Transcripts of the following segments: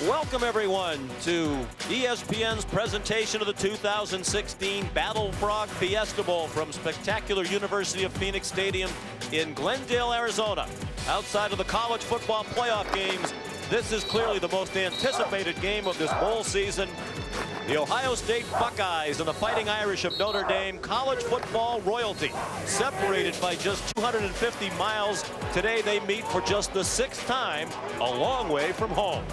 Welcome everyone to ESPN's presentation of the 2016 Battle Frog Fiesta Bowl from spectacular University of Phoenix Stadium in Glendale, Arizona. Outside of the college football playoff games, this is clearly the most anticipated game of this bowl season. The Ohio State Buckeyes and the Fighting Irish of Notre Dame, college football royalty, separated by just 250 miles. Today they meet for just the 6th time, a long way from home.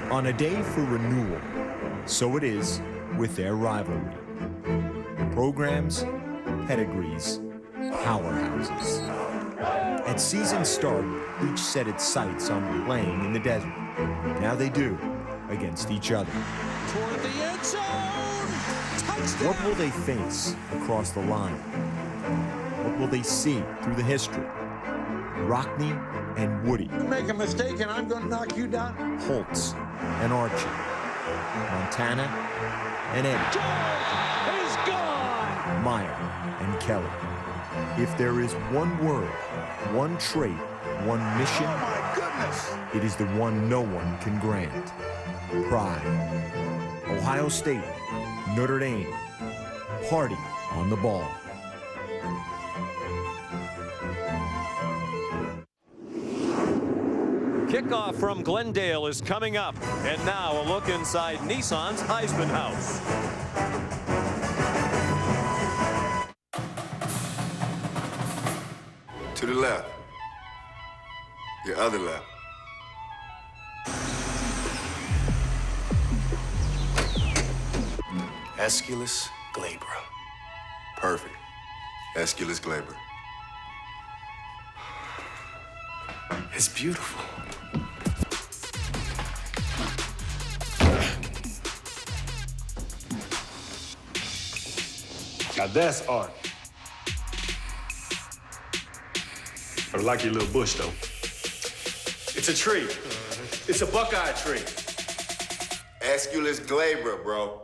On a day for renewal, so it is with their rivalry. Programs, pedigrees, powerhouses. At season start, each set its sights on playing in the desert. Now they do, against each other. Toward the end zone! Touchdown! What will they face across the line? What will they see through the history? Rockne and Woody. You make a mistake and I'm going to knock you down. Holtz and Archie. Montana and Eddie. George is gone! Meyer and Kelly. If there is one word, one trait, one mission, Oh my goodness! it is the one no one can grant. Pride. Ohio State, Notre Dame. Party on the ball. Kickoff from Glendale is coming up. And now a look inside Nissan's Heisman House. To the left. Your other left. Aeschylus glabra. Perfect. Aeschylus glabra. It's beautiful. Now that's art. I like your little bush, though. It's a tree. It's a Buckeye tree. Aeschylus glabra, bro.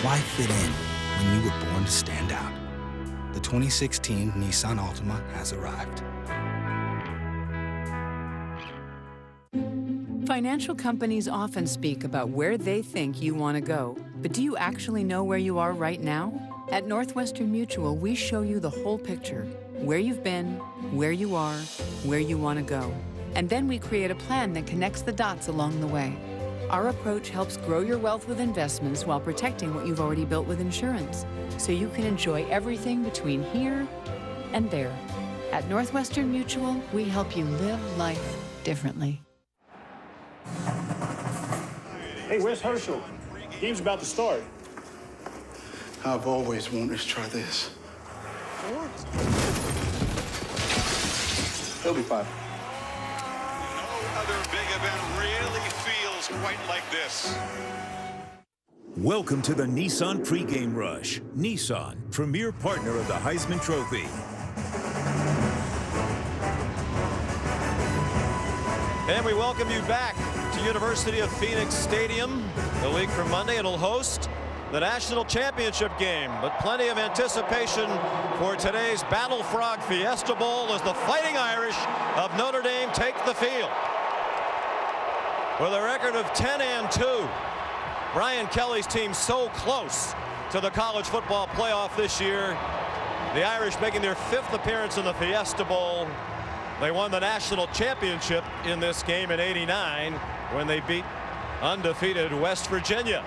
Why fit in when you were born to stand out? The 2016 Nissan Altima has arrived. Financial companies often speak about where they think you want to go, but do you actually know where you are right now? At Northwestern Mutual, we show you the whole picture, where you've been, where you are, where you want to go. And then we create a plan that connects the dots along the way. Our approach helps grow your wealth with investments while protecting what you've already built with insurance, so you can enjoy everything between here and there. At Northwestern Mutual, we help you live life differently. Hey, where's Herschel? Game's about to start. I've always wanted to try this. He'll be fine. No other big event really feels quite like this. Welcome to the Nissan pregame rush. Nissan, premier partner of the Heisman Trophy. And we welcome you back to University of Phoenix Stadium. The week from Monday, it'll host the national championship game, but plenty of anticipation for today's Battle Frog Fiesta Bowl as the Fighting Irish of Notre Dame take the field. With a record of 10-2, Brian Kelly's team so close to the college football playoff this year. The Irish making their 5th appearance in the Fiesta Bowl. They won the national championship in this game in '89 when they beat undefeated West Virginia.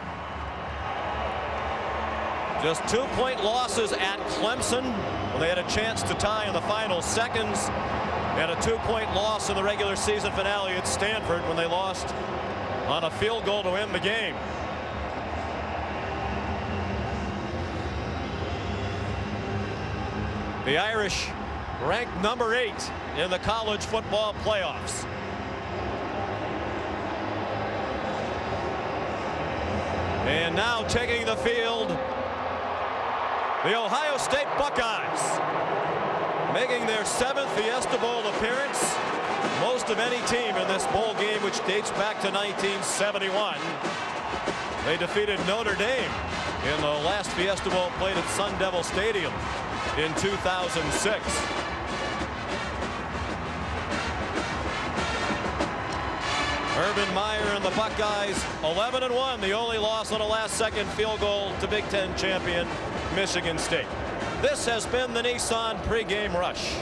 Just 2-point losses at Clemson when they had a chance to tie in the final seconds, and a 2-point loss in the regular season finale at Stanford when they lost on a field goal to end the game. The Irish ranked number 8 in the college football playoffs. And now taking the field, the Ohio State Buckeyes, making their 7th Fiesta Bowl appearance, most of any team in this bowl game, which dates back to 1971. They defeated Notre Dame in the last Fiesta Bowl played at Sun Devil Stadium in 2006. Urban Meyer and the Buckeyes 11-1, the only loss on a last-second field goal to Big Ten champion Michigan State. This has been the Nissan pregame rush.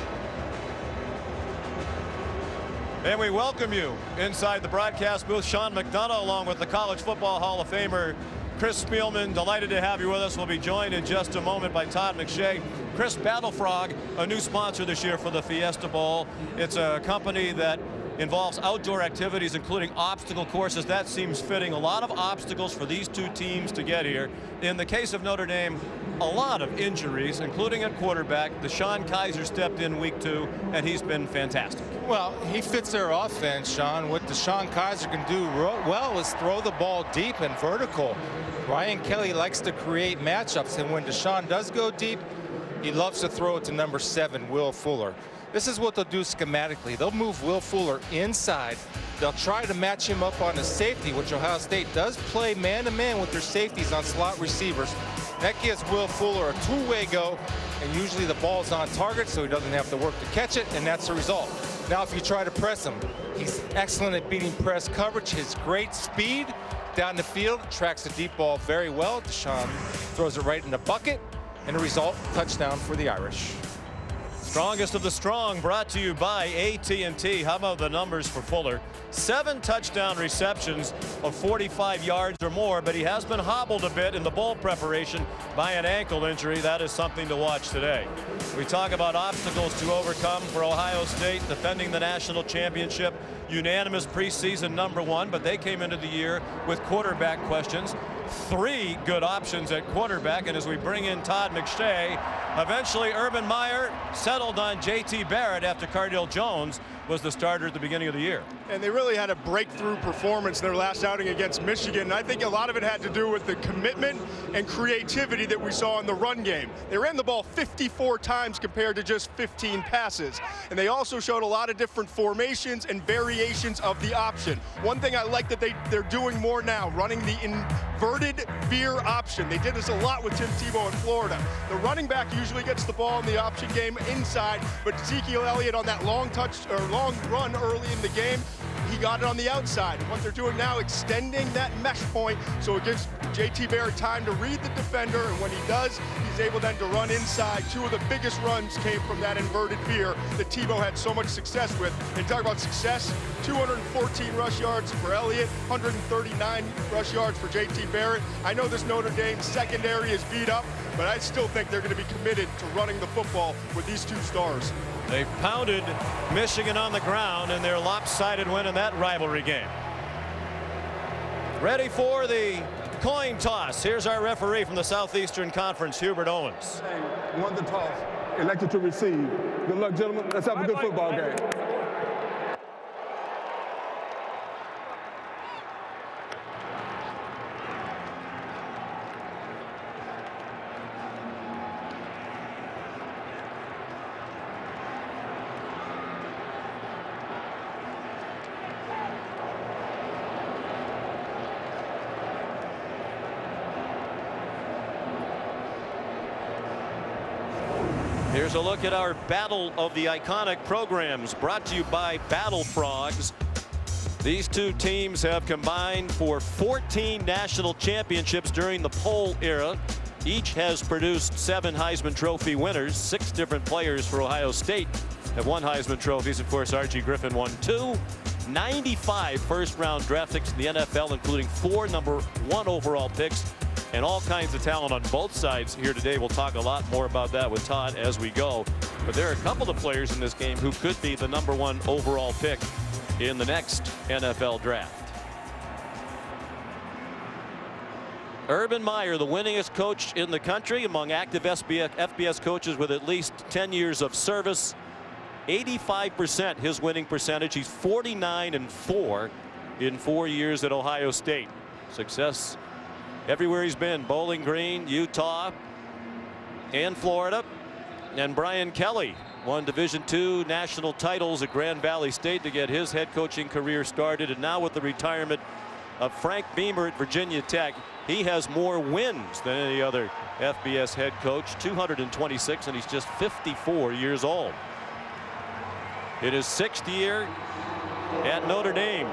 And we welcome you inside the broadcast booth. Sean McDonough along with the College Football Hall of Famer Chris Spielman. Delighted to have you with us. We'll be joined in just a moment by Todd McShay. Chris, Battle Frog, a new sponsor this year for the Fiesta Bowl. It's a company that involves outdoor activities, including obstacle courses. That seems fitting. A lot of obstacles for these two teams to get here. In the case of Notre Dame, a lot of injuries, including at quarterback. Deshaun Kaiser stepped in week 2, and he's been fantastic. Well, he fits their offense, Sean. What Deshaun Kaiser can do well is throw the ball deep and vertical. Ryan Kelly likes to create matchups, and when Deshaun does go deep, he loves to throw it to number 7, Will Fuller. This is what they'll do schematically. They'll move Will Fuller inside. They'll try to match him up on the safety, which Ohio State does play man-to-man with their safeties on slot receivers. That gives Will Fuller a two-way go, and usually the ball's on target, so he doesn't have to work to catch it, and that's the result. Now, if you try to press him, he's excellent at beating press coverage. His great speed down the field tracks the deep ball very well. Deshaun throws it right in the bucket, and the result, touchdown for the Irish. Strongest of the strong, brought to you by AT&T. How about the numbers for Fuller? 7 touchdown receptions of 45 yards or more, but he has been hobbled a bit in the bowl preparation by an ankle injury. That is something to watch today. We talk about obstacles to overcome for Ohio State, defending the national championship, unanimous preseason #1, but they came into the year with quarterback questions. 3 good options at quarterback, and as we bring in Todd McShay, eventually Urban Meyer settled on J.T. Barrett after Cardale Jones was the starter at the beginning of the year. And they really had a breakthrough performance in their last outing against Michigan. And I think a lot of it had to do with the commitment and creativity that we saw in the run game. They ran the ball 54 times compared to just 15 passes. And they also showed a lot of different formations and variations of the option. One thing I like that they're doing more now, running the inverted veer option. They did this a lot with Tim Tebow in Florida. The running back usually gets the ball in the option game inside, but Ezekiel Elliott on that long run early in the game, he got it on the outside. And what they're doing now, extending that mesh point, so it gives J.T. Barrett time to read the defender, and when he does, he's able then to run inside. 2 of the biggest runs came from that inverted veer that Tebow had so much success with. And talk about success, 214 rush yards for Elliott, 139 rush yards for J.T. Barrett. I know this Notre Dame secondary is beat up, but I still think they're going to be committed to running the football with these 2 stars. They pounded Michigan on the ground in their lopsided win in that rivalry game. Ready for the coin toss. Here's our referee from the Southeastern Conference, Hubert Owens. Won the toss, elected to receive. Good luck, gentlemen. Let's have a good football game. Here's a look at our Battle of the Iconic programs, brought to you by Battle Frogs. These 2 teams have combined for 14 national championships during the Pole era. Each has produced 7 Heisman Trophy winners. 6 different players for Ohio State have won Heisman trophies. Of course, Archie Griffin won 2. 95 first-round draft picks in the NFL, including 4 #1 overall picks. And all kinds of talent on both sides here today. We'll talk a lot more about that with Todd as we go. But there are a couple of players in this game who could be the #1 overall pick in the next NFL draft. Urban Meyer, the winningest coach in the country among active FBS coaches with at least 10 years of service. 85% his winning percentage. He's 49-4 in 4 years at Ohio State. Success everywhere he's been, Bowling Green, Utah, and Florida. And Brian Kelly won Division II national titles at Grand Valley State to get his head coaching career started. And now with the retirement of Frank Beamer at Virginia Tech, he has more wins than any other FBS head coach, 226, and he's just 54 years old. In his 6th year at Notre Dame,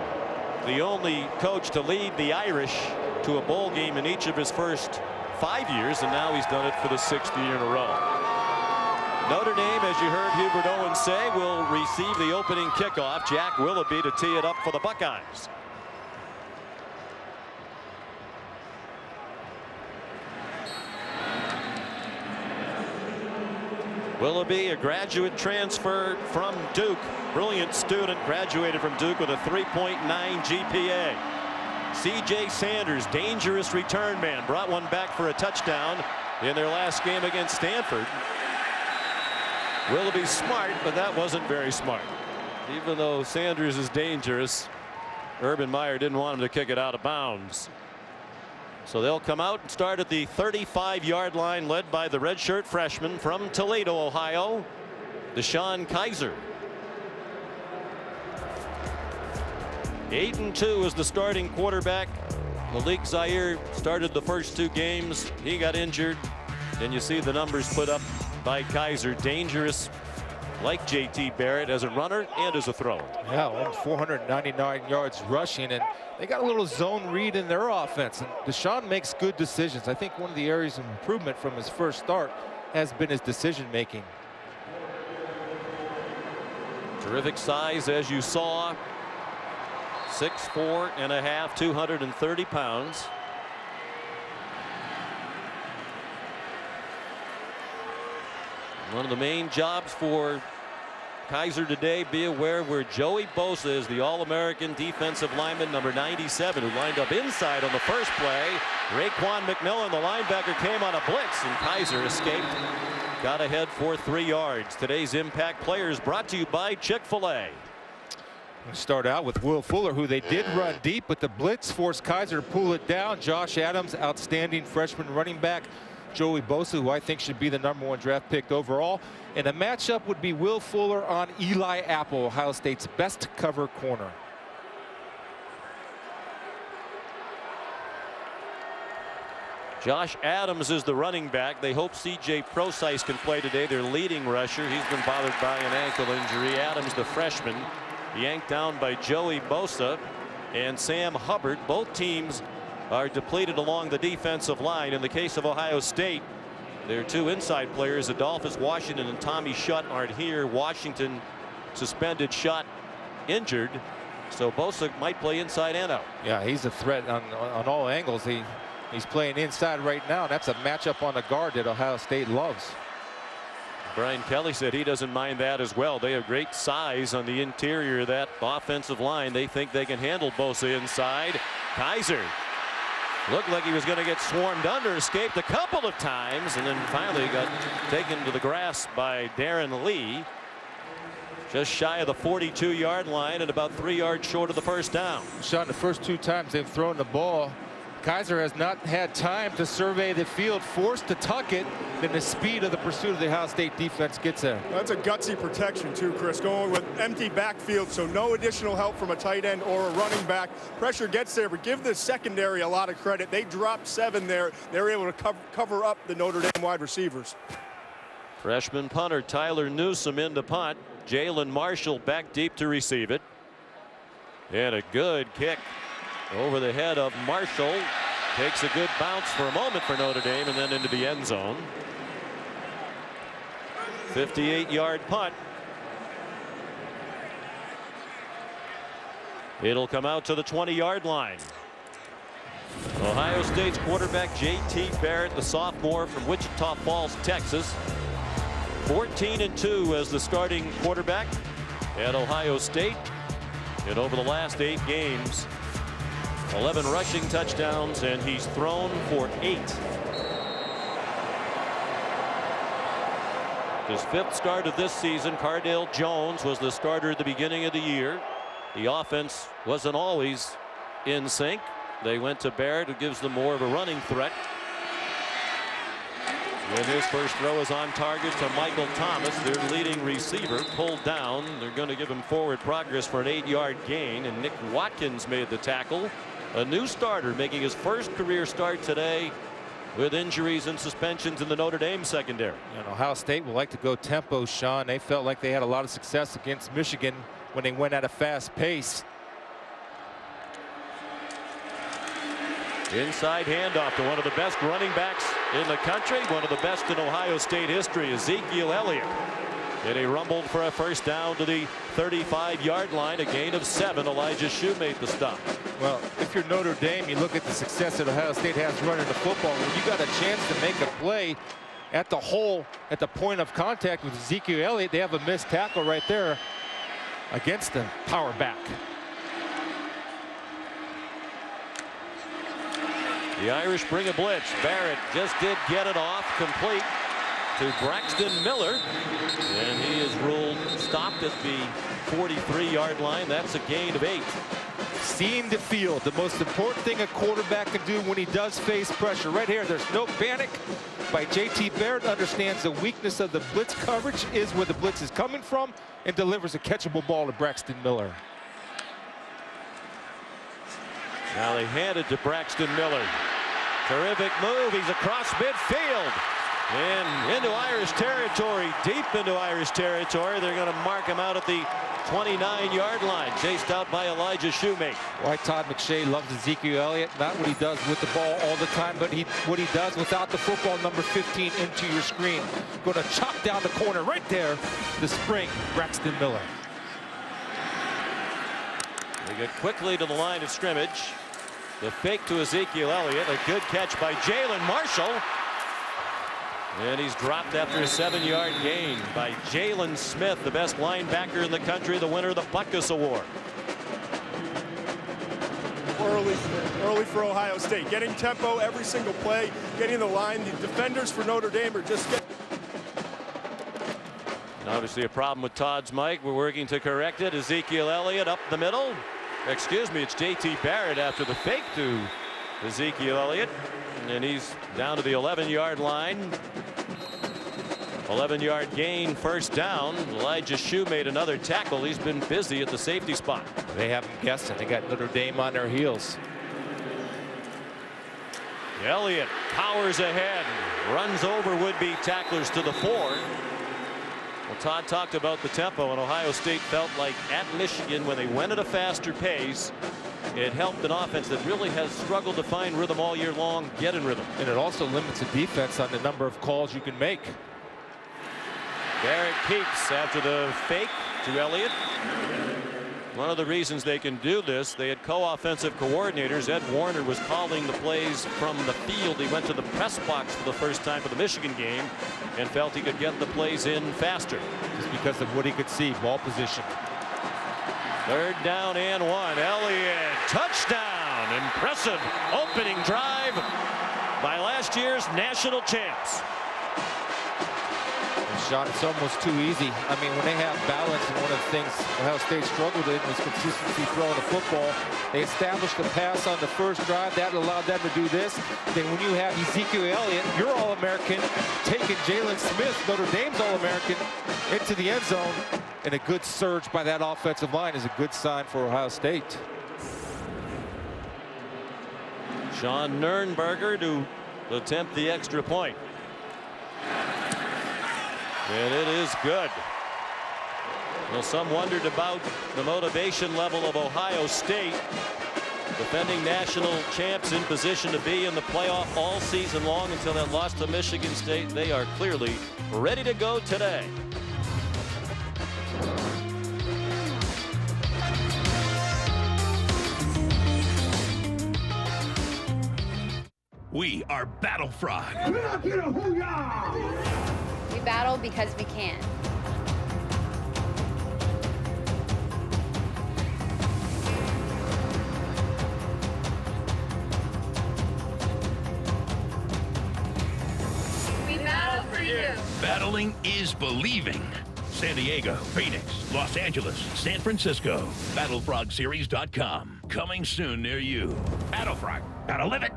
the only coach to lead the Irish to a bowl game in each of his first 5 years, and now he's done it for the 6th year in a row. Notre Dame, as you heard Hubert Owens say, will receive the opening kickoff. Jack Willoughby to tee it up for the Buckeyes. Willoughby, a graduate transfer from Duke, brilliant student, graduated from Duke with a 3.9 GPA. C.J. Sanders, dangerous return man, brought one back for a touchdown in their last game against Stanford. Willoughby smart, but that wasn't very smart. Even though Sanders is dangerous, Urban Meyer didn't want him to kick it out of bounds. So they'll come out and start at the 35-yard line, led by the redshirt freshman from Toledo, Ohio, Deshaun Kaiser. 8-2 is the starting quarterback. Malik Zaire started the first 2 games. He got injured. And you see the numbers put up by Kaiser. Dangerous, like J.T. Barrett, as a runner and as a thrower. Yeah, almost 499 yards rushing, and they got a little zone read in their offense. And Deshaun makes good decisions. I think one of the areas of improvement from his first start has been his decision making. Terrific size, as you saw. 6'4½", 230 pounds. One of the main jobs for Kaiser today, be aware where Joey Bosa is, the All-American defensive lineman, number 97, who lined up inside on the first play. Raekwon McMillan, the linebacker, came on a blitz, and Kaiser escaped. Got ahead for 3 yards. Today's Impact Players brought to you by Chick-fil-A. We'll start out with Will Fuller, who they did run deep, but the blitz forced Kaiser to pull it down. Josh Adams, outstanding freshman running back. Joey Bosa, who I think should be the #1 draft pick overall. And the matchup would be Will Fuller on Eli Apple, Ohio State's best cover corner. Josh Adams is the running back. They hope C.J. Prosise can play today, their leading rusher. He's been bothered by an ankle injury. Adams, the freshman, yanked down by Joey Bosa and Sam Hubbard. Both teams are depleted along the defensive line. In the case of Ohio State, their 2 inside players, Adolphus Washington and Tommy Shutt, aren't here. Washington suspended, Shutt injured, so Bosa might play inside and out. Yeah, he's a threat on all angles. He's playing inside right now. That's a matchup on the guard that Ohio State loves. Brian Kelly said he doesn't mind that as well. They have great size on the interior of that offensive line. They think they can handle Bosa inside. Kaiser looked like he was going to get swarmed under, escaped a couple of times, and then finally got taken to the grass by Darren Lee. Just shy of the 42-yard line and about 3 yards short of the first down. Sean, the first 2 times they've thrown the ball, Kaiser has not had time to survey the field, forced to tuck it. Then the speed of the pursuit of the Ohio State defense gets there. That's a gutsy protection too, Chris, going with empty backfield, so no additional help from a tight end or a running back. Pressure gets there, but give the secondary a lot of credit. They dropped 7 there. They were able to cover up the Notre Dame wide receivers. Freshman punter Tyler Newsome in to punt. Jalen Marshall back deep to receive it. And a good kick over the head of Marshall. Takes a good bounce for a moment for Notre Dame and then into the end zone. 58-yard punt. It'll come out to the 20-yard line. Ohio State's quarterback J.T. Barrett, the sophomore from Wichita Falls, Texas. 14-2 as the starting quarterback at Ohio State. And over the last 8 games, 11 rushing touchdowns, and he's thrown for 8. His 5th start of this season, Cardale Jones was the starter at the beginning of the year. The offense wasn't always in sync. They went to Barrett, who gives them more of a running threat. And his first throw is on target to Michael Thomas, their leading receiver, pulled down. They're going to give him forward progress for an 8-yard gain, and Nick Watkins made the tackle. A new starter making his first career start today with injuries and suspensions in the Notre Dame secondary. And Ohio State will like to go tempo, Sean. They felt like they had a lot of success against Michigan when they went at a fast pace. Inside handoff to one of the best running backs in the country, one of the best in Ohio State history, Ezekiel Elliott. And he rumbled for a first down to the 35-yard line, a gain of 7. Elijah Shue made the stop. Well, if you're Notre Dame, you look at the success that Ohio State has running the football. When you got a chance to make a play at the hole, at the point of contact with Ezekiel Elliott, they have a missed tackle right there against the power back. The Irish bring a blitz. Barrett just did get it off, complete to Braxton Miller, and he is ruled stopped at the 43-yard line. That's a gain of 8. Seeing the field, the most important thing a quarterback can do when he does face pressure. Right here, there's no panic by JT Barrett. Understands the weakness of the blitz coverage is where the blitz is coming from, and delivers a catchable ball to Braxton Miller. Now they hand it to Braxton Miller. Terrific move. He's across midfield and into Irish territory, deep into Irish territory. They're going to mark him out at the 29-yard line, chased out by Elijah Shue. Why Todd McShay loves Ezekiel Elliott, not what he does with the ball all the time, but what he does without the football, number 15, into your screen. Going to chop down the corner right there, the spring, Braxton Miller. They get quickly to the line of scrimmage. The fake to Ezekiel Elliott, a good catch by Jalen Marshall. And he's dropped after a 7-yard gain by Jalen Smith, the best linebacker in the country, the winner of the Butkus Award. Early for Ohio State, getting tempo every single play, getting the line. The defenders for Notre Dame are just getting. Obviously a problem with Todd's mic. We're working to correct it. Ezekiel Elliott up the middle. Excuse me, it's JT Barrett after the fake to Ezekiel Elliott. And he's down to the 11-yard line. 11-yard gain, first down. Elijah Shue made another tackle. He's been busy at the safety spot. They haven't guessed it. They got Notre Dame on their heels. Elliott powers ahead, runs over would-be tacklers to the 4. Well, Todd talked about the tempo, and Ohio State felt like at Michigan, when they went at a faster pace, it helped an offense that really has struggled to find rhythm all year long, get in rhythm. And it also limits the defense on the number of calls you can make. Barrett keeps after the fake to Elliott. One of the reasons they can do this, they had co-offensive coordinators. Ed Warner was calling the plays from the field. He went to the press box for the first time for the Michigan game and felt he could get the plays in faster. Just because of what he could see, ball position. 3rd down and 1. Elliott, touchdown. Impressive opening drive by last year's national champs. Sean, it's almost too easy. I mean, when they have balance, and one of the things Ohio State struggled in was consistency throwing the football. They established the pass on the first drive. That allowed them to do this. Then when you have Ezekiel Elliott, your All-American, taking Jalen Smith, Notre Dame's All-American, into the end zone, and a good surge by that offensive line is a good sign for Ohio State. Sean Nurnberger to attempt the extra point. And it is good. Well, some wondered about the motivation level of Ohio State. Defending national champs, in position to be in the playoff all season long until that loss to Michigan State. They are clearly ready to go today. We are Battle Frog. We battle because we can. We battle for you. Battling is believing. San Diego, Phoenix, Los Angeles, San Francisco. BattleFrogSeries.com. Coming soon near you. Battlefrog. Gotta live it.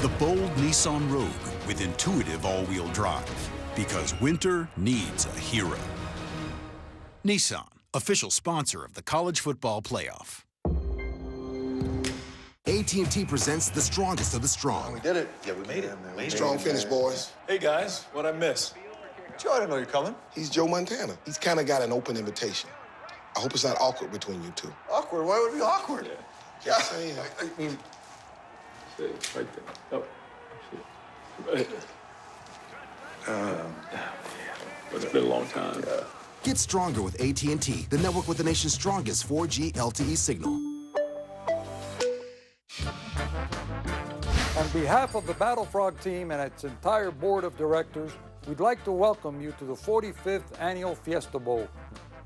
The bold Nissan Rogue with intuitive all-wheel drive. Because winter needs a hero. Nissan, official sponsor of the College Football Playoff. AT&T presents the strongest of the strong. We did it. Yeah, we made it. Strong finish, boys. Hey, guys. What'd I miss? Joe, I didn't know you're coming. He's Joe Montana. He's kind of got an open invitation. I hope it's not awkward between you two. Awkward? Why would it be awkward? Yeah. Saying. I mean, right there. Oh, shit. It's been a long time. Yeah. Get stronger with AT&T, the network with the nation's strongest 4G LTE signal. On behalf of the Battle Frog team and its entire board of directors, we'd like to welcome you to the 45th Annual Fiesta Bowl.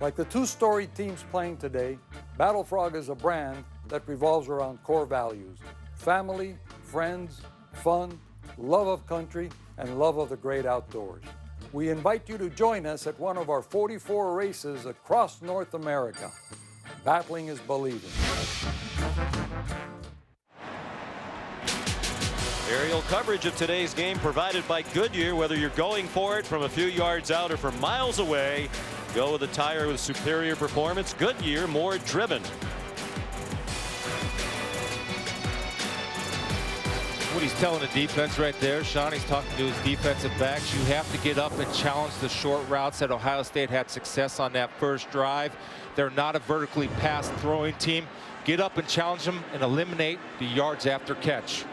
Like the two storied teams playing today, Battle Frog is a brand that revolves around core values: family, friends, fun, love of country, and love of the great outdoors. We invite you to join us at one of our 44 races across North America. Battling is believing. Aerial coverage of today's game provided by Goodyear. Whether you're going for it from a few yards out or from miles away, go with a tire with superior performance. Goodyear, more driven. What he's telling the defense right there, Sean, he's talking to his defensive backs. You have to get up and challenge the short routes that Ohio State had success on that first drive. They're not a vertically pass throwing team. Get up and challenge them and eliminate the yards after catch.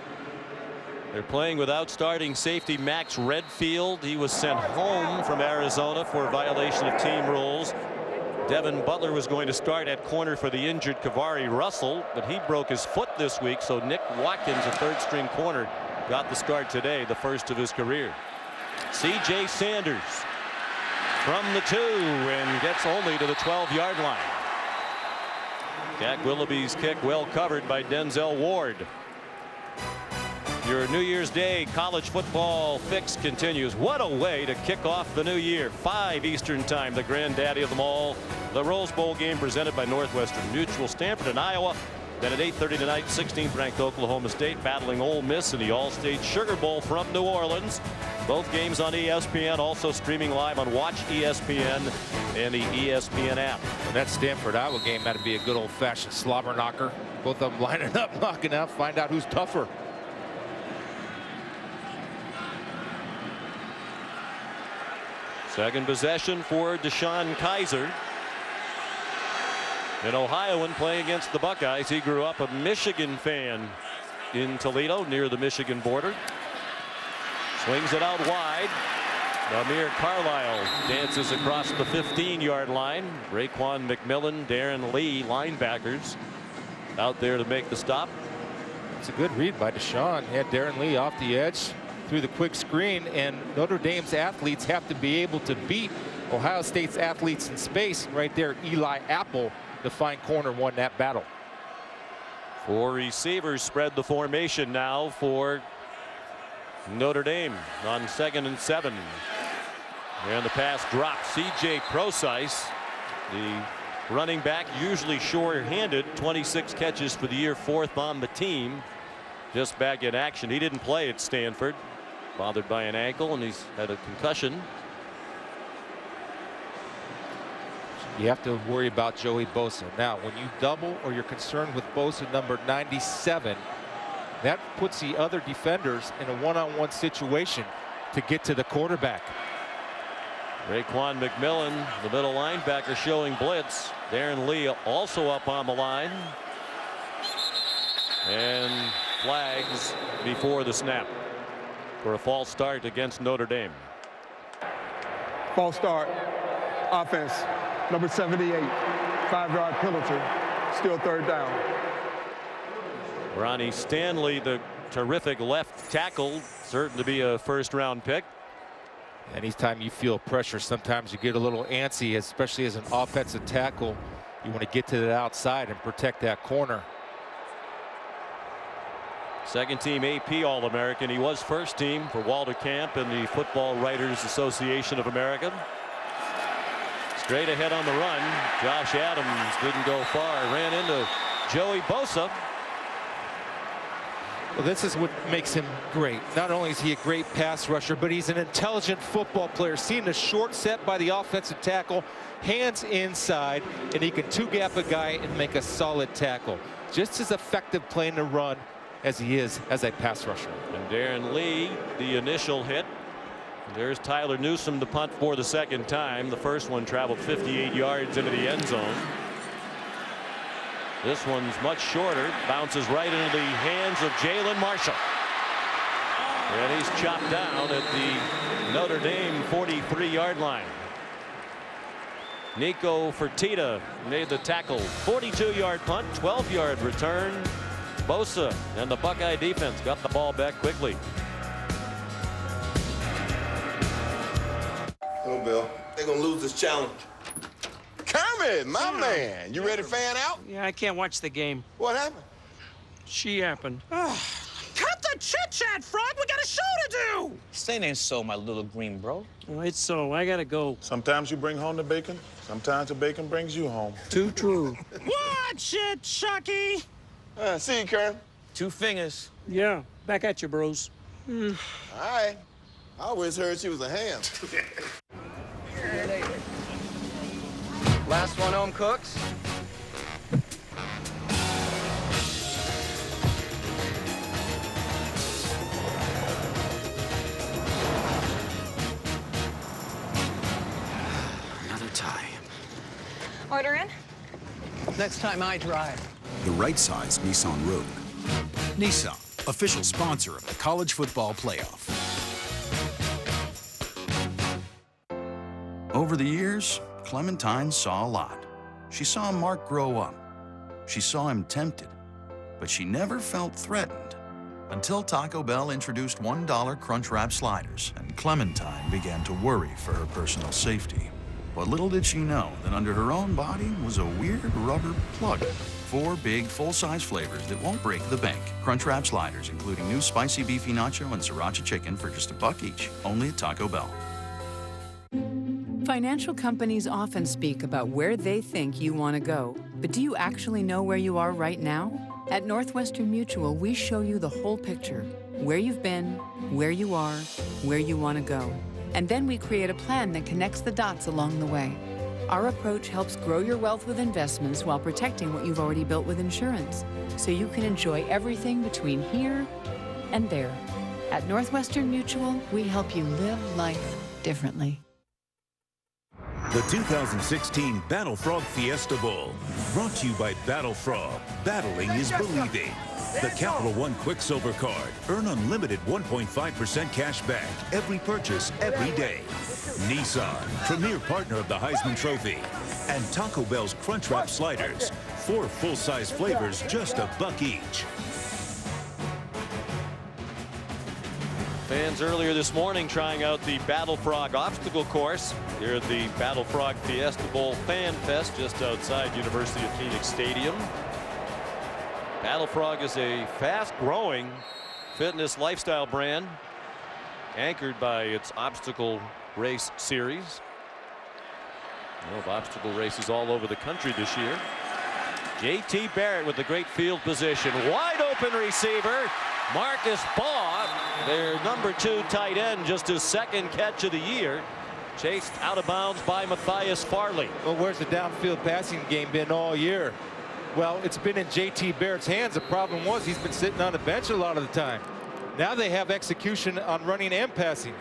They're playing without starting safety Max Redfield. He was sent home from Arizona for violation of team rules. Devin Butler was going to start at corner for the injured Kavari Russell, but he broke his foot this week, so Nick Watkins, a third-string corner, got the start today, the first of his career. C.J. Sanders from the 2 and gets only to the 12-yard line. Jack Willoughby's kick well covered by Denzel Ward. Your New Year's Day college football fix continues. What a way to kick off the new year. 5 Eastern time, the granddaddy of them all. The Rose Bowl game presented by Northwestern Mutual. Stanford and Iowa. Then at 8:30 tonight, 16th ranked Oklahoma State battling Ole Miss in the All-State Sugar Bowl from New Orleans. Both games on ESPN, also streaming live on Watch ESPN and the ESPN app. And that Stanford-Iowa game had to be a good old-fashioned slobber knocker. Both of them lining up, knocking out, find out who's tougher. Second possession for DeShone Kizer. An Ohioan playing against the Buckeyes. He grew up a Michigan fan in Toledo near the Michigan border. Swings it out wide. Amir Carlisle dances across the 15-yard line. Raekwon McMillan, Darren Lee, linebackers out there to make the stop. It's a good read by DeShone. He had Darren Lee off the edge through the quick screen, and Notre Dame's athletes have to be able to beat Ohio State's athletes in space. Right there, Eli Apple, the fine corner, won that battle. 4 receivers spread the formation now for Notre Dame on 2nd and 7. And the pass drops. C.J. Prosise, the running back, usually sure-handed, 26 catches for the year, 4th on the team. Just back in action. He didn't play at Stanford, bothered by an ankle, and he's had a concussion. You have to worry about Joey Bosa. Now, when you double or you're concerned with Bosa number 97, that puts the other defenders in a one-on-one situation to get to the quarterback. Raekwon McMillan, the middle linebacker, showing blitz. Darren Lee also up on the line. And flags before the snap for a false start against Notre Dame. False start. Offense. Number 78. 5-yard penalty. Still 3rd down. Ronnie Stanley, the terrific left tackle, certain to be a first-round pick. Anytime you feel pressure, sometimes you get a little antsy, especially as an offensive tackle. You want to get to the outside and protect that corner. Second team AP All-American. He was first team for Walter Camp and the Football Writers Association of America. Straight ahead on the run. Josh Adams didn't go far. Ran into Joey Bosa. Well, this is what makes him great. Not only is he a great pass rusher, but he's an intelligent football player. Seeing a short set by the offensive tackle, hands inside, and he can two-gap a guy and make a solid tackle. Just as effective playing the run as he is as a pass rusher. And Darren Lee, the initial hit. There's Tyler Newsome to punt for the second time. The first one traveled 58 yards into the end zone. This one's much shorter, bounces right into the hands of Jalen Marshall. And he's chopped down at the Notre Dame 43-yard line. Nico Fertitta made the tackle. 42-yard punt, 12-yard return. Bosa and the Buckeye defense got the ball back quickly. Hello, Bill. They're going to lose this challenge. Kermit, my man. You ready to fan out? Yeah, I can't watch the game. What happened? She happened. Cut the chit-chat, Frog. We got a show to do. Say ain't so, my little green bro. Oh, it's so. I gotta go. Sometimes you bring home the bacon. Sometimes the bacon brings you home. Too true. Watch it, Chucky. See you, Kerm. 2 fingers. Yeah, back at you, bros. All right. I always heard she was a ham. Last one home, Cooks. Another tie. Order in. Next time I drive. The right size Nissan Rogue. Nissan, official sponsor of the College Football Playoff. Over the years, Clementine saw a lot. She saw Mark grow up. She saw him tempted, but she never felt threatened until Taco Bell introduced $1 Crunchwrap sliders, and Clementine began to worry for her personal safety. But little did she know that under her own body was a weird rubber plug. 4 big, full-size flavors that won't break the bank. Crunchwrap sliders, including new spicy beefy nacho and sriracha chicken for just $1 each, only at Taco Bell. Financial companies often speak about where they think you want to go, but do you actually know where you are right now? At Northwestern Mutual, we show you the whole picture, where you've been, where you are, where you want to go. And then we create a plan that connects the dots along the way. Our approach helps grow your wealth with investments while protecting what you've already built with insurance, so you can enjoy everything between here and there. At Northwestern Mutual, we help you live life differently. The 2016 Battle Frog Fiesta Bowl, brought to you by Battle Frog. Battling is believing. The Capital One Quicksilver Card. Earn unlimited 1.5% cash back every purchase, every day. Nissan, premier partner of the Heisman Trophy. And Taco Bell's Crunchwrap Sliders. 4 full-size flavors, just $1 each. Fans earlier this morning trying out the Battle Frog obstacle course here at the Battle Frog Fiesta Bowl Fan Fest just outside University of Phoenix Stadium. Battle Frog is a fast-growing fitness lifestyle brand anchored by its obstacle race series. We have obstacle races all over the country this year. J.T. Barrett with the great field position. Wide open receiver. Marcus Baugh, their #2 tight end, just his 2nd catch of the year. Chased out of bounds by Matthias Farley. Well, where's the downfield passing game been all year? Well, it's been in J.T. Barrett's hands. The problem was he's been sitting on the bench a lot of the time. Now they have execution on running and passing.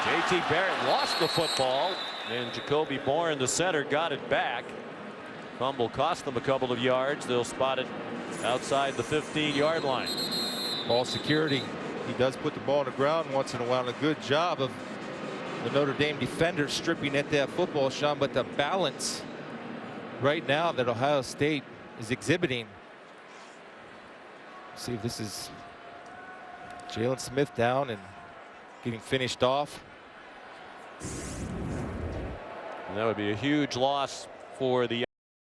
J.T. Barrett lost the football, and Jacoby Bourne, the center, got it back. Fumble cost them a couple of yards. They'll spot it outside the 15-yard line. Ball security. He does put the ball on the ground once in a while. A good job of the Notre Dame defender stripping at that football, Sean, but the balance right now that Ohio State is exhibiting. See if this is Jalen Smith down, and getting finished off. And that would be a huge loss for the.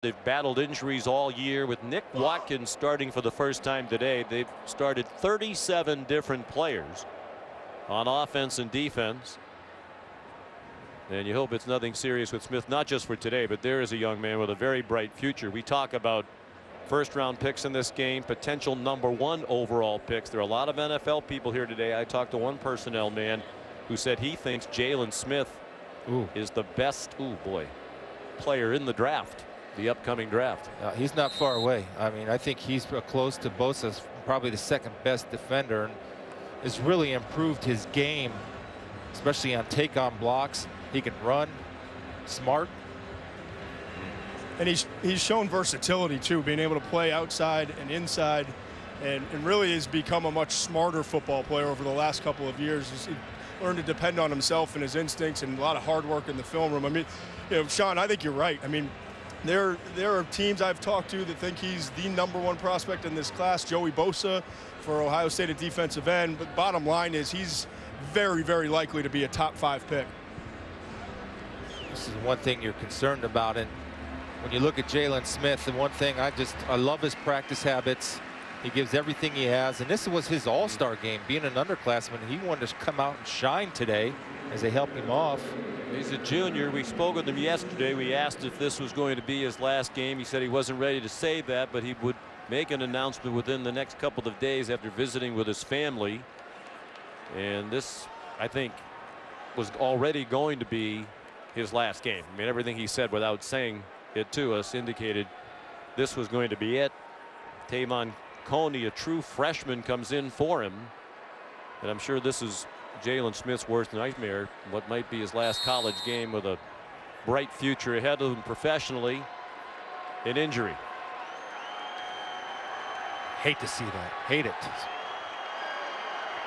They've battled injuries all year with Nick Watkins starting for the first time today. They've started 37 different players on offense and defense. And you hope it's nothing serious with Smith, not just for today, but there is a young man with a very bright future. We talk about first-round picks in this game, potential #1 overall picks. There are a lot of NFL people here today. I talked to one personnel man who said he thinks Jalen Smith is the best, player in the draft, the upcoming draft. He's not far away. I mean, I think he's close to Bosa's probably the second best defender, and has really improved his game, especially on take-on blocks. He can run, smart. And he's shown versatility too, being able to play outside and inside, and really has become a much smarter football player over the last couple of years. He's learned to depend on himself and his instincts, and a lot of hard work in the film room. I mean, Sean, I think you're right. I mean, there are teams I've talked to that think he's the #1 prospect in this class. Joey Bosa for Ohio State at defensive end. But bottom line is he's very, very likely to be a top 5 pick. This is one thing you're concerned about. And when you look at Jalen Smith, the one thing I love his practice habits. He gives everything he has. And this was his all-star game. Being an underclassman, he wanted to come out and shine today as they help him off. He's a junior. We spoke with him yesterday. We asked if this was going to be his last game. He said he wasn't ready to say that, but he would make an announcement within the next couple of days after visiting with his family. And this, I think, was already going to be his last game. I mean, everything he said without saying it to us indicated this was going to be it. Tavon Coney, a true freshman, comes in for him. And I'm sure this is Jalen Smith's worst nightmare, what might be his last college game, with a bright future ahead of him professionally. An injury. Hate to see that. Hate it.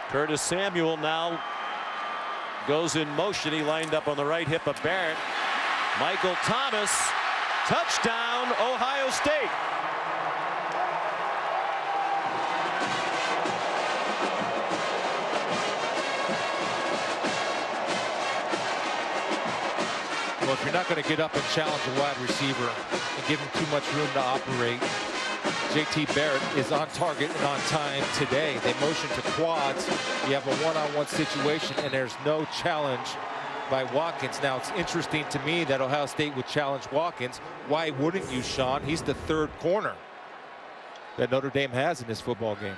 Curtis Samuel now goes in motion. He lined up on the right hip of Barrett. Michael Thomas, touchdown, Ohio State. Well, if you're not going to get up and challenge a wide receiver and give him too much room to operate, JT Barrett is on target and on time today. They motion to quads. You have a one-on-one situation, and there's no challenge by Watkins. Now, it's interesting to me that Ohio State would challenge Watkins. Why wouldn't you, Sean? He's the third corner that Notre Dame has in this football game.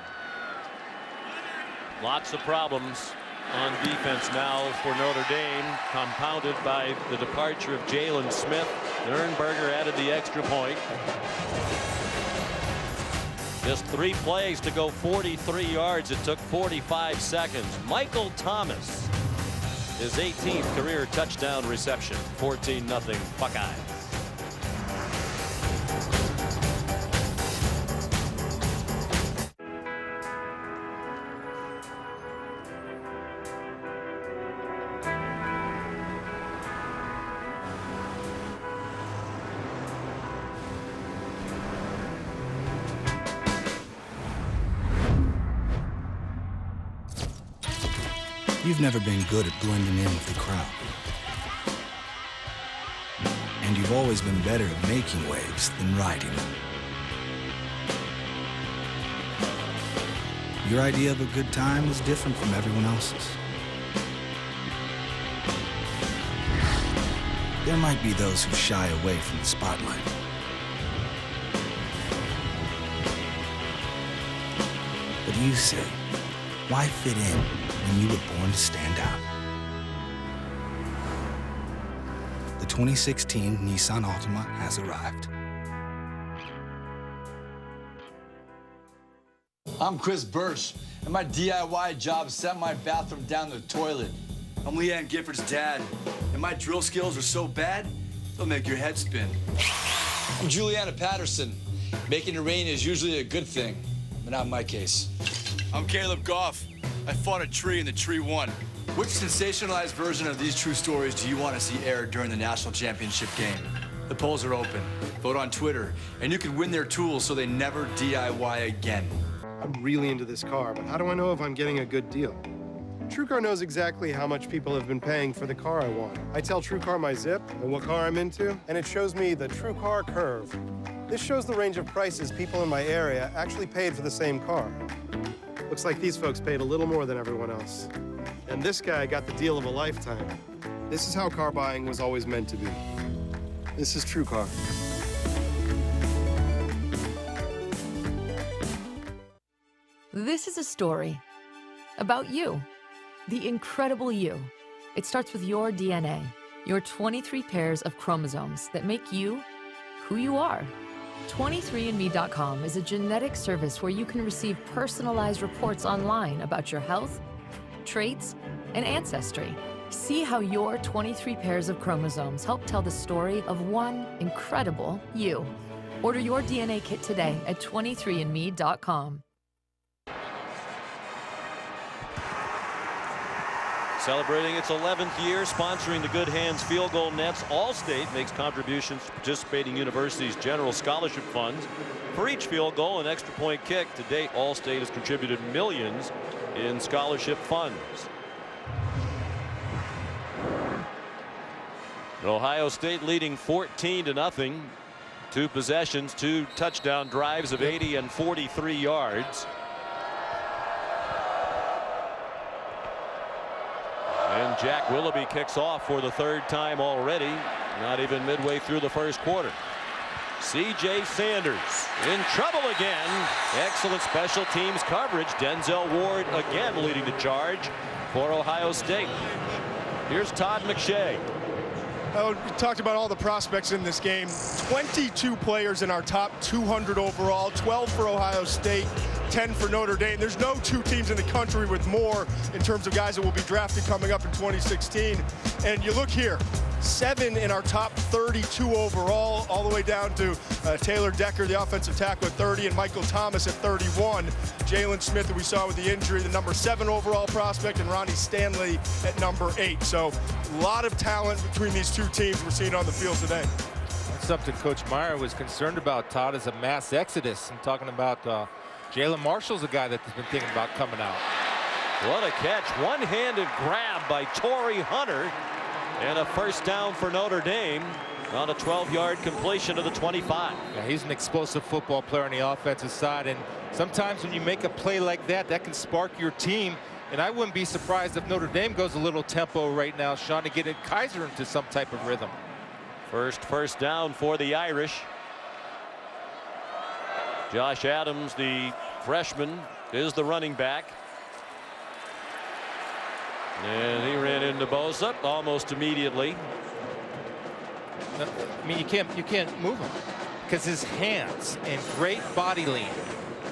Lots of problems on defense now for Notre Dame, compounded by the departure of Jalen Smith. Nurnberger added the extra point. Just 3 plays to go 43 yards. It took 45 seconds. Michael Thomas, his 18th career touchdown reception. 14-0 Buckeyes. You've never been good at blending in with the crowd. And you've always been better at making waves than riding them. Your idea of a good time was different from everyone else's. There might be those who shy away from the spotlight. But you say, why fit in when you were born to stand out? The 2016 Nissan Altima has arrived. I'm Chris Birch, and my DIY job sent my bathroom down the toilet. I'm Leanne Gifford's dad, and my drill skills are so bad, they'll make your head spin. I'm Juliana Patterson. Making it rain is usually a good thing, but not in my case. I'm Caleb Goff. I fought a tree and the tree won. Which sensationalized version of these true stories do you want to see aired during the national championship game? The polls are open. Vote on Twitter, and you can win their tools so they never DIY again. I'm really into this car, but how do I know if I'm getting a good deal? TrueCar knows exactly how much people have been paying for the car I want. I tell TrueCar my zip and what car I'm into, and it shows me the TrueCar curve. This shows the range of prices people in my area actually paid for the same car. Looks like these folks paid a little more than everyone else. And this guy got the deal of a lifetime. This is how car buying was always meant to be. This is TrueCar. This is a story about you, the incredible you. It starts with your DNA, your 23 pairs of chromosomes that make you who you are. 23andMe.com is a genetic service where you can receive personalized reports online about your health, traits, and ancestry. See how your 23 pairs of chromosomes help tell the story of one incredible you. Order your DNA kit today at 23andMe.com. Celebrating its 11th year, sponsoring the Good Hands Field Goal Nets, Allstate makes contributions to participating universities' general scholarship funds. For each field goal and extra point kick, to date, Allstate has contributed millions in scholarship funds. Ohio State leading 14-0. 2 possessions, 2 touchdown drives of 80 and 43 yards. And Jack Willoughby kicks off for the 3rd time already, not even midway through the 1st quarter. C.J. Sanders in trouble again. Excellent special teams coverage. Denzel Ward again leading the charge for Ohio State. Here's Todd McShay. We talked about all the prospects in this game. 22 players in our top 200 overall, 12 for Ohio State, 10 for Notre Dame. There's no 2 teams in the country with more in terms of guys that will be drafted coming up in 2016. And you look here, 7 in our top 32 overall, all the way down to Taylor Decker, the offensive tackle, at 30, and Michael Thomas at 31. Jalen Smith, that we saw with the injury, the number 7 overall prospect, and Ronnie Stanley at number 8. So a lot of talent between these 2 teams we're seeing on the field today. That's something Coach Meyer was concerned about, Todd, is a mass exodus. I'm talking about Jalen Marshall's a guy that's been thinking about coming out. What a catch. One-handed grab by Torrey Hunter. And a first down for Notre Dame on a 12-yard completion to the 25. Yeah, he's an explosive football player on the offensive side. And sometimes when you make a play like that, that can spark your team. And I wouldn't be surprised if Notre Dame goes a little tempo right now, Sean, to get Kaiser into some type of rhythm. First down for the Irish. Josh Adams, the freshman, is the running back. And he ran into Bosa almost immediately. I mean, you can't move him because his hands and great body lean.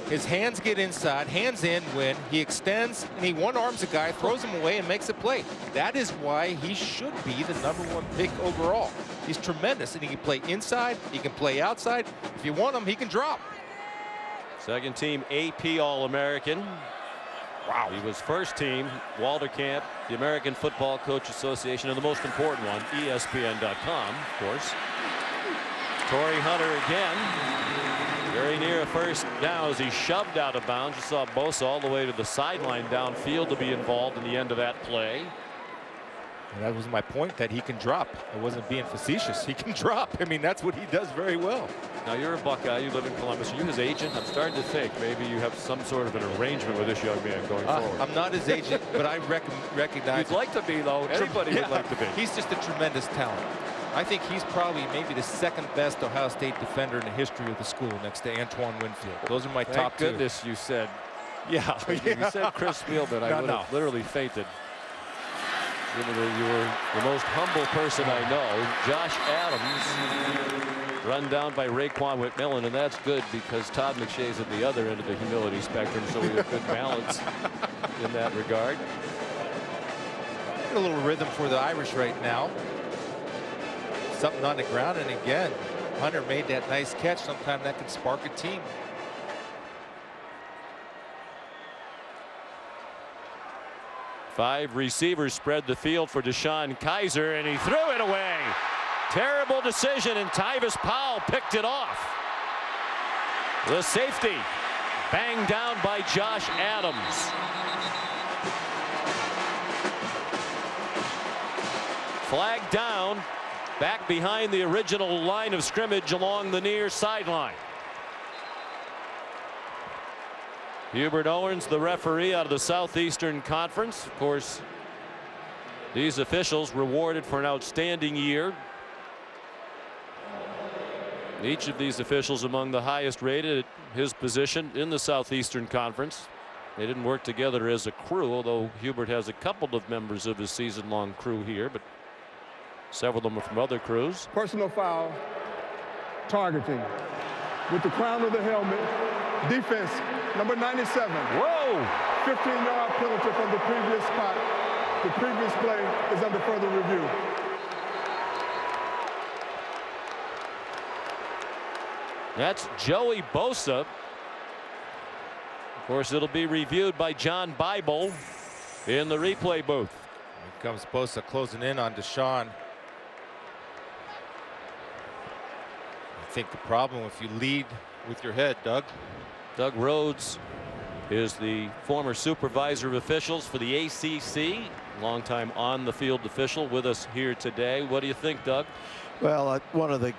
His hands get inside, hands in when he extends and he one-arms a guy, throws him away, and makes a play. That is why he should be the #1 pick overall. He's tremendous, and he can play inside, he can play outside. If you want him, he can drop. Second team AP All-American. Wow. He was first team Walter Camp, the American Football Coach Association, and the most important one, ESPN.com, of course. Torrey Hunter again, very near a first down as he shoved out of bounds. You saw Bosa all the way to the sideline downfield to be involved in the end of that play. And that was my point, that he can drop. I wasn't being facetious. He can drop. I mean, that's what he does very well. Now, you're a Buckeye. You live in Columbus. Are you his agent? I'm starting to think maybe you have some sort of an arrangement with this young man going forward. I'm not his agent, but I recognize. You'd like to be, though. Anybody would like to be. He's just a tremendous talent. I think he's probably maybe the 2nd best Ohio State defender in the history of the school, next to Antoine Winfield. Those are my top 2. Thank goodness you said. Yeah. You said Chris Spielman. I would have literally fainted. You were the most humble person I know. Josh Adams run down by Raekwon McMillan, and that's good because Todd McShay's at the other end of the humility spectrum, so we have good balance in that regard. A little rhythm for the Irish right now. Something on the ground, and again, Hunter made that nice catch. Sometimes that can spark a team. Five receivers spread the field for DeShone Kizer, and he threw it away. Terrible decision, and Tyvis Powell picked it off. The safety banged down by Josh Adams. Flag down, back behind the original line of scrimmage along the near sideline. Hubert Owens, the referee out of the Southeastern Conference. Of course, these officials rewarded for an outstanding year. Each of these officials among the highest rated at his position in the Southeastern Conference. They didn't work together as a crew, although Hubert has a couple of members of his season-long crew here, but several of them are from other crews. Personal foul, targeting. With the crown of the helmet, defense, number 97. Whoa! 15-yard penalty from the previous spot. The previous play is under further review. That's Joey Bosa. Of course, it'll be reviewed by John Bible in the replay booth. Here comes Bosa closing in on Deshaun. I think the problem if you lead with your head, Doug. Doug Rhodes is the former supervisor of officials for the ACC, longtime on the field official with us here today. What do you think, Doug? Well, one of the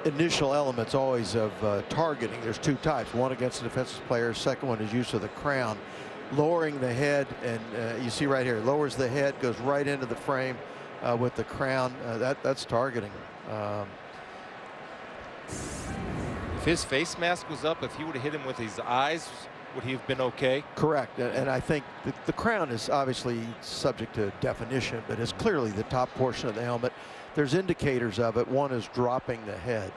initial elements always of targeting, there's two types, one against the defensive player, second one is use of the crown, lowering the head, and you see right here, lowers the head, goes right into the frame with the crown. That's targeting. If his face mask was up, if he would have hit him with his eyes, would he have been okay? Correct, and I think the crown is obviously subject to definition, but it's clearly the top portion of the helmet. There's indicators of it. One is dropping the head.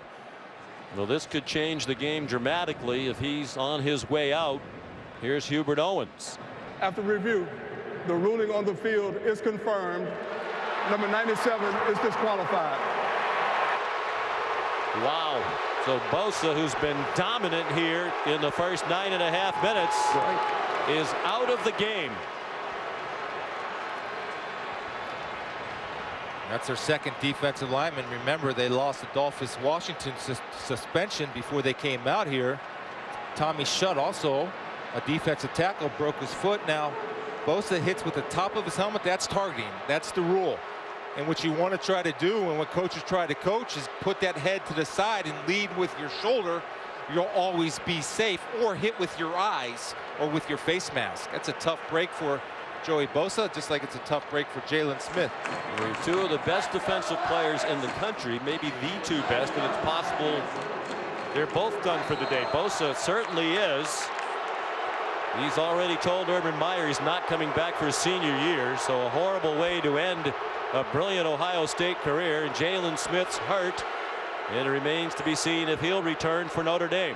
Well, this could change the game dramatically if he's on his way out. Here's Hubert Owens. After review, the ruling on the field is confirmed. Number 97 is disqualified. Wow. So Bosa, who's been dominant here in the first 9.5 minutes, is out of the game. That's their second defensive lineman. Remember, they lost Adolphus Washington suspension before they came out here. Tommy Shutt, also a defensive tackle, broke his foot. Now, Bosa hits with the top of his helmet. That's targeting. That's the rule. And what you want to try to do, and what coaches try to coach, is put that head to the side and lead with your shoulder. You'll always be safe, or hit with your eyes or with your face mask. That's a tough break for Joey Bosa, just like it's a tough break for Jalen Smith. They're two of the best defensive players in the country, maybe the two best, and it's possible they're both done for the day. Bosa certainly is. He's already told Urban Meyer he's not coming back for his senior year, so a horrible way to end a brilliant Ohio State career. And Jalen Smith's hurt, and it remains to be seen if he'll return for Notre Dame.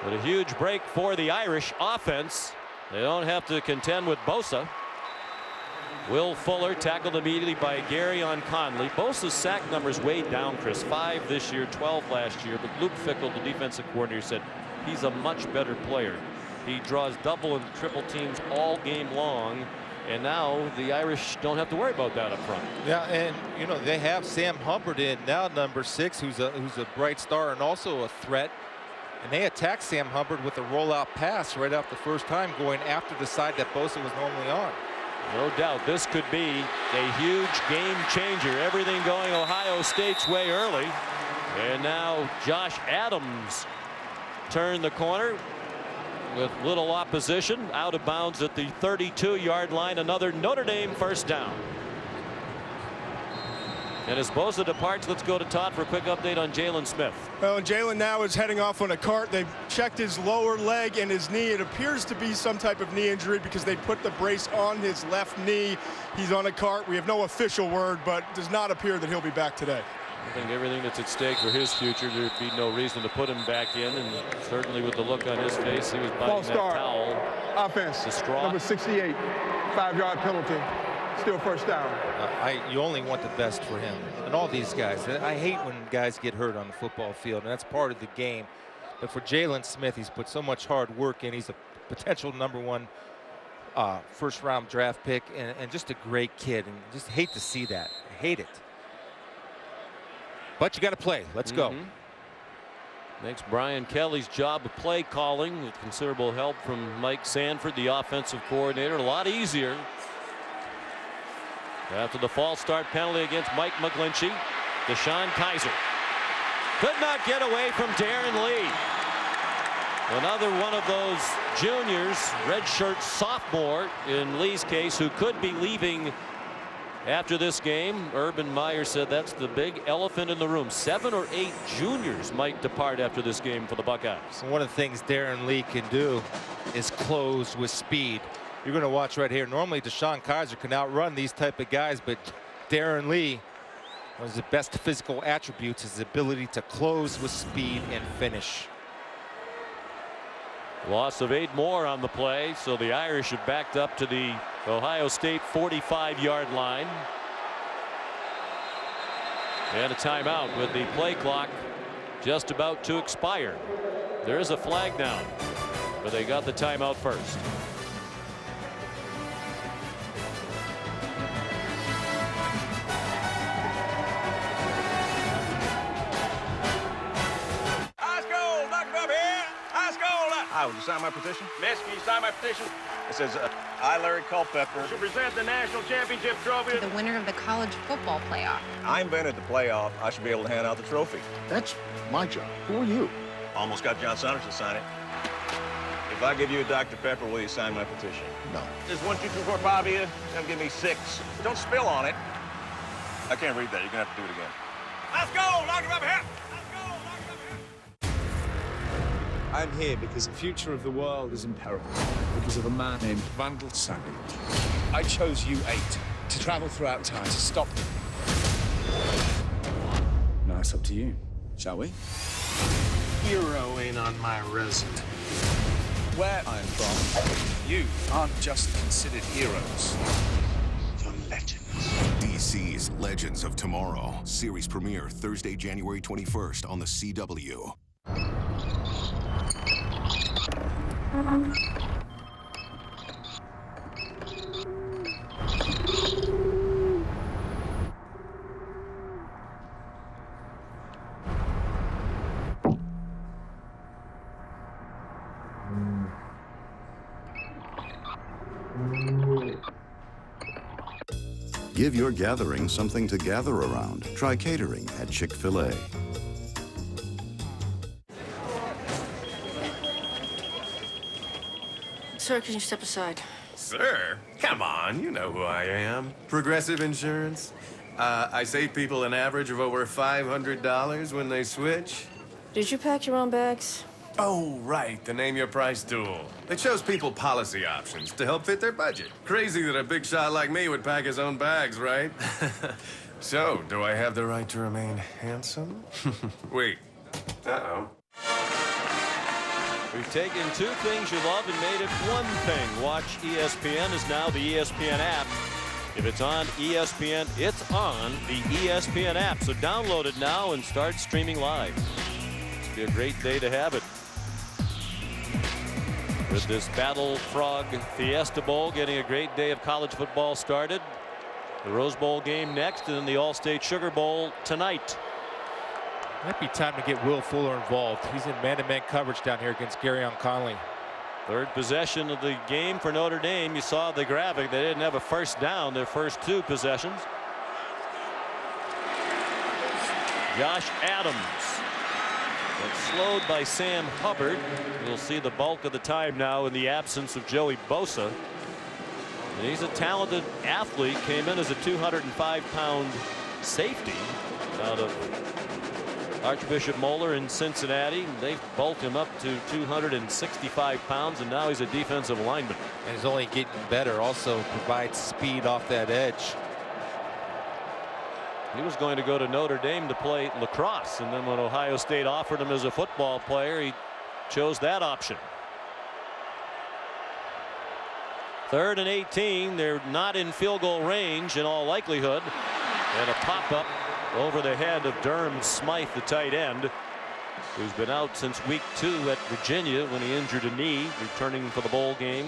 But a huge break for the Irish offense. They don't have to contend with Bosa. Will Fuller tackled immediately by Gary on Conley. Bosa's sack numbers way down, Chris. 5 this year, 12 last year. But Luke Fickell, the defensive coordinator, said he's a much better player. He draws double and triple teams all game long. And now the Irish don't have to worry about that up front. Yeah, and you know they have Sam Hubbard in now, number 6, who's a bright star and also a threat. And they attacked Sam Hubbard with a rollout pass right off the first time, going after the side that Bosa was normally on. No doubt this could be a huge game changer. Everything going Ohio State's way early. And now Josh Adams turned the corner with little opposition, out of bounds at the 32-yard line. Another Notre Dame first down. And as Bosa departs, let's go to Todd for a quick update on Jalen Smith. Well, Jalen now is heading off on a cart. They've checked his lower leg and his knee. It appears to be some type of knee injury because they put the brace on his left knee. He's on a cart. We have no official word, but it does not appear that he'll be back today. I think everything that's at stake for his future, there'd be no reason to put him back in, and certainly with the look on his face, he was biting that towel. Offense, number 68, 5-yard penalty, still first down. You only want the best for him and all these guys. I hate when guys get hurt on the football field, and that's part of the game. But for Jalen Smith, he's put so much hard work in. He's a potential #1 first-round draft pick, and just a great kid. And just hate to see that. I hate it. But you got to play. Let's go. Makes Brian Kelly's job of play calling, with considerable help from Mike Sanford, the offensive coordinator, a lot easier. After the false start penalty against Mike McGlinchey, DeShone Kizer could not get away from Darren Lee. Another one of those juniors, redshirt sophomore in Lee's case, who could be leaving after this game. Urban Meyer said that's the big elephant in the room. 7 or 8 juniors might depart after this game for the Buckeyes. And one of the things Darren Lee can do is close with speed. You're going to watch right here. Normally DeShone Kizer can outrun these type of guys, but Darren Lee, one of his best physical attributes is his ability to close with speed and finish. Loss of 8 more on the play, so the Irish have backed up to the Ohio State 45-yard line. And a timeout with the play clock just about to expire. There is a flag down, but they got the timeout first. Hi, would you sign my petition? Miss, can you sign my petition? It says, I, Larry Culpepper, should present the national championship trophy To the winner of the college football playoff. I invented the playoff. I should be able to hand out the trophy. That's my job. Who are you? Almost got John Saunders to sign it. If I give you a Dr. Pepper, will you sign my petition? No. There's 1, 2, 3, 4, 5 of you. Then give me 6. Don't spill on it. I can't read that. You're going to have to do it again. Let's go, Dr. Pepper! I'm here because the future of the world is in peril because of a man named Vandal Savage. I chose U8 to travel throughout time to stop them. Now it's up to you, shall we? Hero ain't on my resume. Where I'm from, you aren't just considered heroes. You're legends. DC's Legends of Tomorrow. Series premiere Thursday, January 21st on the CW. Give your gathering something to gather around. Try catering at Chick-fil-A. Sir, can you step aside? Sir? Come on, you know who I am. Progressive Insurance. I save people an average of over $500 when they switch. Did you pack your own bags? Oh, right, the Name Your Price tool. It shows people policy options to help fit their budget. Crazy that a big shot like me would pack his own bags, right? So, do I have the right to remain handsome? Wait. Uh-oh. We've taken 2 things you love and made it one thing. Watch ESPN is now the ESPN app. If it's on ESPN, it's on the ESPN app. So download it now and start streaming live. It'll be a great day to have it. With this Battle Frog Fiesta Bowl getting a great day of college football started. The Rose Bowl game next, and then the All-State Sugar Bowl tonight. Might be time to get Will Fuller involved. He's in man-to-man coverage down here against Garyon Conley. Third possession of the game for Notre Dame. You saw the graphic. They didn't have a first down their first 2 possessions. Josh Adams. But slowed by Sam Hubbard. We'll see the bulk of the time now in the absence of Joey Bosa. And he's a talented athlete. Came in as a 205-pound safety out of Archbishop Moeller in Cincinnati. They've bulked him up to 265 pounds, and now he's a defensive lineman. And he's only getting better. Also provides speed off that edge. He was going to go to Notre Dame to play lacrosse, and then when Ohio State offered him as a football player, he chose that option. 3rd and 18. They're not in field goal range in all likelihood. And a pop-up over the head of Durham Smythe, the tight end, who's been out since week 2 at Virginia when he injured a knee, returning for the bowl game.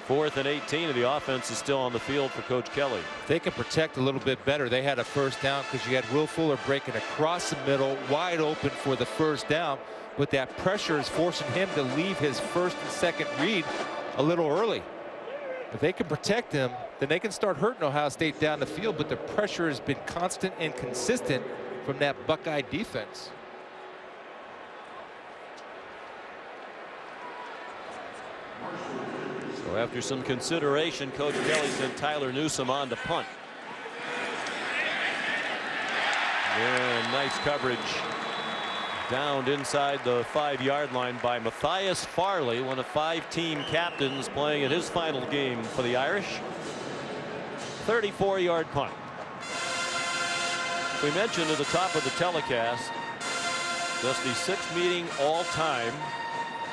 4th and 18, and the offense is still on the field for Coach Kelly. They can protect a little bit better. They had a first down because you had Will Fuller breaking across the middle, wide open for the first down. But that pressure is forcing him to leave his first and second read a little early. If they can protect him, then they can start hurting Ohio State down the field, but the pressure has been constant and consistent from that Buckeye defense. So after some consideration, Coach Kelly sent Tyler Newsome on to punt. And nice coverage. Downed inside the 5-yard line by Matthias Farley, one of 5 team captains playing in his final game for the Irish. 34-yard punt. We mentioned at the top of the telecast just the 6th meeting all time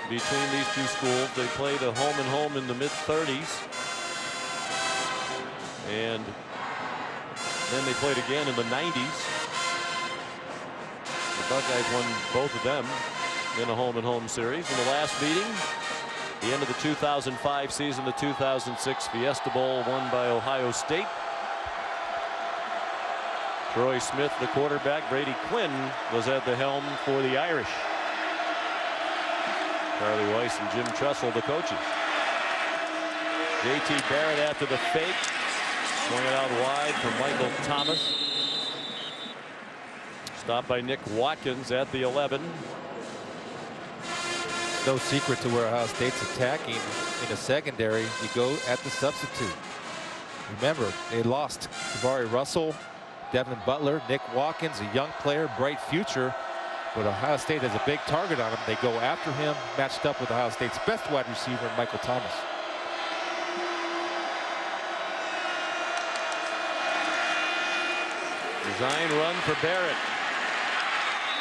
between these two schools. They played a home and home in the mid-30s. And then they played again in the 90s. The Buckeyes won both of them in a home and home series. In the last meeting, the end of the 2005 season, the 2006 Fiesta Bowl won by Ohio State. Troy Smith, the quarterback. Brady Quinn was at the helm for the Irish. Charlie Weiss and Jim Tressel, the coaches. J.T. Barrett after the fake. Swung it out wide for Michael Thomas. Stopped by Nick Watkins at the 11. No secret to where Ohio State's attacking in the secondary. You go at the substitute. Remember, they lost Jabari Russell, Devin Butler, Nick Watkins, a young player, bright future. But Ohio State has a big target on him. They go after him, matched up with Ohio State's best wide receiver, Michael Thomas. Design run for Barrett.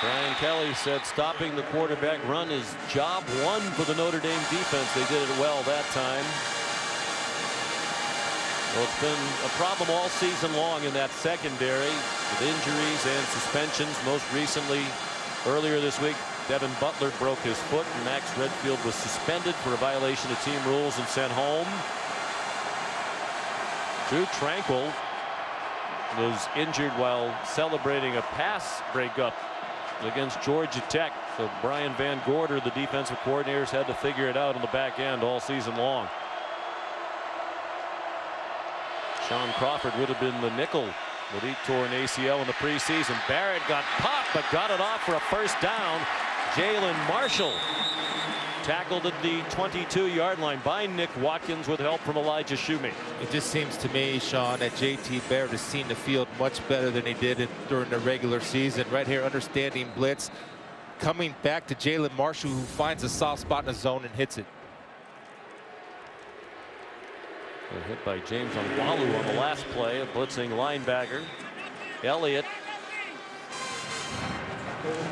Brian Kelly said stopping the quarterback run is job one for the Notre Dame defense. They did it well that time. Well, it's been a problem all season long in that secondary with injuries and suspensions. Most recently, earlier this week, Devin Butler broke his foot and Max Redfield was suspended for a violation of team rules and sent home. Drew Tranquil was injured while celebrating a pass breakup against Georgia Tech. So Brian Van Gorder, the defensive coordinators, had to figure it out on the back end all season long. Sean Crawford would have been the nickel, but he tore an ACL in the preseason. Barrett got popped, but got it off for a first down. Jalen Marshall tackled at the 22-yard line by Nick Watkins with help from Elijah Shumate. It just seems to me, Sean, that J.T. Barrett has seen the field much better than he did during the regular season. Right here, understanding blitz, coming back to Jalen Marshall, who finds a soft spot in the zone and hits it. They're hit by James Onwalu on the last play, a blitzing linebacker. Elliott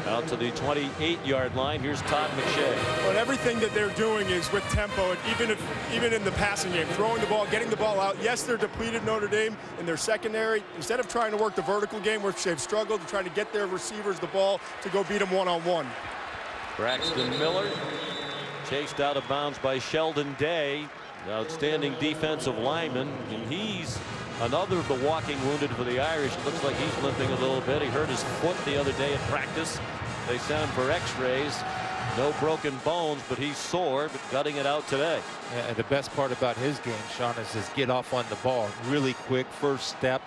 out to the 28-yard line. Here's Todd McShay. But everything that they're doing is with tempo, and even in the passing game, throwing the ball, getting the ball out. Yes, they're depleted, Notre Dame, in their secondary. Instead of trying to work the vertical game, which they've struggled, to trying to get their receivers the ball to go beat them one-on-one. Braxton Miller chased out of bounds by Sheldon Day, the outstanding defensive lineman, and he's another of the walking wounded for the Irish. It looks like he's limping a little bit. He hurt his foot the other day at practice. They sent him for x-rays. No broken bones, but he's sore, but gutting it out today. Yeah, and the best part about his game, Sean, is his get off on the ball. Really quick first step.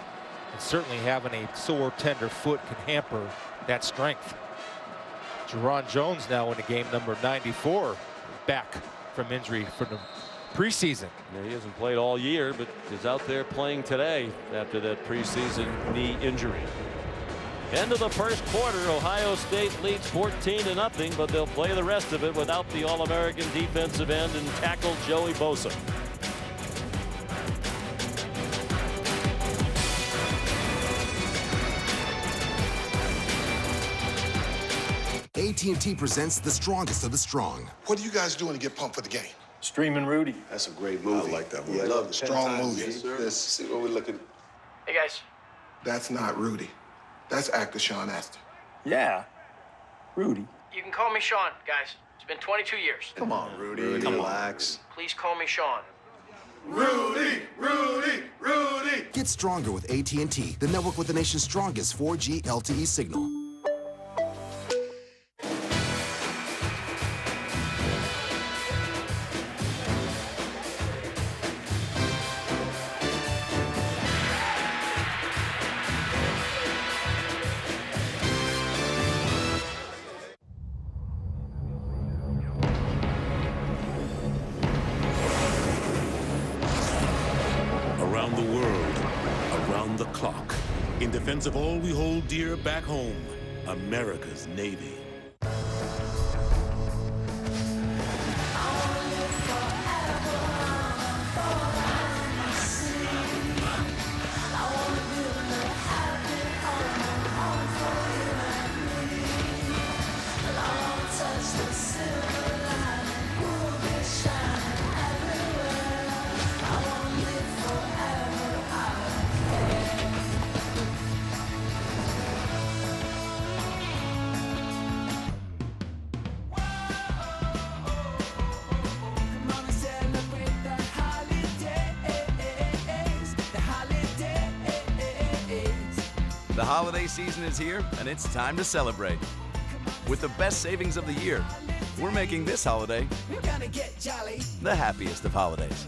And certainly having a sore, tender foot can hamper that strength. Jerron Jones now in the game, number 94, back from injury from the preseason. Yeah, he hasn't played all year, but is out there playing today after that preseason knee injury. End of the first quarter, Ohio State leads 14-0, but they'll play the rest of it without the All-American defensive end and tackle Joey Bosa. AT&T presents the strongest of the strong. What are you guys doing to get pumped for the game? Streaming Rudy. That's a great movie. I like that movie. Yeah, I love the strong movie. Yes, sir. Let's see what we're looking at. Hey, guys. That's not Rudy. That's actor Sean Astin. Yeah. Rudy. You can call me Sean, guys. It's been 22 years. Come on, Rudy. Relax. Please call me Sean. Rudy, Rudy, Rudy. Get stronger with AT&T, the network with the nation's strongest 4G LTE signal. defense of all we hold dear back home, America's Navy. The holiday season is here, and it's time to celebrate. With the best savings of the year, we're making this holiday the happiest of holidays.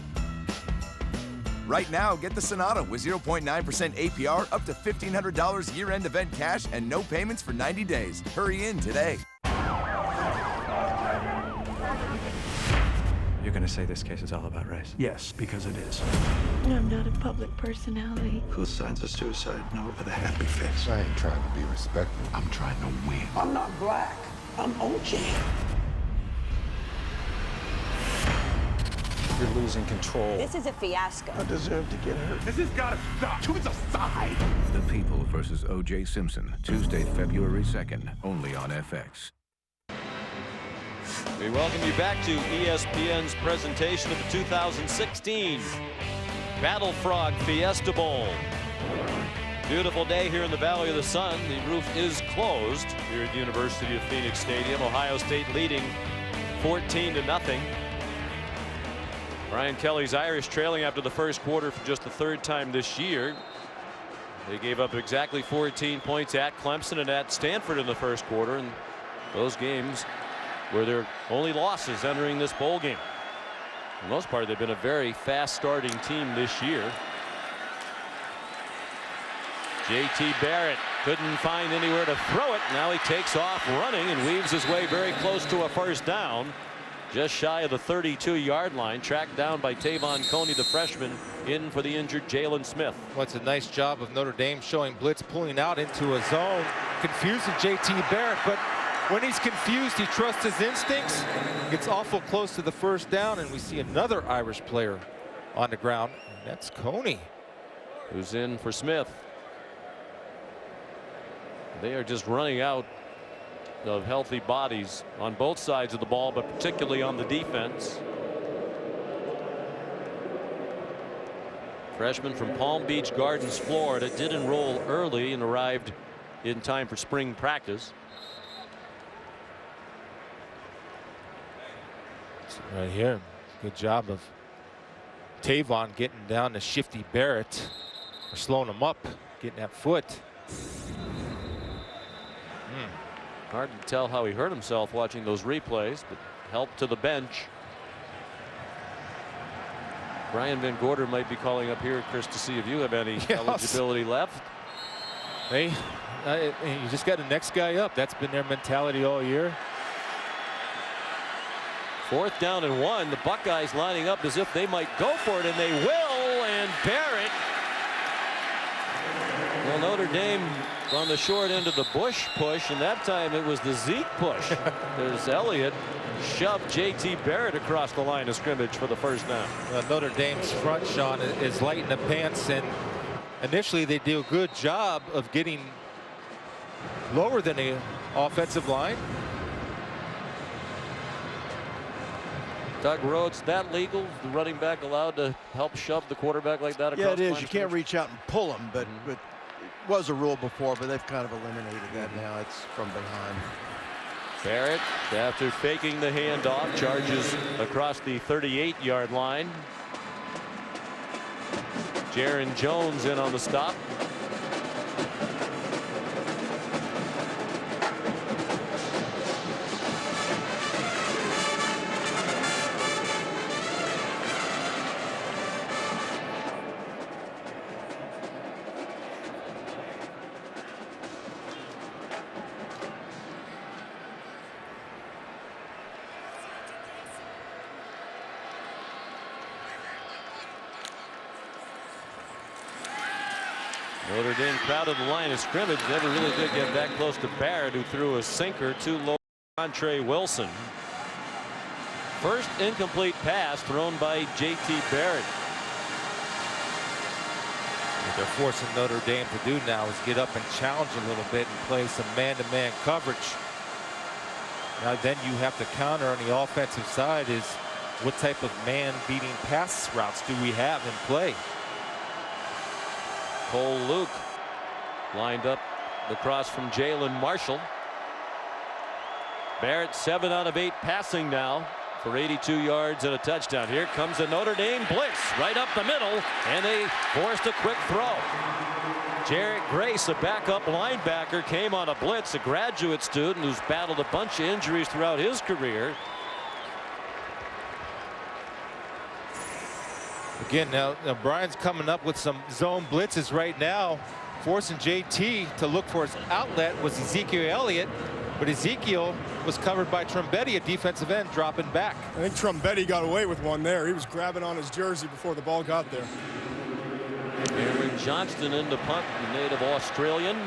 Right now, get the Sonata with 0.9% APR up to $1,500 year-end event cash and no payments for 90 days. Hurry in today. You're gonna say this case is all about race? Yes, because it is. I'm not a public personality. Who signs a suicide note with a happy face? I ain't trying to be respectful. I'm trying to win. I'm not black. I'm OJ. You're losing control. This is a fiasco. I deserve to get hurt. This has got to stop. Choose a side. The People versus O.J. Simpson, Tuesday, February 2nd, only on FX. We welcome you back to ESPN's presentation of the 2016 Battle Frog Fiesta Bowl. Beautiful day here in the Valley of the Sun. The roof is closed here at the University of Phoenix Stadium. Ohio State leading 14-0. Brian Kelly's Irish trailing after the first quarter for just the third time this year. They gave up exactly 14 points at Clemson and at Stanford in the first quarter, and those games were their only losses entering this bowl game. For the most part, they've been a very fast starting team this year. JT Barrett couldn't find anywhere to throw it. Now he takes off running and weaves his way very close to a first down. Just shy of the 32-yard line, tracked down by Tavon Coney, the freshman, in for the injured Jalen Smith. What's a nice job of Notre Dame showing blitz, pulling out into a zone, confusing JT Barrett, but when he's confused, he trusts his instincts, gets awful close to the first down, and we see another Irish player on the ground. And that's Coney, who's in for Smith. They are just running out of healthy bodies on both sides of the ball, but particularly on the defense. Freshman from Palm Beach Gardens, Florida, did enroll early and arrived in time for spring practice. Right here, good job of Tavon getting down to Shifty Barrett, or slowing him up, getting that foot. Hard to tell how he hurt himself watching those replays, but help to the bench. Brian Van Gorder might be calling up here, Chris, to see if you have any eligibility left. Hey, you just got the next guy up. That's been their mentality all year. 4th down and 1. The Buckeyes lining up as if they might go for it, and they will. And Barrett. Well, Notre Dame on the short end of the Bush push, and that time it was the Zeke push. As Elliott shoved JT Barrett across the line of scrimmage for the first down. Notre Dame's front, Sean, is light in the pants, and initially they do a good job of getting lower than the offensive line. Doug Rhodes, that legal? The running back allowed to help shove the quarterback like that across? Yeah, it is. You can't reach out and pull him, but it was a rule before, but they've kind of eliminated that now. It's from behind. Barrett, after faking the handoff, charges across the 38-yard line. Jaron Jones in on the stop. Notre Dame crowded the line of scrimmage. Never really did get that close to Barrett, who threw a sinker too low. Andre Wilson. First incomplete pass thrown by J.T. Barrett. What they're forcing Notre Dame to do now is get up and challenge a little bit and play some man-to-man coverage. Now then you have to counter on the offensive side is what type of man-beating pass routes do we have in play? Cole Luke lined up across from Jalen Marshall. Barrett 7 out of 8 passing now for 82 yards and a touchdown. Here comes a Notre Dame blitz right up the middle, and they forced a quick throw. Jarrett Grace, a backup linebacker, came on a blitz, a graduate student who's battled a bunch of injuries throughout his career. Again, now Brian's coming up with some zone blitzes right now, forcing JT to look for his outlet was Ezekiel Elliott, but Ezekiel was covered by Trumbetti, a defensive end, dropping back. I think Trumbetti got away with one there. He was grabbing on his jersey before the ball got there. Aaron Johnston in to punt, the native Australian.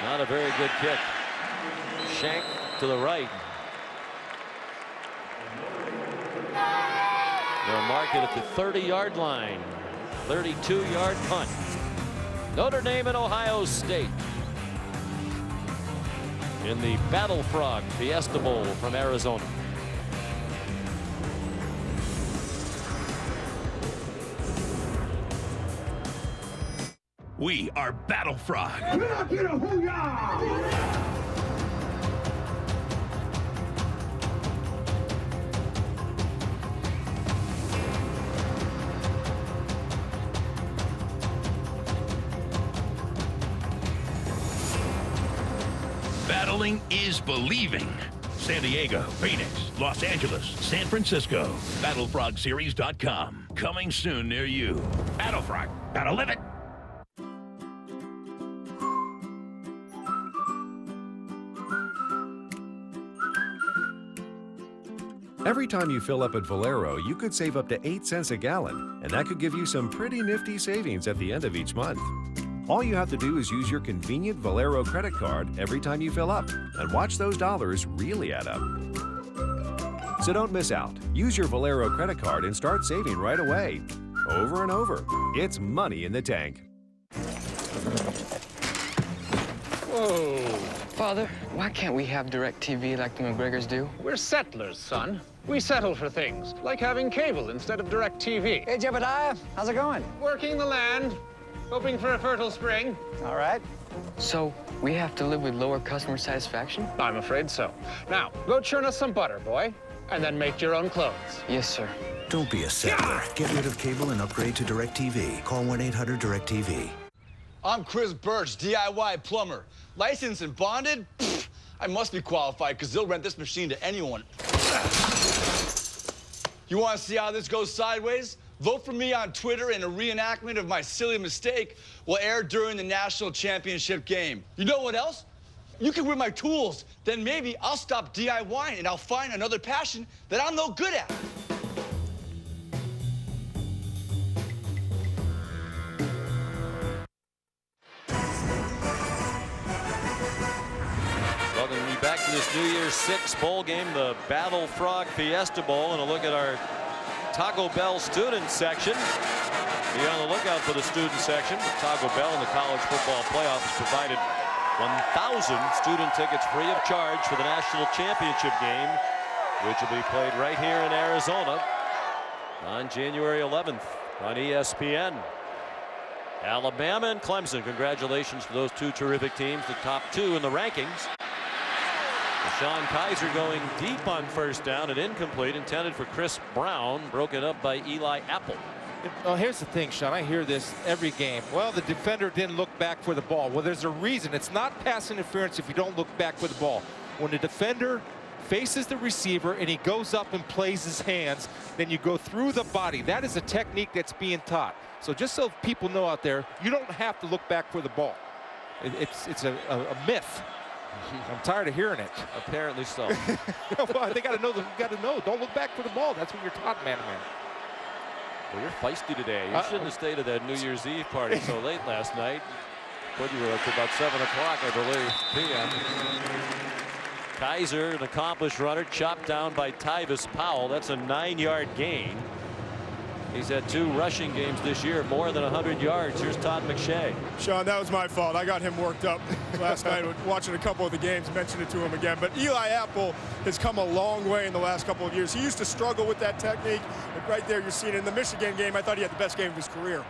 Not a very good kick. Shank to the right. They'll mark it at the 30-yard line. 32-yard punt. Notre Dame and Ohio State in the Battle Frog Fiesta Bowl from Arizona. We are Battle Frog. Battling is believing. San Diego, Phoenix, Los Angeles, San Francisco. BattleFrogSeries.com. Coming soon near you. Battle Frog. Gotta live it. Every time you fill up at Valero, you could save up to 8 cents a gallon, and that could give you some pretty nifty savings at the end of each month. All you have to do is use your convenient Valero credit card every time you fill up, and watch those dollars really add up. So don't miss out. Use your Valero credit card and start saving right away. Over and over. It's money in the tank. Whoa. Father, why can't we have DirecTV like the McGregors do? We're settlers, son. We settle for things, like having cable instead of DirecTV. Hey, Jebediah, how's it going? Working the land, hoping for a fertile spring. All right. So, we have to live with lower customer satisfaction? I'm afraid so. Now, go churn us some butter, boy, and then make your own clothes. Yes, sir. Don't be a settler. Get rid of cable and upgrade to DirecTV. Call 1-800-DirecTV. I'm Chris Birch, DIY plumber. Licensed and bonded? Pfft, I must be qualified because they'll rent this machine to anyone. You want to see how this goes sideways? Vote for me on Twitter and a reenactment of my silly mistake will air during the national championship game. You know what else? You can win my tools. Then maybe I'll stop DIYing and I'll find another passion that I'm no good at. Welcome you back to this New Year's 6 bowl game, the Battle Frog Fiesta Bowl, and a look at our Taco Bell student section. Be on the lookout for the student section. Taco Bell in the college football playoffs provided 1,000 student tickets free of charge for the national championship game, which will be played right here in Arizona on January 11th on ESPN. Alabama and Clemson, congratulations to those two terrific teams, the top two in the rankings. Sean Kaiser going deep on first down and incomplete, intended for Chris Brown, broken up by Eli Apple. Well, here's the thing, Sean. I hear this every game. Well, the defender didn't look back for the ball. Well, there's a reason. It's not pass interference if you don't look back for the ball. When the defender faces the receiver and he goes up and plays his hands, then you go through the body. That is a technique that's being taught. So just so people know out there, you don't have to look back for the ball. It's a myth. I'm tired of hearing it. Apparently so. Well, they got to know. You got to know. Don't look back for the ball. That's what you're taught, man. Well, you're feisty today. You shouldn't have stayed at that New Year's Eve party so late last night. Put you up to about 7 o'clock, I believe, p.m. Kaiser, an accomplished runner, chopped down by Tyvis Powell. That's a 9-yard gain. He's had 2 rushing games this year, more than 100 yards. Here's Todd McShay. Sean, that was my fault. I got him worked up last night watching a couple of the games, mentioned it to him again. But Eli Apple has come a long way in the last couple of years. He used to struggle with that technique. But right there, you're seeing it. In the Michigan game, I thought he had the best game of his career.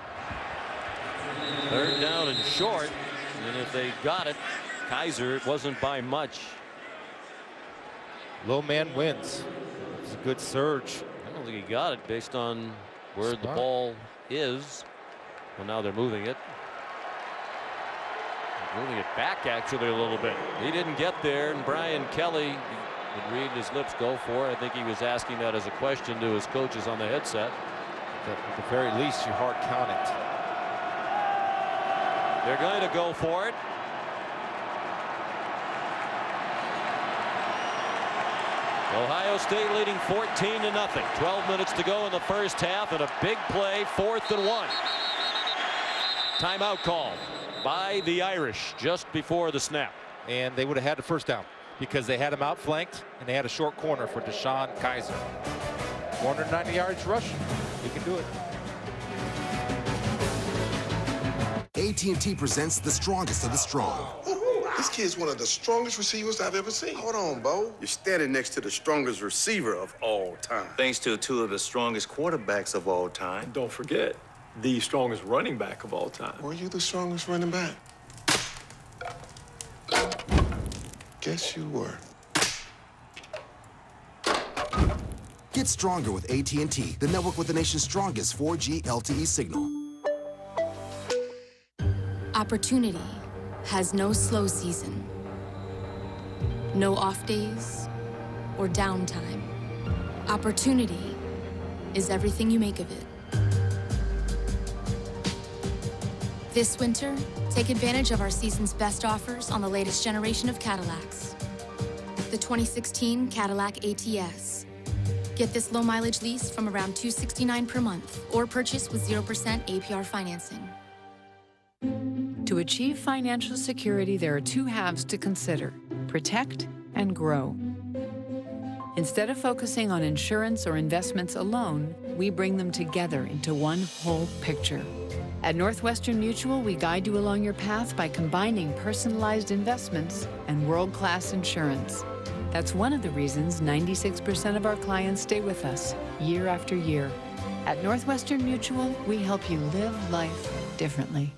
3rd down and short. And if they got it, Kaiser, it wasn't by much. Low man wins. It's a good surge. I don't think he got it based on where the ball is. Well, now they're moving it. Moving it back actually a little bit. He didn't get there, and Brian Kelly would read his lips go for it. I think he was asking that as a question to his coaches on the headset. At the very least, you hard count it. They're going to go for it. Ohio State leading 14-0. 12 minutes to go in the first half, and a big play, 4th and 1. Timeout call by the Irish just before the snap. And they would have had the first down because they had him outflanked and they had a short corner for DeShone Kizer. 490 yards rushing. He can do it. AT&T presents the strongest of the strong. This kid's one of the strongest receivers I've ever seen. Hold on, Bo. You're standing next to the strongest receiver of all time. Thanks to 2 of the strongest quarterbacks of all time. Don't forget, the strongest running back of all time. Were you the strongest running back? Guess you were. Get stronger with AT&T, the network with the nation's strongest 4G LTE signal. Opportunity has no slow season, no off days or downtime. Opportunity is everything you make of it. This winter, take advantage of our season's best offers on the latest generation of Cadillacs. The 2016 Cadillac ATS. Get this low mileage lease from around $269 per month or purchase with 0% APR financing. To achieve financial security, there are 2 halves to consider: protect and grow. Instead of focusing on insurance or investments alone, we bring them together into one whole picture. At Northwestern Mutual, we guide you along your path by combining personalized investments and world-class insurance. That's one of the reasons 96% of our clients stay with us year after year. At Northwestern Mutual, we help you live life differently.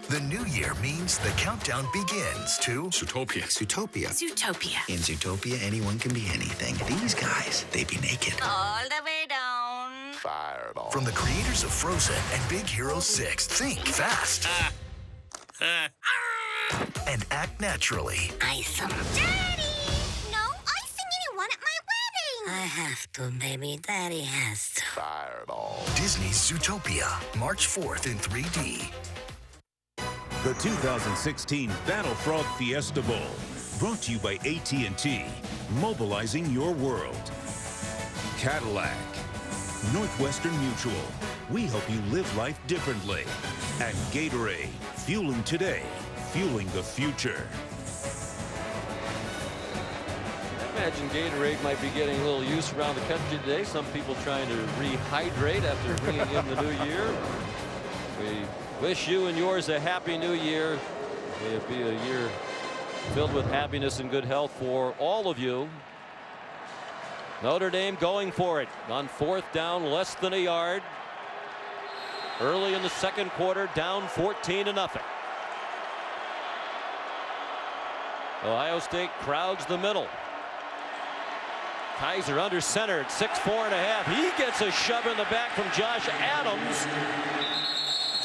The new year means the countdown begins to Zootopia. Zootopia. Zootopia. In Zootopia, anyone can be anything. These guys, they be naked. All the way down. Fireball. From the creators of Frozen and Big Hero 6, think fast. And act naturally. Icing. Daddy! No icing anyone at my wedding. I have to, baby. Daddy has to. Fireball. Disney's Zootopia, March 4th in 3D. The 2016 Battle Frog Fiesta Bowl, brought to you by AT&T, mobilizing your world. Cadillac, Northwestern Mutual, we help you live life differently. And Gatorade, fueling today, fueling the future. I imagine Gatorade might be getting a little use around the country today. Some people trying to rehydrate after bringing in the new year. We wish you and yours a happy new year. May it be a year filled with happiness and good health for all of you. Notre Dame going for it on 4th down, less than a yard. Early in the second quarter, down 14-0. Ohio State crowds the middle. Kizer under center at 6'4½". He gets a shove in the back from Josh Adams.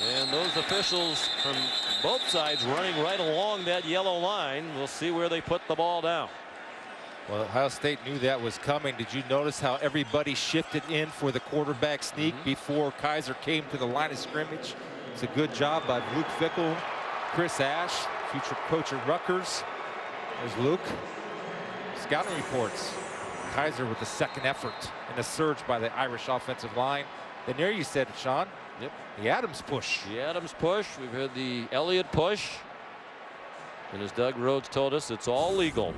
And those officials from both sides running right along that yellow line. We'll see where they put the ball down. Well, Ohio State knew that was coming. Did you notice how everybody shifted in for the quarterback sneak before Kizer came to the line of scrimmage? It's a good job by Luke Fickell, Chris Ash, future coach at Rutgers. There's Luke. Scouting reports. Kizer with the second effort and a surge by the Irish offensive line. Then there you said it, Sean. Yep. The Adams push. The Adams push. We've heard the Elliott push. And as Doug Rhodes told us, it's all legal.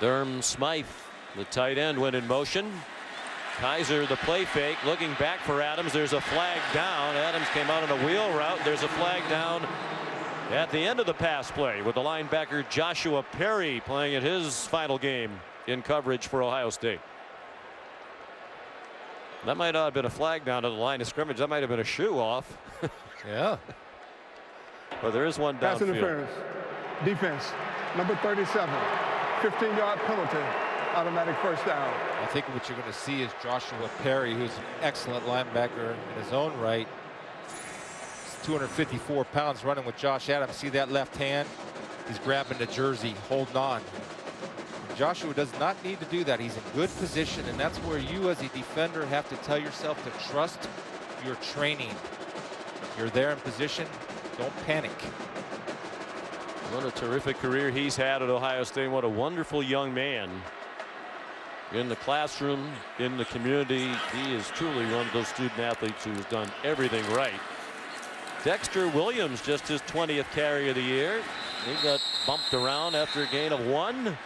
Durham Smythe, the tight end, went in motion. Kaiser, the play fake, looking back for Adams. There's a flag down. Adams came out on a wheel route. There's a flag down at the end of the pass play with the linebacker Joshua Perry playing at his final game in coverage for Ohio State. That might not have been a flag down to the line of scrimmage. That might have been a shoe off. Yeah. But there is one downfield. Pass interference. Defense, number 37. 15-yard penalty. Automatic first down. I think what you're going to see is Joshua Perry, who's an excellent linebacker in his own right. He's 254 pounds, running with Josh Adams. See that left hand? He's grabbing the jersey, holding on. Joshua does not need to do that. He's in good position, and that's where you as a defender have to tell yourself to trust your training. You're there in position. Don't panic. What a terrific career he's had at Ohio State. What a wonderful young man. In the classroom, in the community, he is truly one of those student athletes who has done everything right. Dexter Williams, just his 20th carry of the year. He got bumped around after a gain of 1.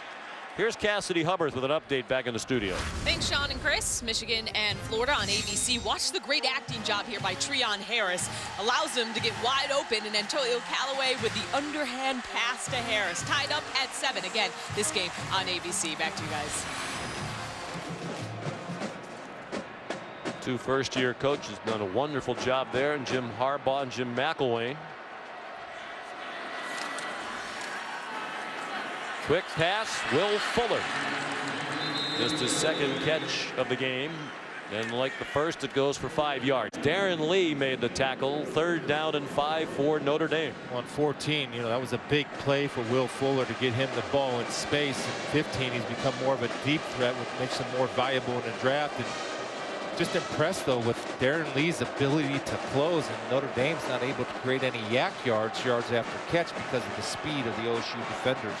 Here's Cassidy Hubbard with an update back in the studio. Thanks, Sean and Chris. Michigan and Florida on ABC. Watch the great acting job here by Treon Harris. Allows him to get wide open, and Antonio Callaway with the underhand pass to Harris. Tied up at 7. Again, this game on ABC. Back to you guys. 2 first-year coaches done a wonderful job there, and Jim Harbaugh and Jim McElwain. Quick pass, Will Fuller. Just his second catch of the game. And like the first, it goes for 5 yards. Darren Lee made the tackle. 3rd down and 5 for Notre Dame. On 14, you know, that was a big play for Will Fuller to get him the ball in space. And 15, he's become more of a deep threat, which makes him more valuable in the draft. And just impressed, though, with Darren Lee's ability to close. And Notre Dame's not able to create any yak yards after catch because of the speed of the OSU defenders.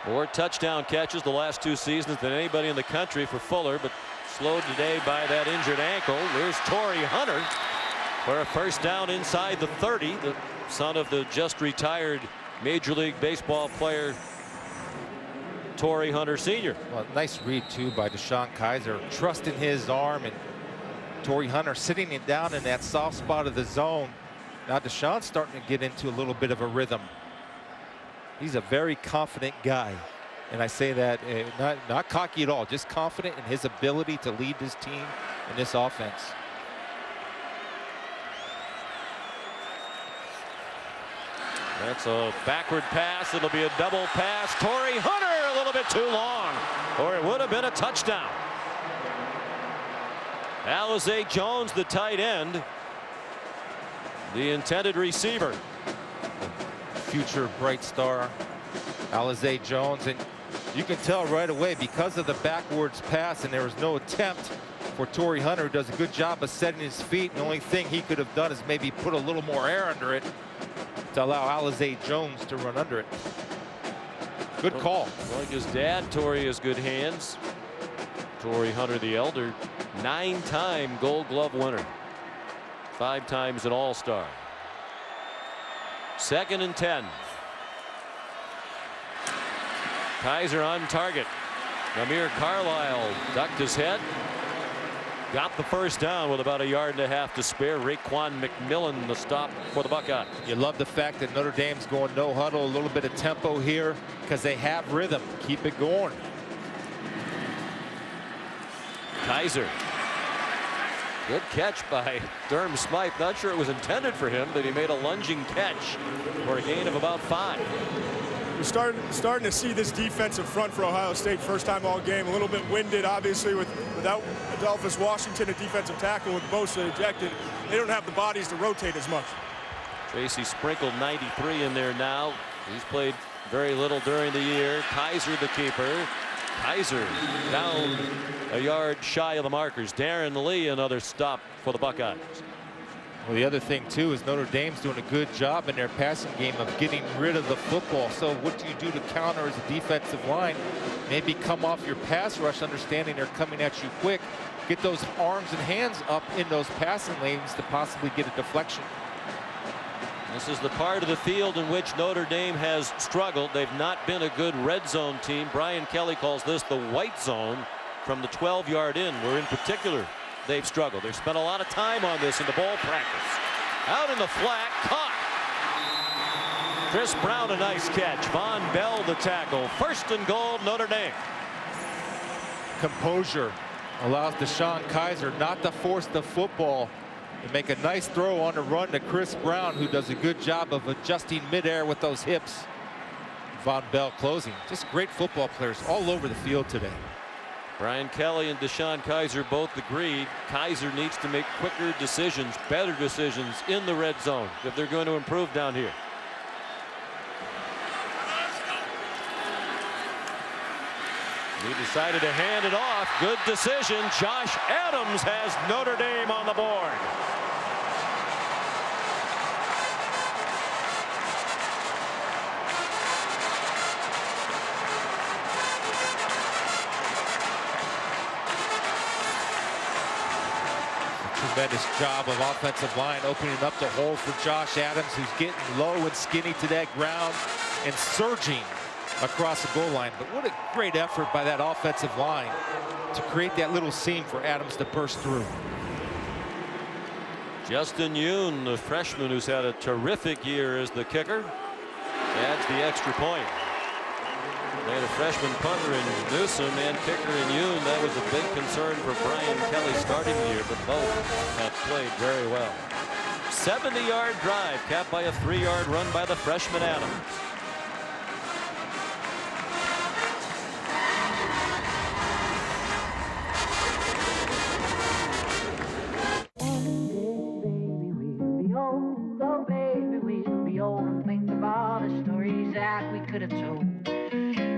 More touchdown catches the last 2 seasons than anybody in the country for Fuller, but slowed today by that injured ankle. There's Torrey Hunter for a first down inside the 30. The son of the just retired Major League Baseball player Torrey Hunter Sr. Well, nice read too by Deshaun Kaiser, trusting his arm, and Torrey Hunter sitting it down in that soft spot of the zone. Now Deshaun's starting to get into a little bit of a rhythm. He's a very confident guy, and I say that not cocky at all, just confident in his ability to lead this team and this offense. That's a backward pass. It'll be a double pass. Torrey Hunter a little bit too long, or it would have been a touchdown. Alizé Jones, the tight end, the intended receiver. Future bright star Alizé Jones, and you can tell right away because of the backwards pass, and there was no attempt for Torrey Hunter, who does a good job of setting his feet. And the only thing he could have done is maybe put a little more air under it to allow Alizé Jones to run under it. Good call. Like his dad, Torrey has good hands. Torrey Hunter the elder, 9-time Gold Glove winner, 5 times an All-Star. 2nd and 10. Kaiser on target. Amir Carlisle ducked his head. Got the first down with about 1.5 yards to spare. Raekwon McMillan the stop for the Buckeyes. You love the fact that Notre Dame's going no huddle, a little bit of tempo here because they have rhythm. Keep it going. Kaiser. Good catch by Durham Smythe. Not sure it was intended for him, but he made a lunging catch for a gain of about 5. We're starting to see this defensive front for Ohio State. First time all game. A little bit winded, obviously, without Adolphus Washington at defensive tackle with Bosa ejected. They don't have the bodies to rotate as much. Tracy Sprinkle, 93 in there now. He's played very little during the year. Kaiser the keeper. Kaiser down 1 yard shy of the markers. Darren Lee, another stop for the Buckeyes. Well, the other thing, too, is Notre Dame's doing a good job in their passing game of getting rid of the football. So what do you do to counter as a defensive line? Maybe come off your pass rush, understanding they're coming at you quick. Get those arms and hands up in those passing lanes to possibly get a deflection. This is the part of the field in which Notre Dame has struggled. They've not been a good red zone team. Brian Kelly calls this the white zone from the 12-yard in, where in particular they've struggled. They've spent a lot of time on this in the ball practice. Out in the flat, caught. Chris Brown, a nice catch. Von Bell the tackle. First and goal, Notre Dame. Composure allows DeShone Kizer not to force the football and make a nice throw on the run to Chris Brown, who does a good job of adjusting midair with those hips. Von Bell closing. Just great football players all over the field today. Brian Kelly and DeShone Kizer both agreed Kizer needs to make quicker decisions, better decisions in the red zone if they're going to improve down here. He decided to hand it off. Good decision. Josh Adams has Notre Dame on the board. Tremendous job of offensive line opening up the hole for Josh Adams, who's getting low and skinny to that ground and surging across the goal line. But what a great effort by that offensive line to create that little seam for Adams to burst through. Justin Yoon, the freshman who's had a terrific year as the kicker, adds the extra point. They had a freshman punter in Newsom and kicker in Yoon. That was a big concern for Brian Kelly starting the year, but both have played very well. 70-yard drive capped by a 3-yard run by the freshman Adams.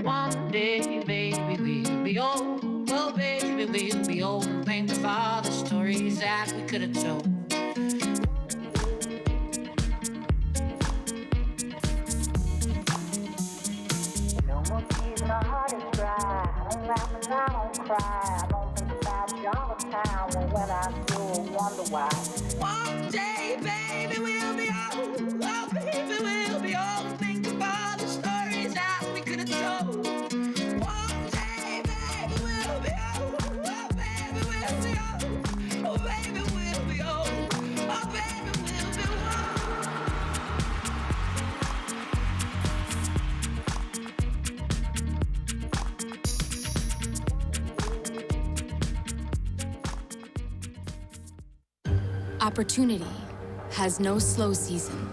One day, baby, we'll be old. Oh, baby, we'll be old and think of all the stories that we could have told. No more tears, my heart is dry. I don't laugh and I don't cry. I don't think about you all the time. And when I do, I wonder why. One day, baby, we'll be old. Oh, baby, we'll be old and think of all the stories that we could have told. Opportunity has no slow season,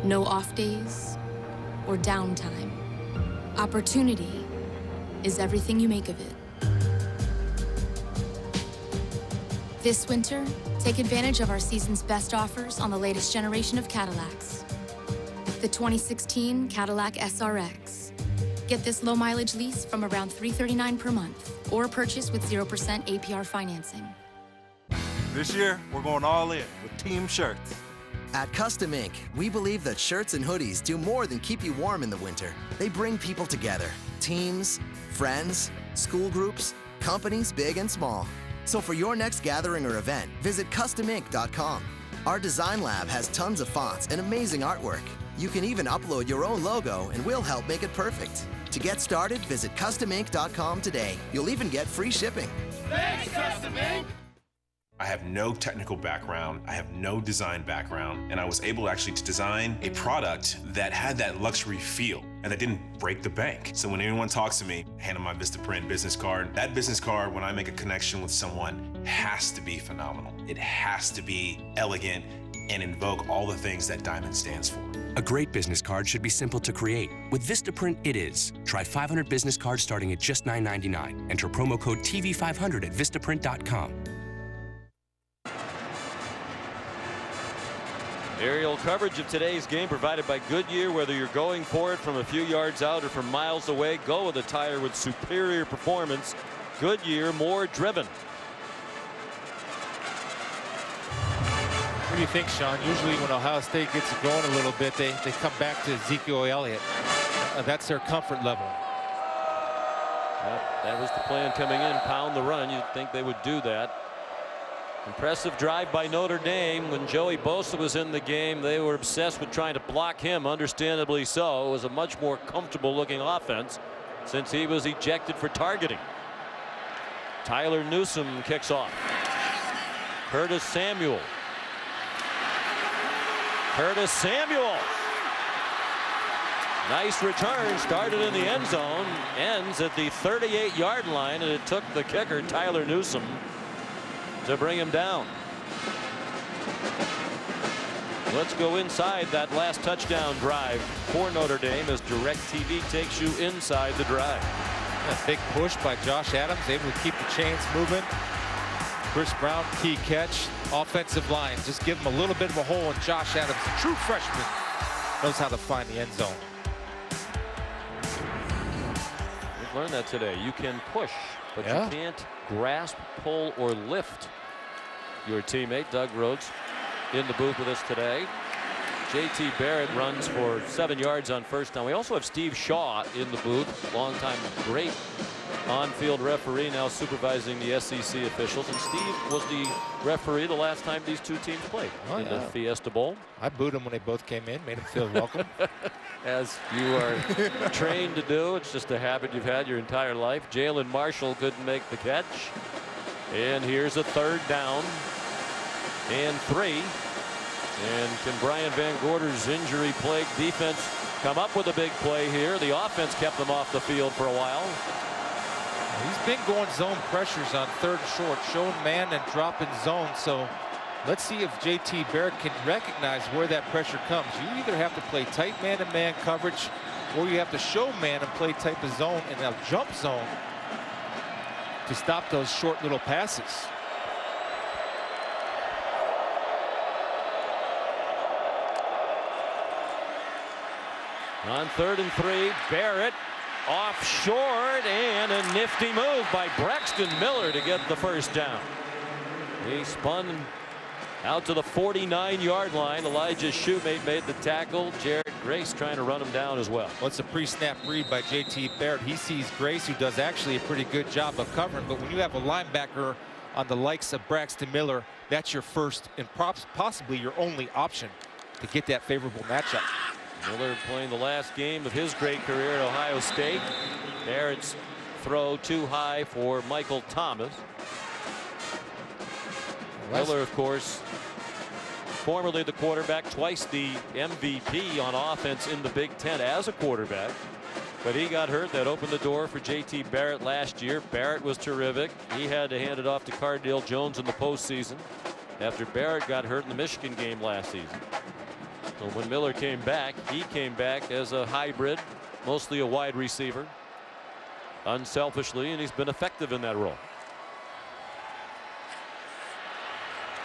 no off days or downtime. Opportunity is everything you make of it. This winter, take advantage of our season's best offers on the latest generation of Cadillacs. The 2016 Cadillac SRX. Get this low mileage lease from around $339 per month or purchase with 0% APR financing. This year, we're going all in with team shirts. At Custom Ink, we believe that shirts and hoodies do more than keep you warm in the winter. They bring people together. Teams, friends, school groups, companies big and small. So for your next gathering or event, visit CustomInk.com. Our design lab has tons of fonts and amazing artwork. You can even upload your own logo and we'll help make it perfect. To get started, visit CustomInk.com today. You'll even get free shipping. Thanks, Custom Ink! I have no technical background, I have no design background, and I was able actually to design a product that had that luxury feel and that didn't break the bank. So when anyone talks to me, hand them my Vistaprint business card, that business card, when I make a connection with someone, has to be phenomenal. It has to be elegant and invoke all the things that Diamond stands for. A great business card should be simple to create. With Vistaprint, it is. Try 500 business cards starting at just $9.99. Enter promo code TV500 at Vistaprint.com. Aerial coverage of today's game provided by Goodyear. Whether you're going for it from a few yards out or from miles away, go with a tire with superior performance. Goodyear, more driven. do you think, Sean? Usually when Ohio State gets it going a little bit, they come back to Ezekiel Elliott. That's their comfort level. That was the plan coming in, pound the run. You'd think they would do that. Impressive drive by Notre Dame. When Joey Bosa was in the game, they were obsessed with trying to block him, understandably so. It was a much more comfortable looking offense since he was ejected for targeting. Tyler Newsome kicks off. Curtis Samuel. Curtis Samuel. Nice return, started in the end zone, ends at the 38-yard line, and it took the kicker, Tyler Newsome, to bring him down. Let's go inside that last touchdown drive for Notre Dame as DirecTV takes you inside the drive. A big push by Josh Adams, able to keep the chains moving. Chris Brown, key catch. Offensive line, just give him a little bit of a hole, and Josh Adams, a true freshman, knows how to find the end zone. We've learned that today. You can push, but you can't grasp, pull, or lift your teammate. Doug Rhodes in the booth with us today. JT Barrett runs for 7 yards on first down. We also have Steve Shaw in the booth, longtime great on-field referee, now supervising the SEC officials. And Steve was the referee the last time these two teams played in the Fiesta Bowl. I booed them when they both came in, made them feel welcome. As you are trained to do. It's just a habit you've had your entire life. Jalen Marshall couldn't make the catch. And here's a third down and 3. And can Brian Van Gorder's injury-plagued defense come up with a big play here? The offense kept them off the field for a while. He's been going zone pressures on third and short, showing man and dropping zone. So let's see if JT Barrett can recognize where that pressure comes. You either have to play tight man-to-man coverage, or you have to show man and play type of zone and now jump zone to stop those short little passes. On 3rd and 3, Barrett off short, and a nifty move by Braxton Miller to get the first down. He spun out to the 49-yard line. Elijah Shoemate made the tackle. Jared Grace trying to run him down as well. What's a pre-snap read by JT Barrett? He sees Grace, who does actually a pretty good job of covering, but when you have a linebacker on the likes of Braxton Miller, that's your first and possibly your only option to get that favorable matchup. Miller playing the last game of his great career at Ohio State. Barrett's throw too high for Michael Thomas. Miller, of course, formerly the quarterback, twice the MVP on offense in the Big Ten as a quarterback. But he got hurt. That opened the door for JT Barrett last year. Barrett was terrific. He had to hand it off to Cardale Jones in the postseason after Barrett got hurt in the Michigan game last season. So when Miller came back, he came back as a hybrid, mostly a wide receiver, unselfishly, and he's been effective in that role.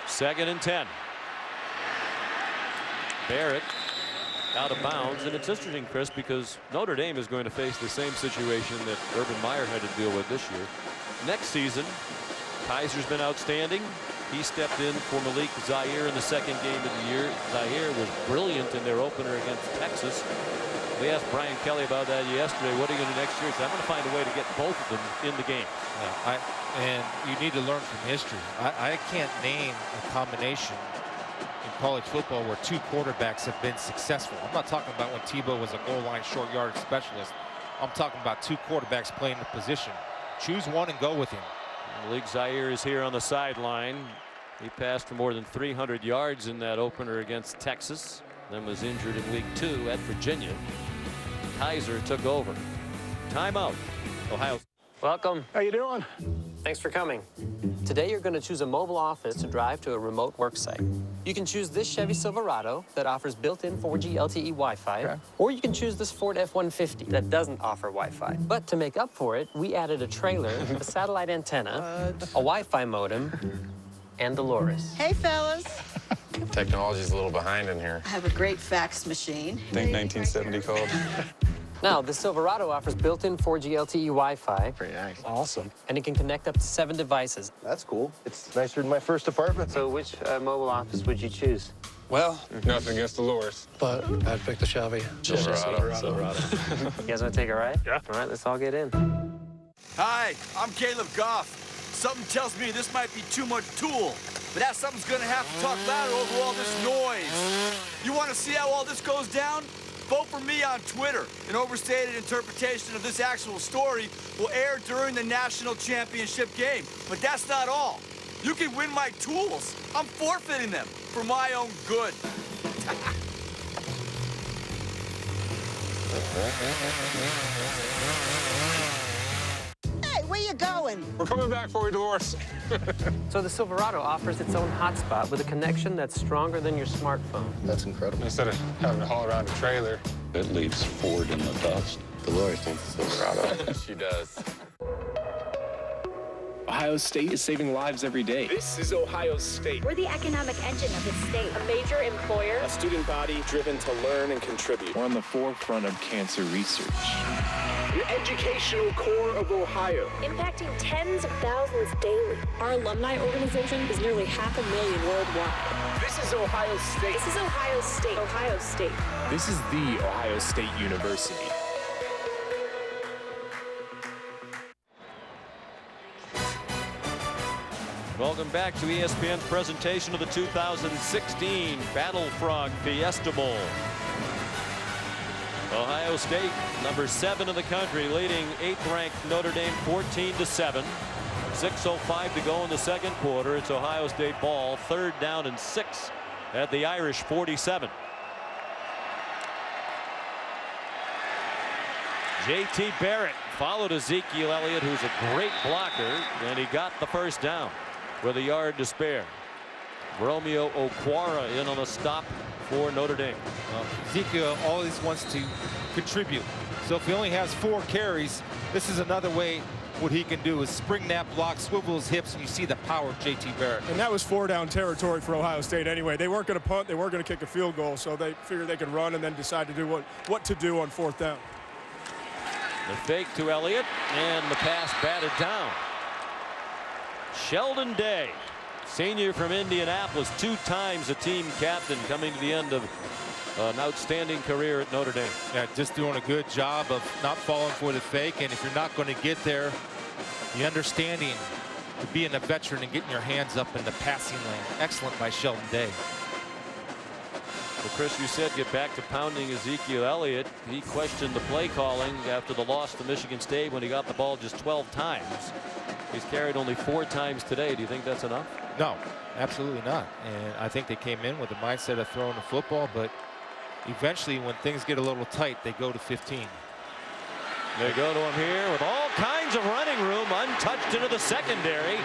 2nd and 10. Barrett out of bounds, and it's interesting, Chris, because Notre Dame is going to face the same situation that Urban Meyer had to deal with this year. Next season, Kaiser's been outstanding. He stepped in for Malik Zaire in the 2nd game of the year. Zaire was brilliant in their opener against Texas. We asked Brian Kelly about that yesterday. What are you going to do next year? He said, I'm going to find a way to get both of them in the game. Yeah, and you need to learn from history. I can't name a combination in college football where 2 quarterbacks have been successful. I'm not talking about when Tebow was a goal line short yardage specialist. I'm talking about 2 quarterbacks playing the position. Choose one and go with him. Malik Zaire is here on the sideline. He passed for more than 300 yards in that opener against Texas, then was injured in week 2 at Virginia. Kaiser took over. Timeout. Ohio. Welcome. How you doing? Thanks for coming. Today you're going to choose a mobile office to drive to a remote work site. You can choose this Chevy Silverado that offers built-in 4G LTE Wi-Fi, or you can choose this Ford F-150 that doesn't offer Wi-Fi. But to make up for it, we added a trailer, a satellite antenna, a Wi-Fi modem, and Dolores. Hey, fellas. Technology's a little behind in here. I have a great fax machine. Think 1970 called. Now, the Silverado offers built-in 4G LTE Wi-Fi. Pretty nice. Awesome. And it can connect up to 7 devices. That's cool. It's nicer than my first apartment. So which mobile office would you choose? Well, nothing against Dolores, but I'd pick the Chevy. Silverado. You guys want to take a ride? Yeah. All right, let's all get in. Hi, I'm Caleb Goff. Something tells me this might be too much Tool, but that something's gonna have to talk louder over all this noise. You want to see how all this goes down? Vote for me on Twitter. An overstated interpretation of this actual story will air during the national championship game. But that's not all. You can win my tools. I'm forfeiting them for my own good. Hey, where you going? We're coming back for you, Dolores. So the Silverado offers its own hotspot with a connection that's stronger than your smartphone. That's incredible. Instead of having to haul around a trailer. It leaves Ford in the dust. Dolores thinks it's Silverado. She does. Ohio State is saving lives every day. This is Ohio State. We're the economic engine of the state, a major employer. A student body driven to learn and contribute. We're on the forefront of cancer research. The educational core of Ohio. Impacting tens of thousands daily. Our alumni organization is nearly 500,000 worldwide. This is Ohio State. This is Ohio State. Ohio State. This is the Ohio State University. Welcome back to ESPN's presentation of the 2016 Battle Frog Fiesta Bowl. Ohio State, number 7 in the country, leading 8th-ranked Notre Dame 14-7. 6:05 to go in the second quarter. It's Ohio State ball, 3rd down and 6 at the Irish 47. J.T. Barrett followed Ezekiel Elliott, who's a great blocker, and he got the first down with a yard to spare. Romeo Okwara in on a stop for Notre Dame. Ezekiel always wants to contribute. So if he only has 4 carries, this is another way what he can do is spring that block, swivel his hips, and you see the power of J.T. Barrett. And that was 4-down territory for Ohio State anyway. They weren't going to punt. They weren't going to kick a field goal, so they figured they could run and then decide to do what to do on 4th down. The fake to Elliott, and the pass batted down. Sheldon Day, senior from Indianapolis, 2 times a team captain, coming to the end of an outstanding career at Notre Dame. Yeah, just doing a good job of not falling for the fake, and if you're not going to get there, the understanding to being a veteran and getting your hands up in the passing lane. Excellent by Sheldon Day. Well, Chris, you said get back to pounding Ezekiel Elliott. He questioned the play calling after the loss to Michigan State when he got the ball just 12 times. He's carried only 4 times today. Do you think that's enough? No, absolutely not. And I think they came in with the mindset of throwing the football, but eventually when things get a little tight, they go to 15. They go to him here with all kinds of running room, untouched into the secondary.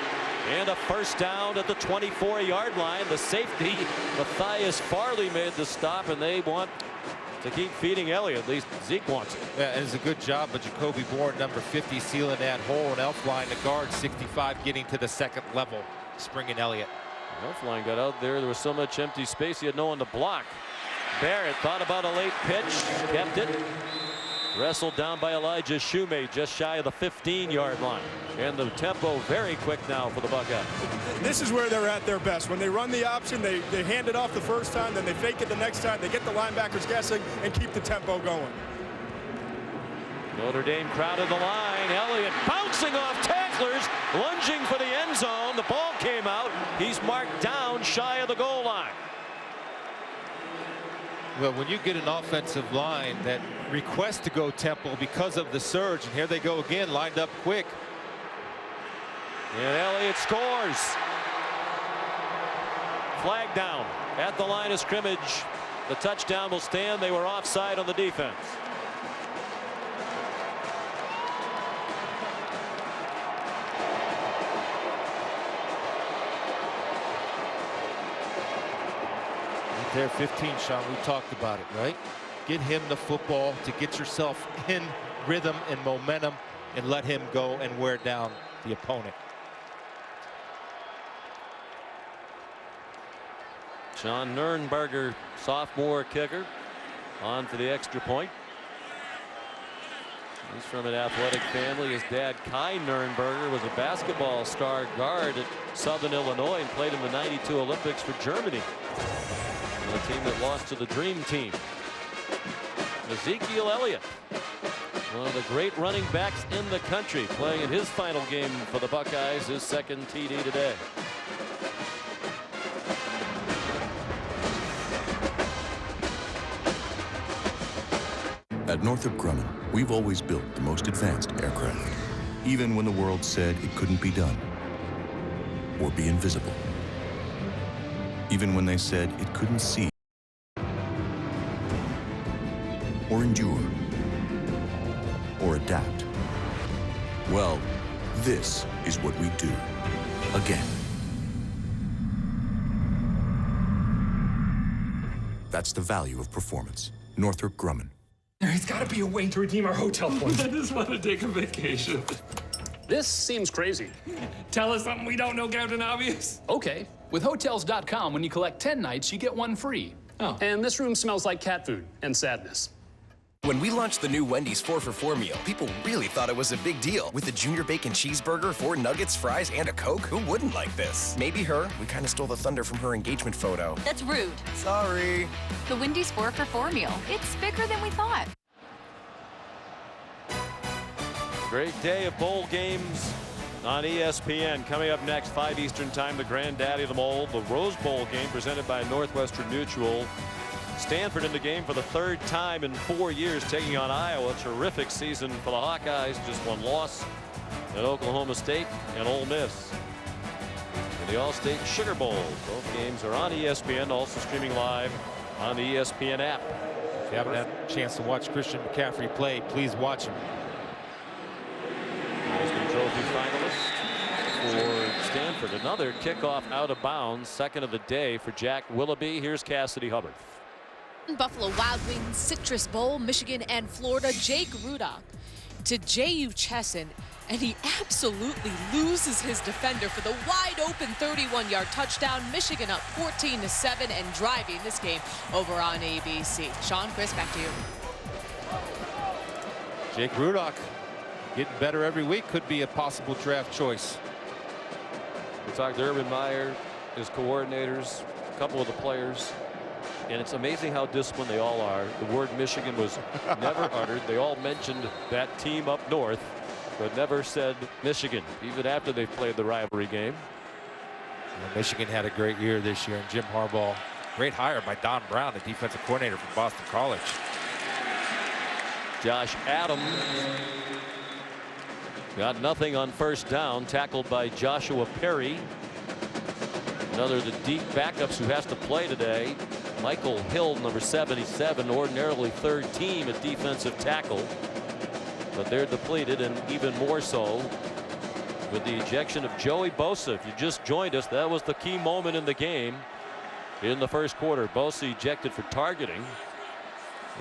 And a first down at the 24-yard line. The safety, Matthias Farley, made the stop, and they want to keep feeding Elliott. At least Zeke wants it. Yeah, and it's a good job of Jacoby Bourne, number 50, sealing that hole. And Elflein, the guard, 65, getting to the second level, springing Elliott. Elflein got out there. There was so much empty space, he had no one to block. Barrett thought about a late pitch, kept it. Wrestled down by Elijah Shumate, just shy of the 15-yard line. And the tempo very quick now for the Buckeyes. This is where they're at their best. When they run the option, they hand it off the first time, then they fake it the next time. They get the linebackers guessing and keep the tempo going. Notre Dame crowded the line. Elliott bouncing off tacklers, lunging for the end zone. The ball came out. He's marked down shy of the goal line. Well, when you get an offensive line that requests to go tempo because of the surge, and here they go again, lined up quick. And Elliott scores. Flag down at the line of scrimmage. The touchdown will stand. They were offside on the defense. There, 15, Sean, we talked about it, right? Get him the football to get yourself in rhythm and momentum and let him go and wear down the opponent. Sean Nurnberger, sophomore kicker, on for the extra point. He's from an athletic family. His dad, Kai Nurnberger, was a basketball star guard at Southern Illinois and played in the '92 Olympics for Germany. The team that lost to the Dream Team. Ezekiel Elliott, one of the great running backs in the country, playing in his final game for the Buckeyes, his second TD today. At Northrop Grumman, we've always built the most advanced aircraft, even when the world said it couldn't be done or be invisible. Even when they said it couldn't see or endure or adapt. Well, this is what we do again. That's the value of performance. Northrop Grumman. There's got to be a way to redeem our hotel points. I just want to take a vacation. This seems crazy. Tell us something we don't know, Captain Obvious. Okay, with Hotels.com, when you collect 10 nights, you get 1 free. Oh. And this room smells like cat food and sadness. When we launched the new Wendy's 4 for $4 meal, people really thought it was a big deal. With a Junior Bacon Cheeseburger, 4 nuggets, fries, and a Coke, who wouldn't like this? Maybe her. We kind of stole the thunder from her engagement photo. That's rude. Sorry. The Wendy's 4 for $4 meal. It's bigger than we thought. Great day of bowl games on ESPN. Coming up next, 5 Eastern time, the granddaddy of them all, the Rose Bowl game presented by Northwestern Mutual. Stanford in the game for the 3rd time in 4 years, taking on Iowa. Terrific season for the Hawkeyes. Just 1 loss at Oklahoma State and Ole Miss. In the All-State Sugar Bowl. Both games are on ESPN, also streaming live on the ESPN app. If you haven't had a chance to watch Christian McCaffrey play, please watch him. Heisman Trophy finalist for Stanford. Another kickoff out of bounds, second of the day for Jack Willoughby. Here's Cassidy Hubbard. Buffalo Wild Wings, Citrus Bowl, Michigan and Florida. Jake Rudock to J.U. Chesson, and he absolutely loses his defender for the wide open 31-yard touchdown. Michigan up 14-7 and driving this game over on ABC. Sean, Chris, back to you. Jake Rudock getting better every week, could be a possible draft choice. We talked to Urban Meyer, his coordinators, a couple of the players. And it's amazing how disciplined they all are. The word Michigan was never uttered. They all mentioned that team up north, but never said Michigan, even after they played the rivalry game. Well, Michigan had a great year this year, and Jim Harbaugh, great hire by Don Brown, the defensive coordinator from Boston College. Josh Adams got nothing on first down, tackled by Joshua Perry. Another of the deep backups who has to play today. Michael Hill, number 77, ordinarily 3rd team at defensive tackle. But they're depleted, and even more so with the ejection of Joey Bosa. If you just joined us, that was the key moment in the game. In the first quarter, Bosa ejected for targeting.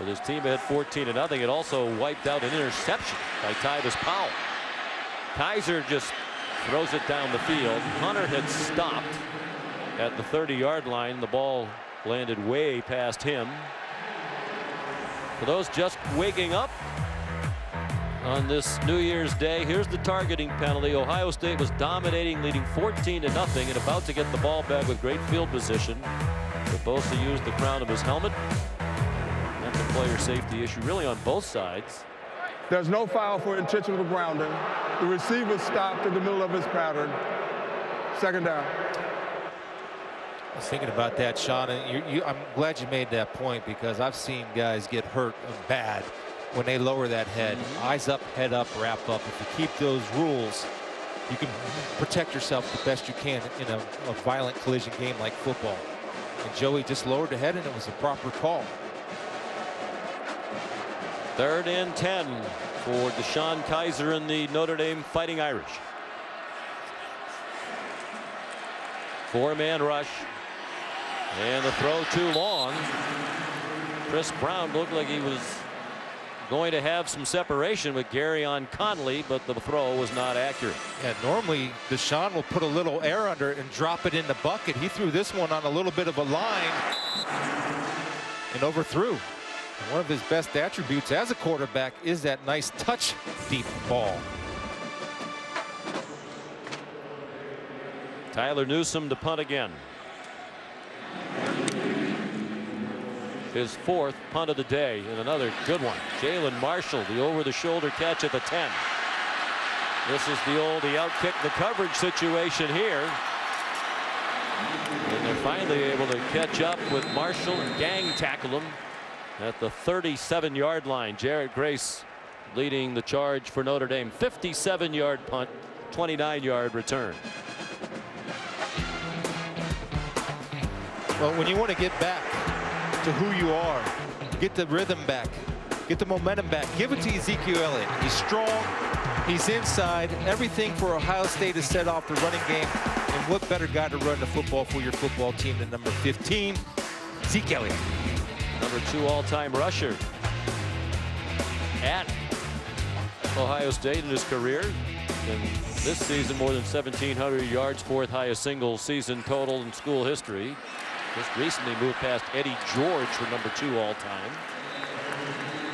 With his team ahead 14-0, it also wiped out an interception by Tyvis Powell. Kaiser just throws it down the field. Hunter had stopped at the 30-yard line. The ball landed way past him. For those just waking up on this New Year's Day, here's the targeting penalty. Ohio State was dominating, leading 14-0, and about to get the ball back with great field position. But Bosa used the crown of his helmet. That's a player safety issue really on both sides. There's no foul for intentional grounding. The receiver stopped in the middle of his pattern. 2nd down. I was thinking about that, Sean, and I'm glad you made that point, because I've seen guys get hurt bad when they lower that head. Eyes up, head up, wrap up. If you keep those rules, you can protect yourself the best you can in a violent collision game like football. And Joey just lowered the head, and it was a proper call. 3rd and 10 for DeShone Kizer and the Notre Dame Fighting Irish. 4-man rush. And the throw too long. Chris Brown looked like he was going to have some separation with Garyon Conley, but the throw was not accurate. Yeah, normally DeShone will put a little air under it and drop it in the bucket. He threw this one on a little bit of a line and overthrew. One of his best attributes as a quarterback is that nice touch deep ball. Tyler Newsome to punt again. His 4th punt of the day, and another good one. Jalen Marshall, the over-the-shoulder catch at the 10. This is the outkick the coverage situation here. And they're finally able to catch up with Marshall and gang tackle him at the 37-yard line. Jarrett Grace leading the charge for Notre Dame. 57-yard punt, 29-yard return. Well, when you want to get back to who you are, get the rhythm back, get the momentum back, give it to Ezekiel Elliott. He's strong, he's inside. Everything for Ohio State is set off the running game. And what better guy to run the football for your football team than number 15, Zeke Elliott. Number 2 all-time rusher at Ohio State in his career. And this season, more than 1,700 yards, 4th highest single season total in school history. Just recently moved past Eddie George for number 2 all-time.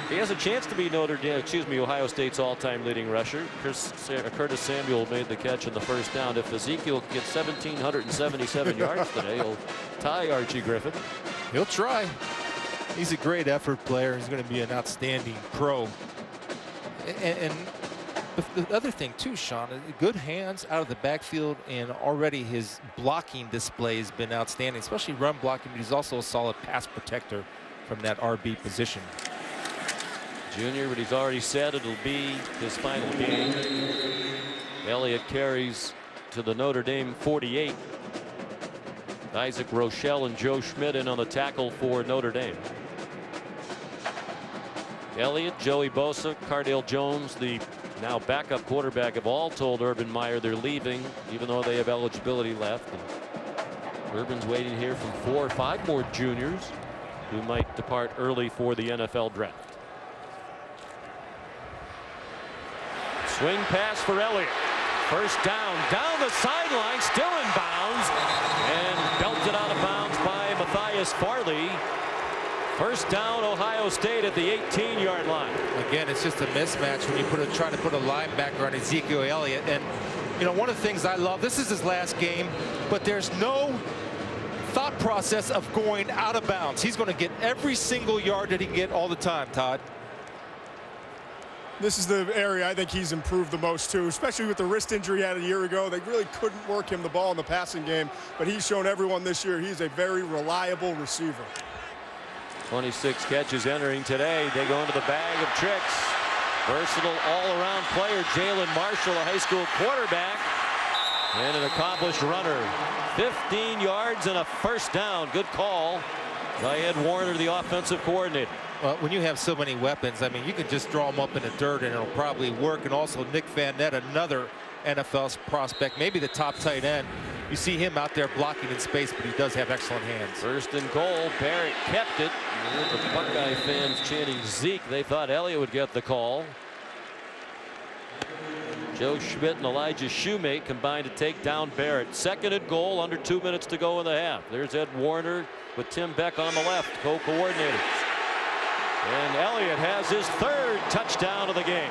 He has a chance to be Ohio State's all-time leading rusher. Curtis Samuel made the catch on the first down. If Ezekiel gets 1,777 yards today, he'll tie Archie Griffin. He'll try. He's a great effort player. He's going to be an outstanding pro. And the other thing too, Sean, good hands out of the backfield, and already his blocking display has been outstanding, especially run blocking, but he's also a solid pass protector from that RB position. Junior, but he's already said it'll be his final game. Elliott carries to the Notre Dame 48. Isaac Rochelle and Joe Schmidt in on the tackle for Notre Dame. Elliott, Joey Bosa, Cardale Jones, the now backup quarterback, have all told Urban Meyer they're leaving, even though they have eligibility left. And Urban's waiting here from 4 or 5 more juniors who might depart early for the NFL draft. Swing pass for Elliott. First down the sideline, still in bounds, and belted out of bounds by Matthias Farley. First down, Ohio State at the 18-yard line. Again, it's just a mismatch when you try to put a linebacker on Ezekiel Elliott. And you know, one of the things I love, this is his last game, but there's no thought process of going out of bounds. He's going to get every single yard that he can get all the time, Todd. This is the area I think he's improved the most too, especially with the wrist injury he had a year ago. They really couldn't work him the ball in the passing game, but he's shown everyone this year he's a very reliable receiver. 26 catches entering today. They go into the bag of tricks. Versatile all-around player Jalen Marshall, a high school quarterback, and an accomplished runner. 15 yards and a first down. Good call by Ed Warner, the offensive coordinator. Well, when you have so many weapons, I mean, you can just draw them up in the dirt and it'll probably work. And also Nick Van Nett, another NFL prospect, maybe the top tight end. You see him out there blocking in space, but he does have excellent hands. First and goal. Barrett kept it. The Buckeye fans chanting Zeke. They thought Elliott would get the call. Joe Schmidt and Elijah Shoemate combined to take down Barrett. Second and goal, under 2 minutes to go in the half. There's Ed Warner with Tim Beck on the left, co-coordinators. And Elliott has his 3rd touchdown of the game.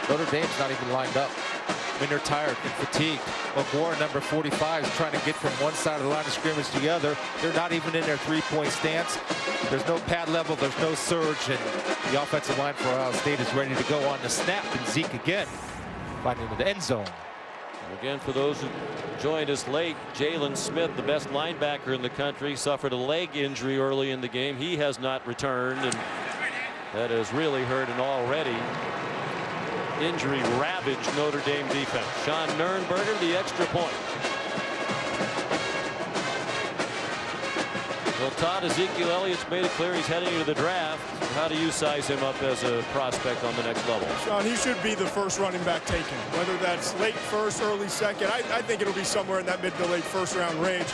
Notre Dame's not even lined up. I mean, they're tired and fatigued. Warren, number 45, is trying to get from one side of the line of scrimmage to the other. They're not even in their 3-point stance. There's no pad level, there's no surge, and the offensive line for Ohio State is ready to go on the snap. And Zeke again finding the end zone. Again, for those who joined us late, Jalen Smith, the best linebacker in the country, suffered a leg injury early in the game. He has not returned, and that has really hurt an already injury-ravaged Notre Dame defense. Sean Nurnberger, the extra point. Well, Todd, Ezekiel Elliott's made it clear he's heading into the draft. How do you size him up as a prospect on the next level? Sean, he should be the first running back taken, whether that's late first, early second. I think it'll be somewhere in that mid to late first round range.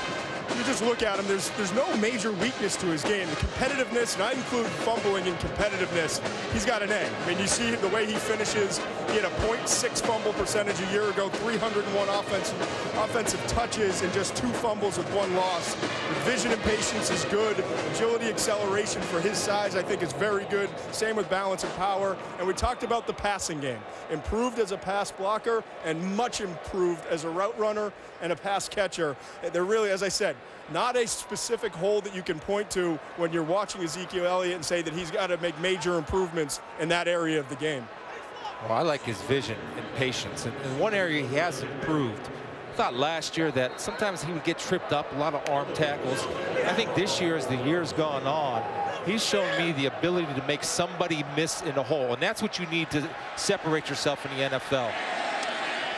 you just look at him, there's no major weakness to his game. The competitiveness, and I include fumbling in competitiveness, he's got an A. I mean, you see the way he finishes. He had a .6 fumble percentage a year ago, 301 offensive touches, and just 2 fumbles with 1 loss. The vision and patience is good. Agility, acceleration for his size, I think, is very good. Same with balance and power. And we talked about the passing game. Improved as a pass blocker and much improved as a route runner and a pass catcher. They're really, as I said, not a specific hole that you can point to when you're watching Ezekiel Elliott and say that he's got to make major improvements in that area of the game. Well, I like his vision and patience. And in one area he has improved. I thought last year that sometimes he would get tripped up, a lot of arm tackles. I think this year, as the year's gone on, he's shown me the ability to make somebody miss in a hole. And that's what you need to separate yourself in the NFL.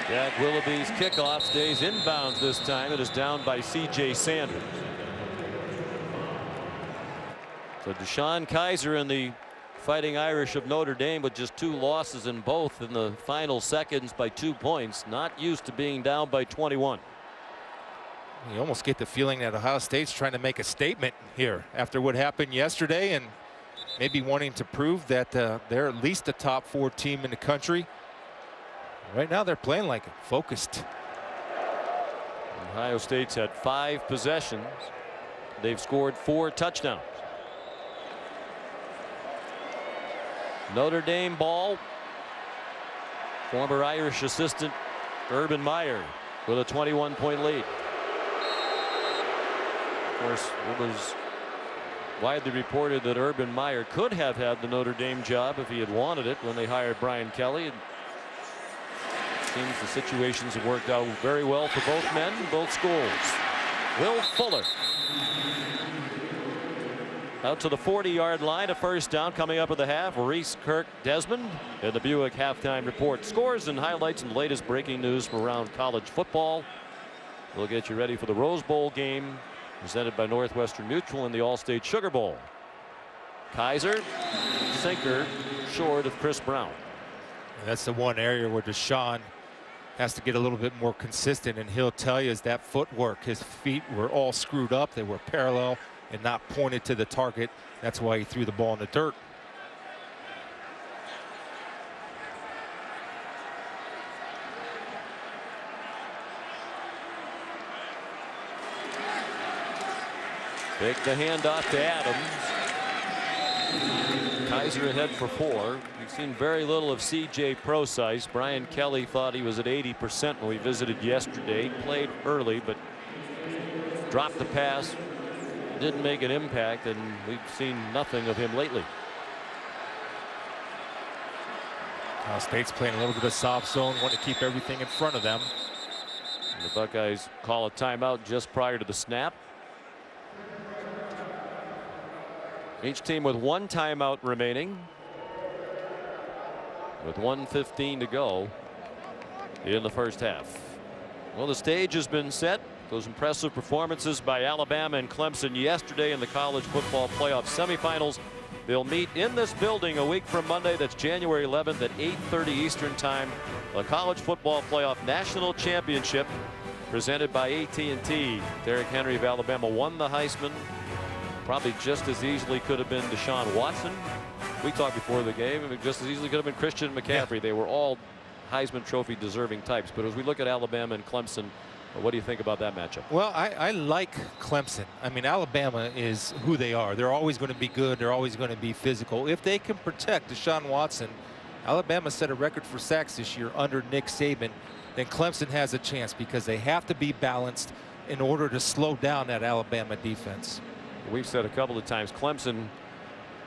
Jack Willoughby's kickoff stays inbounds this time. It is down by C.J. Sanders. So Deshaun Kaiser and the Fighting Irish of Notre Dame with just 2 losses in both in the final seconds by 2 points. Not used to being down by 21. You almost get the feeling that Ohio State's trying to make a statement here after what happened yesterday, and maybe wanting to prove that they're at least a top 4 team in the country. Right now they're playing like it, focused. Ohio State's had 5 possessions. They've scored 4 touchdowns. Notre Dame ball. Former Irish assistant Urban Meyer with a 21-point lead. Of course, it was widely reported that Urban Meyer could have had the Notre Dame job if he had wanted it when they hired Brian Kelly. It seems the situations have worked out very well for both men, both schools. Will Fuller out to the 40-yard line, a first down coming up at the half. Reese Kirk Desmond in the Buick halftime report. Scores and highlights and latest breaking news from around college football. We'll get you ready for the Rose Bowl game presented by Northwestern Mutual in the All-State Sugar Bowl. Kaiser, sinker, short of Chris Brown. And that's the one area where Deshaun has to get a little bit more consistent, and he'll tell you is that footwork. His feet were all screwed up. They were parallel and not pointed to the target. That's why he threw the ball in the dirt. Take the handoff to Adams. Kaiser ahead for 4. We've seen very little of C.J. Prosise. Brian Kelly thought he was at 80% when we visited yesterday. Played early, but dropped the pass. Didn't make an impact, and we've seen nothing of him lately. Ohio State's playing a little bit of soft zone, want to keep everything in front of them. And the Buckeyes call a timeout just prior to the snap. Each team with 1 timeout remaining, with 1:15 to go in the first half. Well, the stage has been set. Those impressive performances by Alabama and Clemson yesterday in the college football playoff semifinals. They'll meet in this building a week from Monday. That's January 11th at 8:30 Eastern Time. The College Football Playoff National Championship presented by AT&T. Derrick Henry of Alabama won the Heisman. Probably just as easily could have been Deshaun Watson. We talked before the game. I mean, just as easily could have been Christian McCaffrey. Yeah. They were all Heisman Trophy deserving types. But as we look at Alabama and Clemson, what do you think about that matchup? Well, I like Clemson. I mean, Alabama is who they are. They're always going to be good. They're always going to be physical. If they can protect Deshaun Watson, Alabama set a record for sacks this year under Nick Saban, then Clemson has a chance because they have to be balanced in order to slow down that Alabama defense. We've said a couple of times, Clemson,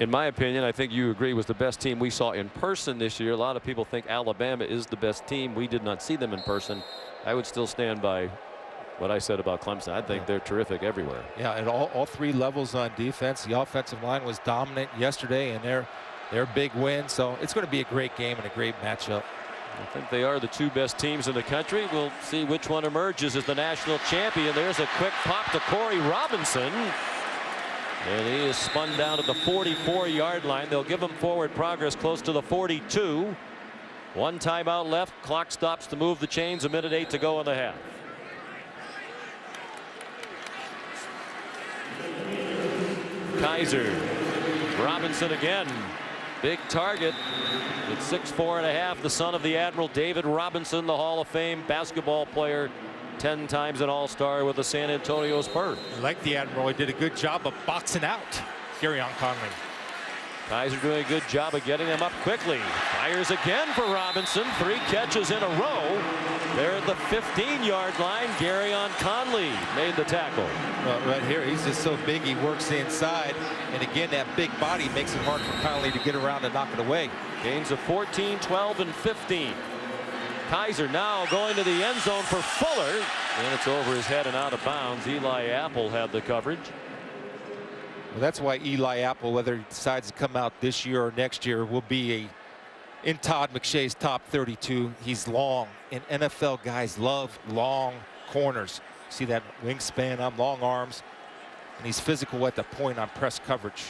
in my opinion, I think you agree, was the best team we saw in person this year. A lot of people think Alabama is the best team. We did not see them in person. I would still stand by what I said about Clemson. I think they're terrific everywhere. Yeah, at all 3 levels on defense. The offensive line was dominant yesterday in their big win. So it's going to be a great game and a great matchup. I think they are the 2 best teams in the country. We'll see which one emerges as the national champion. There's a quick pop to Corey Robinson. And he is spun down at the 44-yard line. They'll give him forward progress close to the 42. 1 timeout left. Clock stops to move the chains. 1:08 to go in the half. Kaiser. Robinson again. Big target at 6'4½", the son of the Admiral David Robinson, the Hall of Fame basketball player, 10 times an All-Star with the San Antonio Spurs. Like the Admiral, he did a good job of boxing out Garyon Conley. Kaiser doing a good job of getting them up quickly. Fires again for Robinson. 3 catches in a row. They're at the 15-yard line. Garyon Conley made the tackle. Well, right here, he's just so big, he works inside. And again, that big body makes it hard for Conley to get around and knock it away. Gains of 14, 12, and 15. Kaiser now going to the end zone for Fuller. And it's over his head and out of bounds. Eli Apple had the coverage. Well, that's why Eli Apple, whether he decides to come out this year or next year, will be in Todd McShay's top 32. He's long, and NFL guys love long corners. See that wingspan on long arms, and he's physical at the point on press coverage.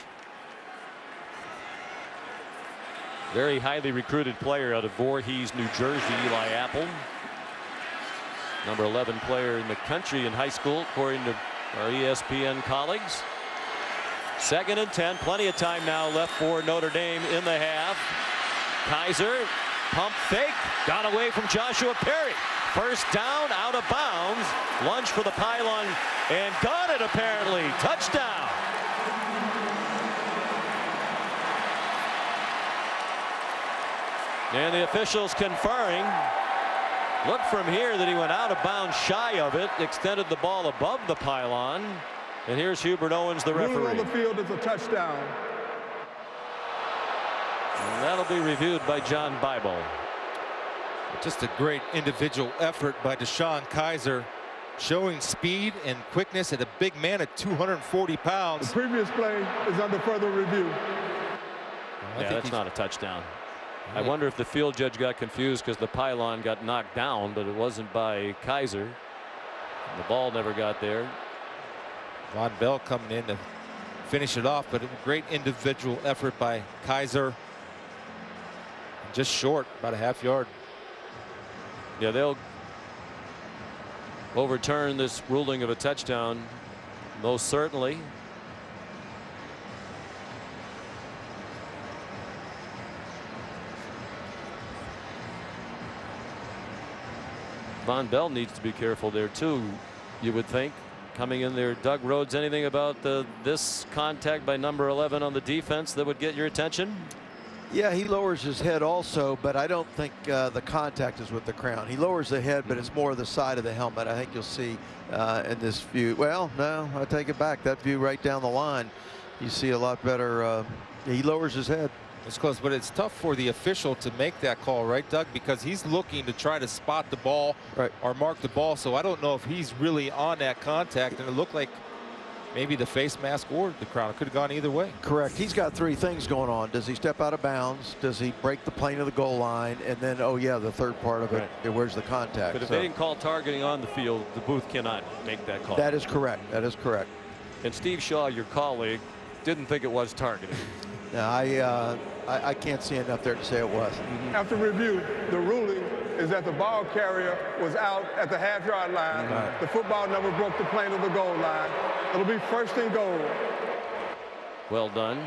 Very highly recruited player out of Voorhees, New Jersey, Eli Apple. Number 11 player in the country in high school, according to our ESPN colleagues. 2nd and 10, plenty of time now left for Notre Dame in the half. Kaiser, pump fake, got away from Joshua Perry. First down, out of bounds. Lunge for the pylon, and got it apparently. Touchdown. And the officials conferring. Look from here that he went out of bounds shy of it, extended the ball above the pylon. And here's Hubert Owens, the referee. Ruling on the field is a touchdown. And that'll be reviewed by John Bible. Just a great individual effort by DeShone Kizer, showing speed and quickness at a big man at 240 pounds. The previous play is under further review. Yeah, that's not a touchdown. I wonder if the field judge got confused because the pylon got knocked down, but it wasn't by Kizer. The ball never got there. Von Bell coming in to finish it off, but a great individual effort by Kizer. Just short, about a half yard. Yeah, they'll overturn this ruling of a touchdown, most certainly. Von Bell needs to be careful there too, you would think. Coming in there, Doug Rhodes, anything about this contact by number 11 on the defense that would get your attention? Yeah, he lowers his head also, but I don't think the contact is with the crown. He lowers the head, but it's more the side of the helmet. I think you'll see in this view. Well, no, I take it back. That view right down the line, you see a lot better. He lowers his head. It's close, but it's tough for the official to make that call, right, Doug? Because he's looking to try to spot the ball or mark the ball. So I don't know if he's really on that contact, and it looked like maybe the face mask or the crown. It could have gone either way. Correct. He's got 3 things going on. Does he step out of bounds? Does he break the plane of the goal line? And then, oh yeah, the third part of it, where's the contact? But if they didn't call targeting on the field, the booth cannot make that call. That is correct. That is correct. And Steve Shaw, your colleague, didn't think it was targeting. No, I can't see enough there to say it was. After review, the ruling is that the ball carrier was out at the half-yard line. The football never broke the plane of the goal line. It'll be 1st and goal. Well done.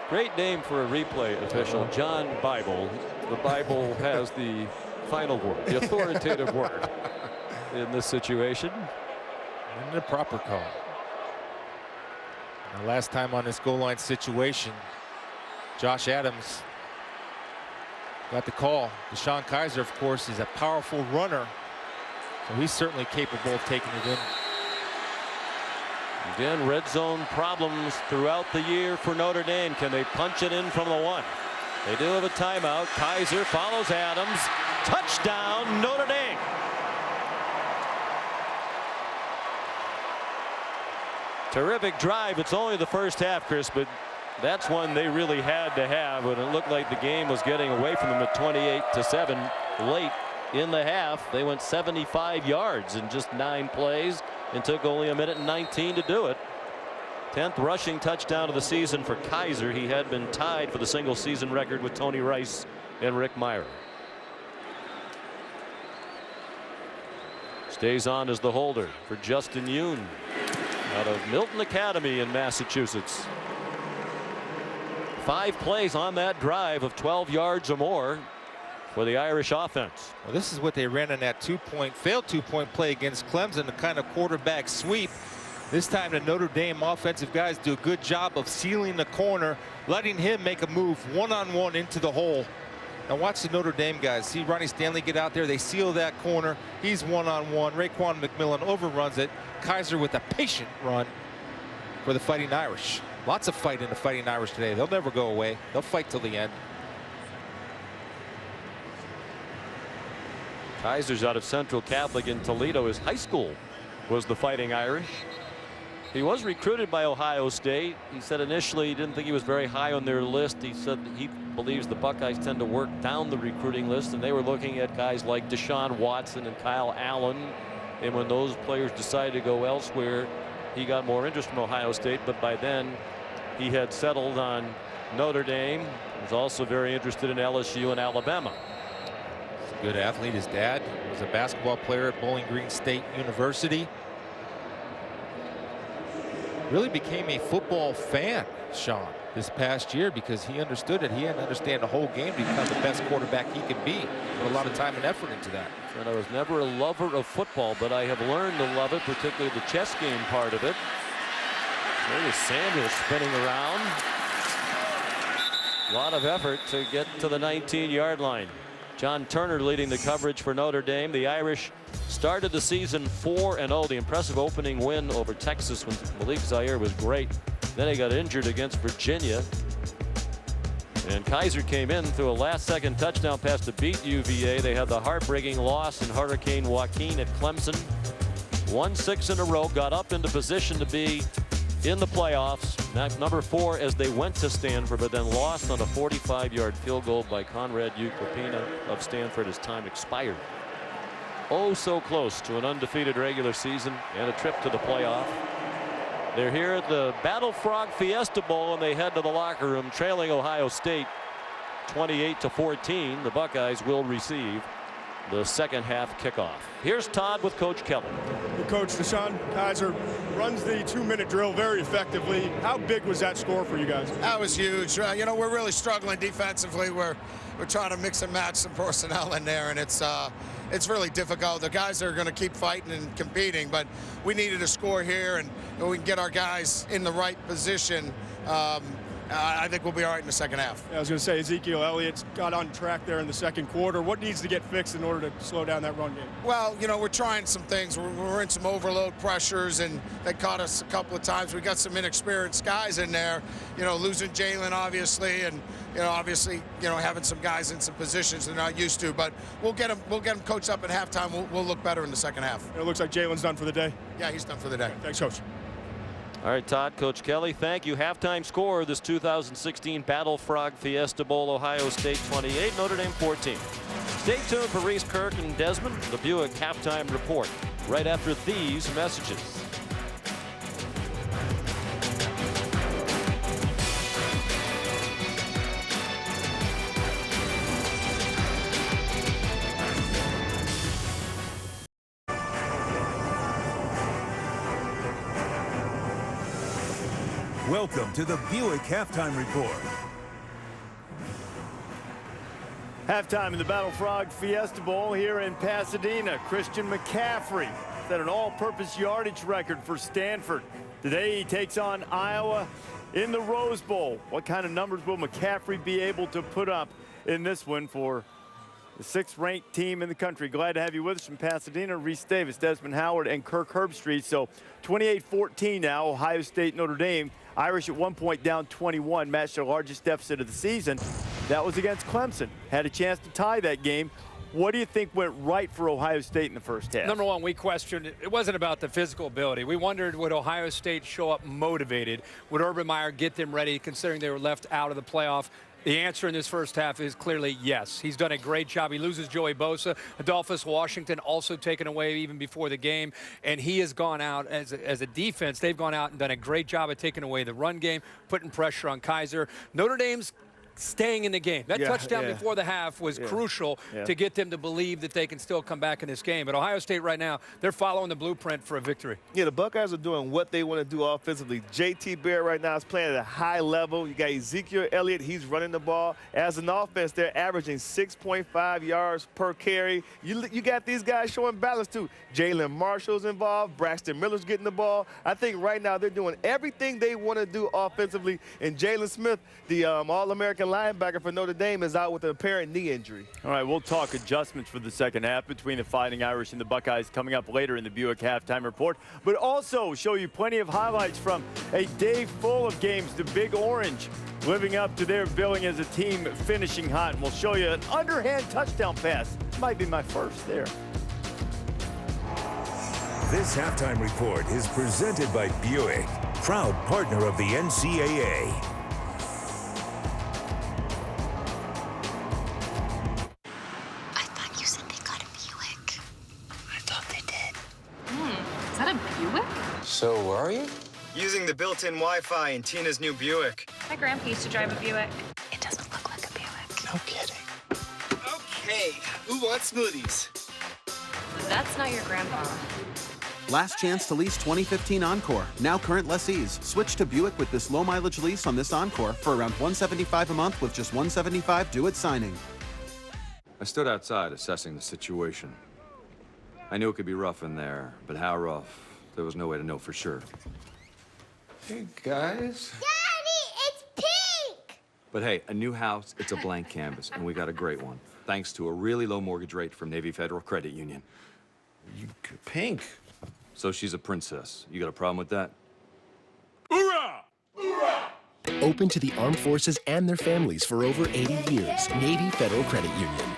Great name for a replay official, John Bible. The Bible has the final word, the authoritative word in this situation. And the proper call. The last time on this goal line situation, Josh Adams got the call. DeShone Kizer, of course, is a powerful runner, so he's certainly capable of taking it in. Again, red zone problems throughout the year for Notre Dame. Can they punch it in from the 1? They do have a timeout. Kizer follows Adams. Touchdown, Notre Dame. Terrific drive. It's only the first half, Chris, but that's one they really had to have when it looked like the game was getting away from them at 28-7 late in the half. They went 75 yards in just 9 plays and took only 1:19 to do it. 10th rushing touchdown of the season for Kizer. He had been tied for the single season record with Tony Rice and Rick Meyer. Stays on as the holder for Justin Yoon out of Milton Academy in Massachusetts. 5 plays on that drive of 12 yards or more for the Irish offense. Well, this is what they ran in that failed two-point play against Clemson, the kind of quarterback sweep. This time the Notre Dame offensive guys do a good job of sealing the corner, letting him make a move one-on-one into the hole. Now watch the Notre Dame guys. See Ronnie Stanley get out there. They seal that corner. He's one-on-one. Raekwon McMillan overruns it. Kizer with a patient run for the Fighting Irish. Lots of fight in the Fighting Irish today. They'll never go away. They'll fight till the end. Kizer's out of Central Catholic in Toledo. His high school was the Fighting Irish. He was recruited by Ohio State. He said initially he didn't think he was very high on their list. He said he believes the Buckeyes tend to work down the recruiting list, and they were looking at guys like Deshaun Watson and Kyle Allen. And when those players decided to go elsewhere, he got more interest from Ohio State. But by then, he had settled on Notre Dame. He was also very interested in LSU and Alabama. He's a good athlete. His dad was a basketball player at Bowling Green State University. Really became a football fan, Sean, this past year because he understood it. He had to understand the whole game to become the best quarterback he could be. Put a lot of time and effort into that. And I was never a lover of football, but I have learned to love it, particularly the chess game part of it. There's Samuel spinning around. A lot of effort to get to the 19-yard line. John Turner leading the coverage for Notre Dame. The Irish started the season 4-0. The impressive opening win over Texas when Malik Zaire was great. Then he got injured against Virginia. And Kizer came in through a last-second touchdown pass to beat UVA. They had the heartbreaking loss in Hurricane Joaquin at Clemson. Won 6 in a row, got up into position to be in the playoffs. Number 4 as they went to Stanford, but then lost on a 45-yard field goal by Conrad Ukropina of Stanford as time expired. Oh, so close to an undefeated regular season and a trip to the playoff. They're here at the Battle Frog Fiesta Bowl, and they head to the locker room trailing Ohio State 28-14. The Buckeyes will receive the second half kickoff. Here's Todd with Coach Kelly. Coach, Deshaun Kizer runs the 2-minute drill very effectively. How big was that score for you guys? That was huge. You know, we're really struggling defensively. We're trying to mix and match some personnel in there, and it's really difficult. The guys are going to keep fighting and competing, but we needed a score here, and we can get our guys in the right position. I think we'll be all right in the second half. Yeah, I was going to say Ezekiel Elliott's got on track there in the second quarter. What needs to get fixed in order to slow down that run game? Well, you know, we're trying some things. We're in some overload pressures, and they caught us a couple of times. We got some inexperienced guys in there. You know, losing Jalen obviously, and having some guys in some positions they're not used to. But we'll get them coached up at halftime. We'll look better in the second half. It looks like Jalen's done for the day. Yeah, he's done for the day. Okay, thanks, Coach. All right, Todd, Coach Kelly, thank you. Halftime score of this 2016 Battle Frog Fiesta Bowl, Ohio State 28, Notre Dame 14. Stay tuned for Reese Kirk and Desmond, the Buick Halftime Report, right after these messages. Welcome to the Buick Halftime Report. Halftime in the Battle Frog Fiesta Bowl here in Pasadena. Christian McCaffrey set an all-purpose yardage record for Stanford. Today he takes on Iowa in the Rose Bowl. What kind of numbers will McCaffrey be able to put up in this one for the 6th-ranked team in the country? Glad to have you with us from Pasadena. Reese Davis, Desmond Howard, and Kirk Herbstreit. So 28-14 now, Ohio State, Notre Dame. Irish at one point down 21, matched their largest deficit of the season. That was against Clemson. Had a chance to tie that game. What do you think went right for Ohio State in the first half? Number one, we questioned it wasn't about the physical ability. We wondered, would Ohio State show up motivated? Would Urban Meyer get them ready, considering they were left out of the playoff? The answer in this first half is clearly yes. He's done a great job. He loses Joey Bosa. Adolphus Washington also taken away even before the game. And he has gone out as a defense. They've gone out and done a great job of taking away the run game, putting pressure on Kizer. Notre Dame's staying in the game. That touchdown yeah. before the half was crucial Yeah. to get them to believe that they can still come back in this game. But Ohio State right now, they're following the blueprint for a victory. Yeah, the Buckeyes are doing what they want to do offensively. J.T. Barrett right now is playing at a high level. You got Ezekiel Elliott. He's running the ball. As an offense, they're averaging 6.5 yards per carry. You got these guys showing balance, too. Jalen Marshall's involved. Braxton Miller's getting the ball. I think right now they're doing everything they want to do offensively. And Jalen Smith, the All-American linebacker for Notre Dame, is out with an apparent knee injury. All right, we'll talk adjustments for the second half between the Fighting Irish and the Buckeyes coming up later in the Buick Halftime Report, but also show you plenty of highlights from a day full of games. The Big Orange living up to their billing as a team finishing hot. And we'll show you an underhand touchdown pass. Might be my first there. This halftime report is presented by Buick, proud partner of the NCAA. I thought you said they got a Buick. I thought they did. Is that a Buick? So, where are you? Using the built-in Wi-Fi in Tina's new Buick. My grandpa used to drive a Buick. It doesn't look like a Buick. No kidding. Okay, who wants smoothies? That's not your grandpa. Last chance to lease 2015 Encore. Now current lessees. Switch to Buick with this low mileage lease on this Encore for around $175 a month with just $175 due at signing. I stood outside assessing the situation. I knew it could be rough in there, but how rough? There was no way to know for sure. Hey, guys. Daddy, it's pink! But hey, a new house, it's a blank canvas, and we got a great one, thanks to a really low mortgage rate from Navy Federal Credit Union. Pink? So she's a princess. You got a problem with that? Hoorah! Open to the armed forces and their families for over 80 years. Navy Federal Credit Union.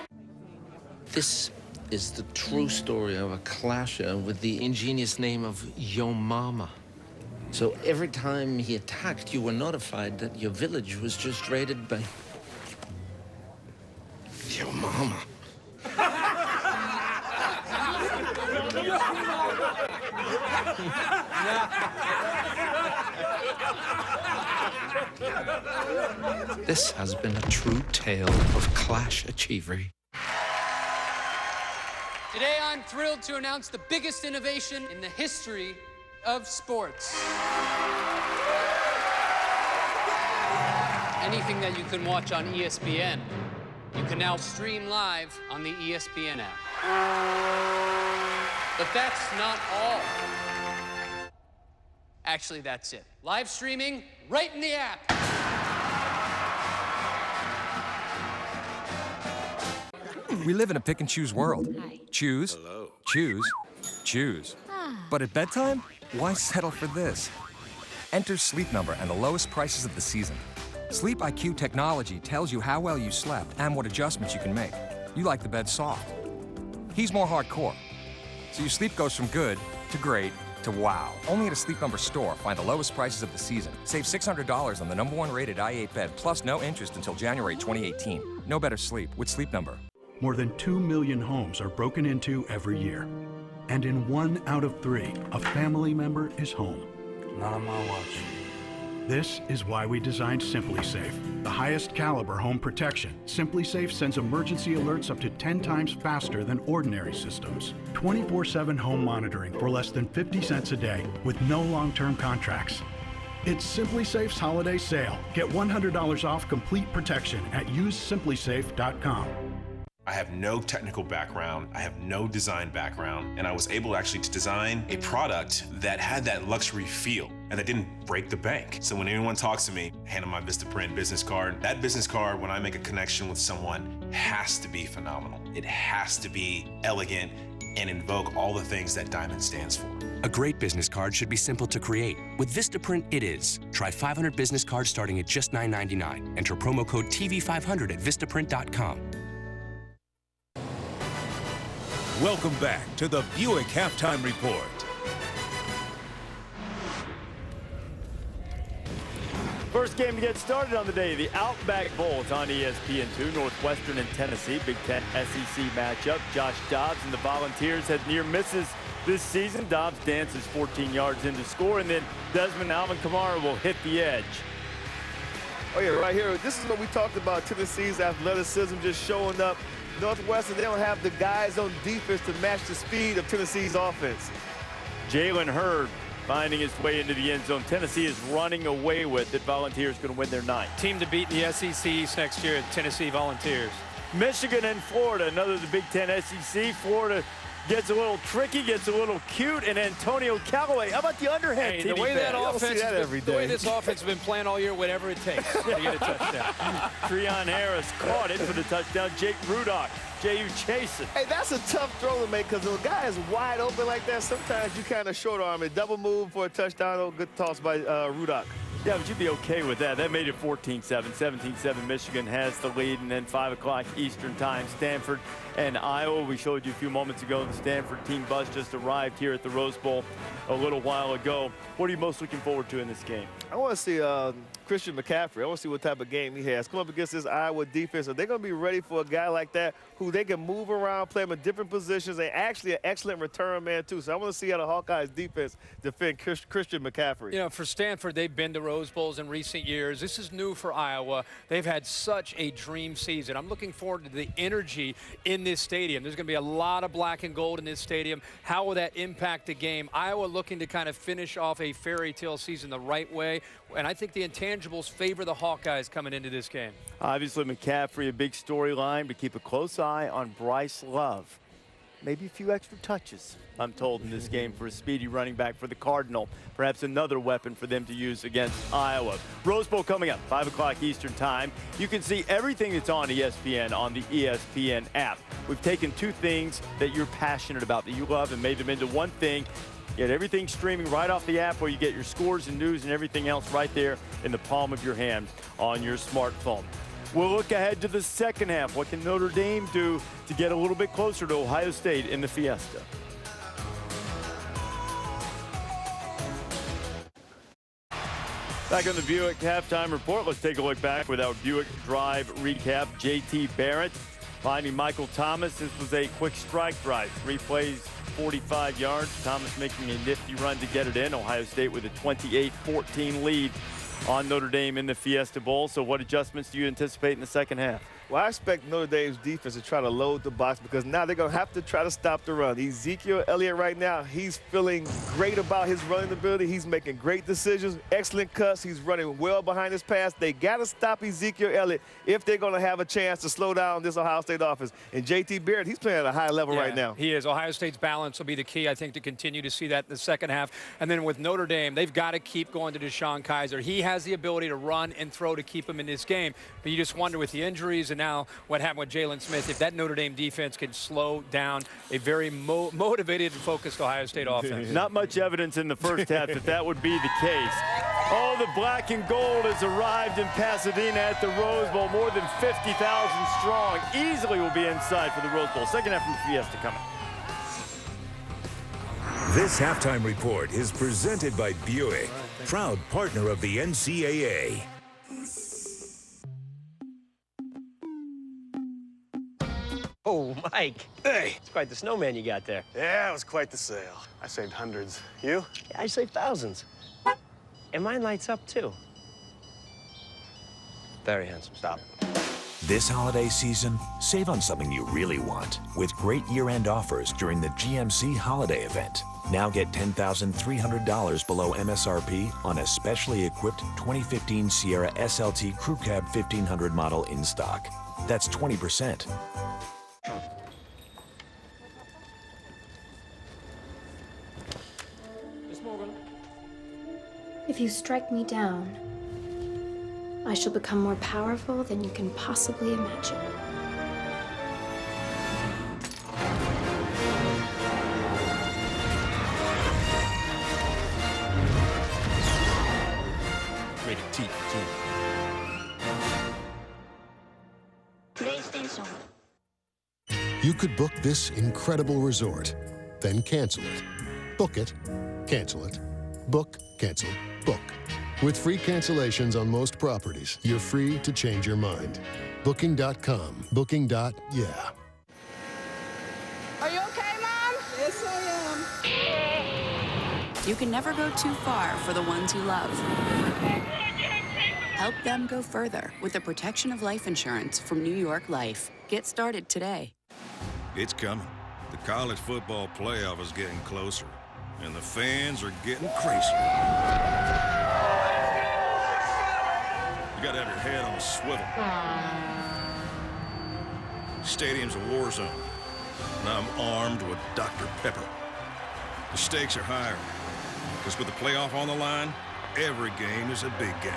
This is the true story of a clasher with the ingenious name of Yo Mama. So every time he attacked, you were notified that your village was just raided by Yo Mama. This has been a true tale of clash achievery. Today, I'm thrilled to announce the biggest innovation in the history of sports. Anything that you can watch on ESPN, you can now stream live on the ESPN app. But that's not all. Actually, that's it. Live streaming right in the app. We live in a pick and choose world. Choose, choose, choose. But at bedtime, why settle for this? Enter Sleep Number and the lowest prices of the season. Sleep IQ technology tells you how well you slept and what adjustments you can make. You like the bed soft. He's more hardcore. So your sleep goes from good to great to wow. Only at a Sleep Number store. Find the lowest prices of the season. Save $600 on the #1 rated i8 bed, plus no interest until January 2018. No better sleep with Sleep Number. More than 2 million homes are broken into every year. And in 1 out of 3, a family member is home. Not on my watch. This is why we designed SimpliSafe, the highest caliber home protection. SimpliSafe sends emergency alerts up to 10 times faster than ordinary systems. 24/7 home monitoring for less than 50 cents a day with no long-term contracts. It's SimpliSafe's holiday sale. Get $100 off complete protection at usesimplisafe.com. I have no technical background, I have no design background, and I was able actually to design a product that had that luxury feel and that didn't break the bank. So when anyone talks to me, hand them my Vistaprint business card, that business card, when I make a connection with someone, has to be phenomenal. It has to be elegant and invoke all the things that Diamond stands for. A great business card should be simple to create. With Vistaprint, it is. Try 500 business cards starting at just $9.99. Enter promo code TV500 at Vistaprint.com. Welcome back to the Buick Halftime Report. First game to get started on the day, the Outback Bowl. It's on ESPN2, Northwestern and Tennessee, Big Ten SEC matchup. Josh Dobbs and the Volunteers had near misses this season. Dobbs dances 14 yards into score, and then Desmond Alvin Kamara will hit the edge. Oh, yeah, right here. This is what we talked about, Tennessee's athleticism just showing up. Northwestern, they don't have the guys on defense to match the speed of Tennessee's offense. Jalen Hurd finding his way into the end zone. Tennessee is running away with it. Volunteers going to win their 9th. Team to beat in the SEC East next year, Tennessee Volunteers. Michigan and Florida, another of the Big Ten SEC. Florida gets a little tricky, gets a little cute, and Antonio Callaway. How about the underhand? Hey, the way that offense, the way this offense has been playing all year, whatever it takes to get a touchdown. Treon Harris caught it for the touchdown. Jake Rudock, J.U. chasing. Hey, that's a tough throw to make because when a guy is wide open like that, sometimes you kind of short arm it. Double move for a touchdown. Oh, good toss by Rudock. Yeah, but you'd be okay with that. That made it 14-7. 17-7, Michigan has the lead. And then 5 o'clock Eastern time, Stanford and Iowa. We showed you a few moments ago. The Stanford team bus just arrived here at the Rose Bowl a little while ago. What are you most looking forward to in this game? I want to see Christian McCaffrey. I want to see what type of game he has. Come up against this Iowa defense. Are they going to be ready for a guy like that who they can move around, play him in different positions, and actually an excellent return man, too. So I want to see how the Hawkeyes defense defend Christian McCaffrey. You know, for Stanford, they've been to Rose Bowls in recent years. This is new for Iowa. They've had such a dream season. I'm looking forward to the energy in this stadium. There's going to be a lot of black and gold in this stadium. How will that impact the game? Iowa looking to kind of finish off a fairy tale season the right way. And I think the intangibles favor the Hawkeyes coming into this game. Obviously, McCaffrey, a big storyline, but keep a close eye on Bryce Love. Maybe a few extra touches, I'm told, in this game for a speedy running back for the Cardinal. Perhaps another weapon for them to use against Iowa. Rose Bowl coming up, 5 o'clock Eastern time. You can see everything that's on ESPN on the ESPN app. We've taken 2 things that you're passionate about, that you love, and made them into one thing. Get everything streaming right off the app where you get your scores and news and everything else right there in the palm of your hand on your smartphone. We'll look ahead to the second half. What can Notre Dame do to get a little bit closer to Ohio State in the Fiesta? Back on the Buick halftime report, let's take a look back with our Buick Drive recap. JT Barrett finding Michael Thomas. This was a quick strike drive. 3 plays, 45 yards. Thomas making a nifty run to get it in. Ohio State with a 28-14 lead on Notre Dame in the Fiesta Bowl. So what adjustments do you anticipate in the second half? Well, I expect Notre Dame's defense to try to load the box because now they're going to have to try to stop the run. Ezekiel Elliott right now, he's feeling great about his running ability. He's making great decisions, excellent cuts. He's running well behind his pass. They got to stop Ezekiel Elliott if they're going to have a chance to slow down this Ohio State offense. And J.T. Barrett, he's playing at a high level right now. He is. Ohio State's balance will be the key, I think, to continue to see that in the second half. And then with Notre Dame, they've got to keep going to Deshaun Kaiser. He has the ability to run and throw to keep him in this game. But you just wonder with the injuries and now what happened with Jalen Smith, if that Notre Dame defense can slow down a very motivated and focused Ohio State offense. Not much evidence in the first half that would be the case. Oh, the black and gold has arrived in Pasadena at the Rose Bowl. More than 50,000 strong. Easily will be inside for the Rose Bowl. Second half from the Fiesta coming. This halftime report is presented by Buick, proud partner of the NCAA. Oh, Mike. Hey. It's quite the snowman you got there. Yeah, it was quite the sale. I saved hundreds. You? Yeah, I saved thousands. And mine lights up, too. Very handsome. Stop. This holiday season, save on something you really want with great year-end offers during the GMC holiday event. Now get $10,300 below MSRP on a specially equipped 2015 Sierra SLT Crew Cab 1500 model in stock. That's 20%. If you strike me down, I shall become more powerful than you can possibly imagine. Rated T. PlayStation. You could book this incredible resort, then cancel it. Book it, cancel it. Book, cancel, book. With free cancellations on most properties, you're free to change your mind. Booking.com. Booking.yeah. Are you okay, Mom? Yes, I am. You can never go too far for the ones you love. Help them go further with the protection of life insurance from New York Life. Get started today. It's coming. The college football playoff is getting closer, and the fans are getting crazier. You gotta have your head on a swivel. Stadium's a war zone, and I'm armed with Dr. Pepper. The stakes are higher, because with the playoff on the line, every game is a big game.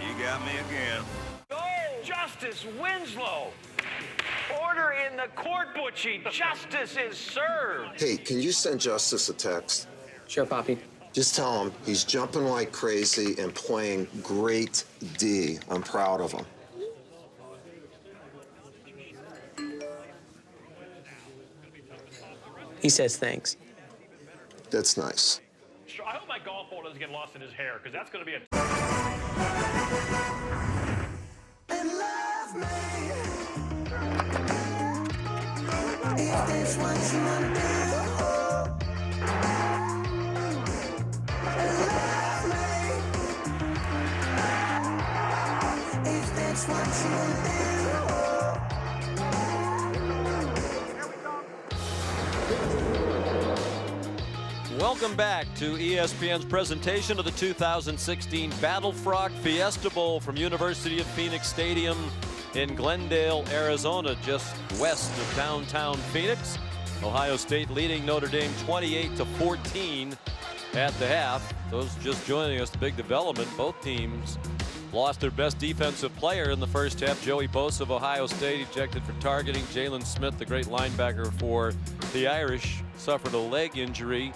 You got me again. Justice Winslow. Order in the court, Butchie. Justice is served. Hey, can you send Justice a text? Sure, Poppy. Just tell him he's jumping like crazy and playing great D. I'm proud of him. He says thanks. That's nice. I hope my golf ball doesn't get lost in his hair, because that's going to be a... If that's what you wanna do, love me. If that's what you wanna do. Welcome back to ESPN's presentation of the 2016 Battle Frog Fiesta Bowl from University of Phoenix Stadium in Glendale, Arizona, just west of downtown Phoenix. Ohio State leading Notre Dame 28-14 at the half. Those just joining us, the big development, both teams lost their best defensive player in the first half. Joey Bosa of Ohio State ejected for targeting. Jalen Smith, the great linebacker for the Irish, suffered a leg injury.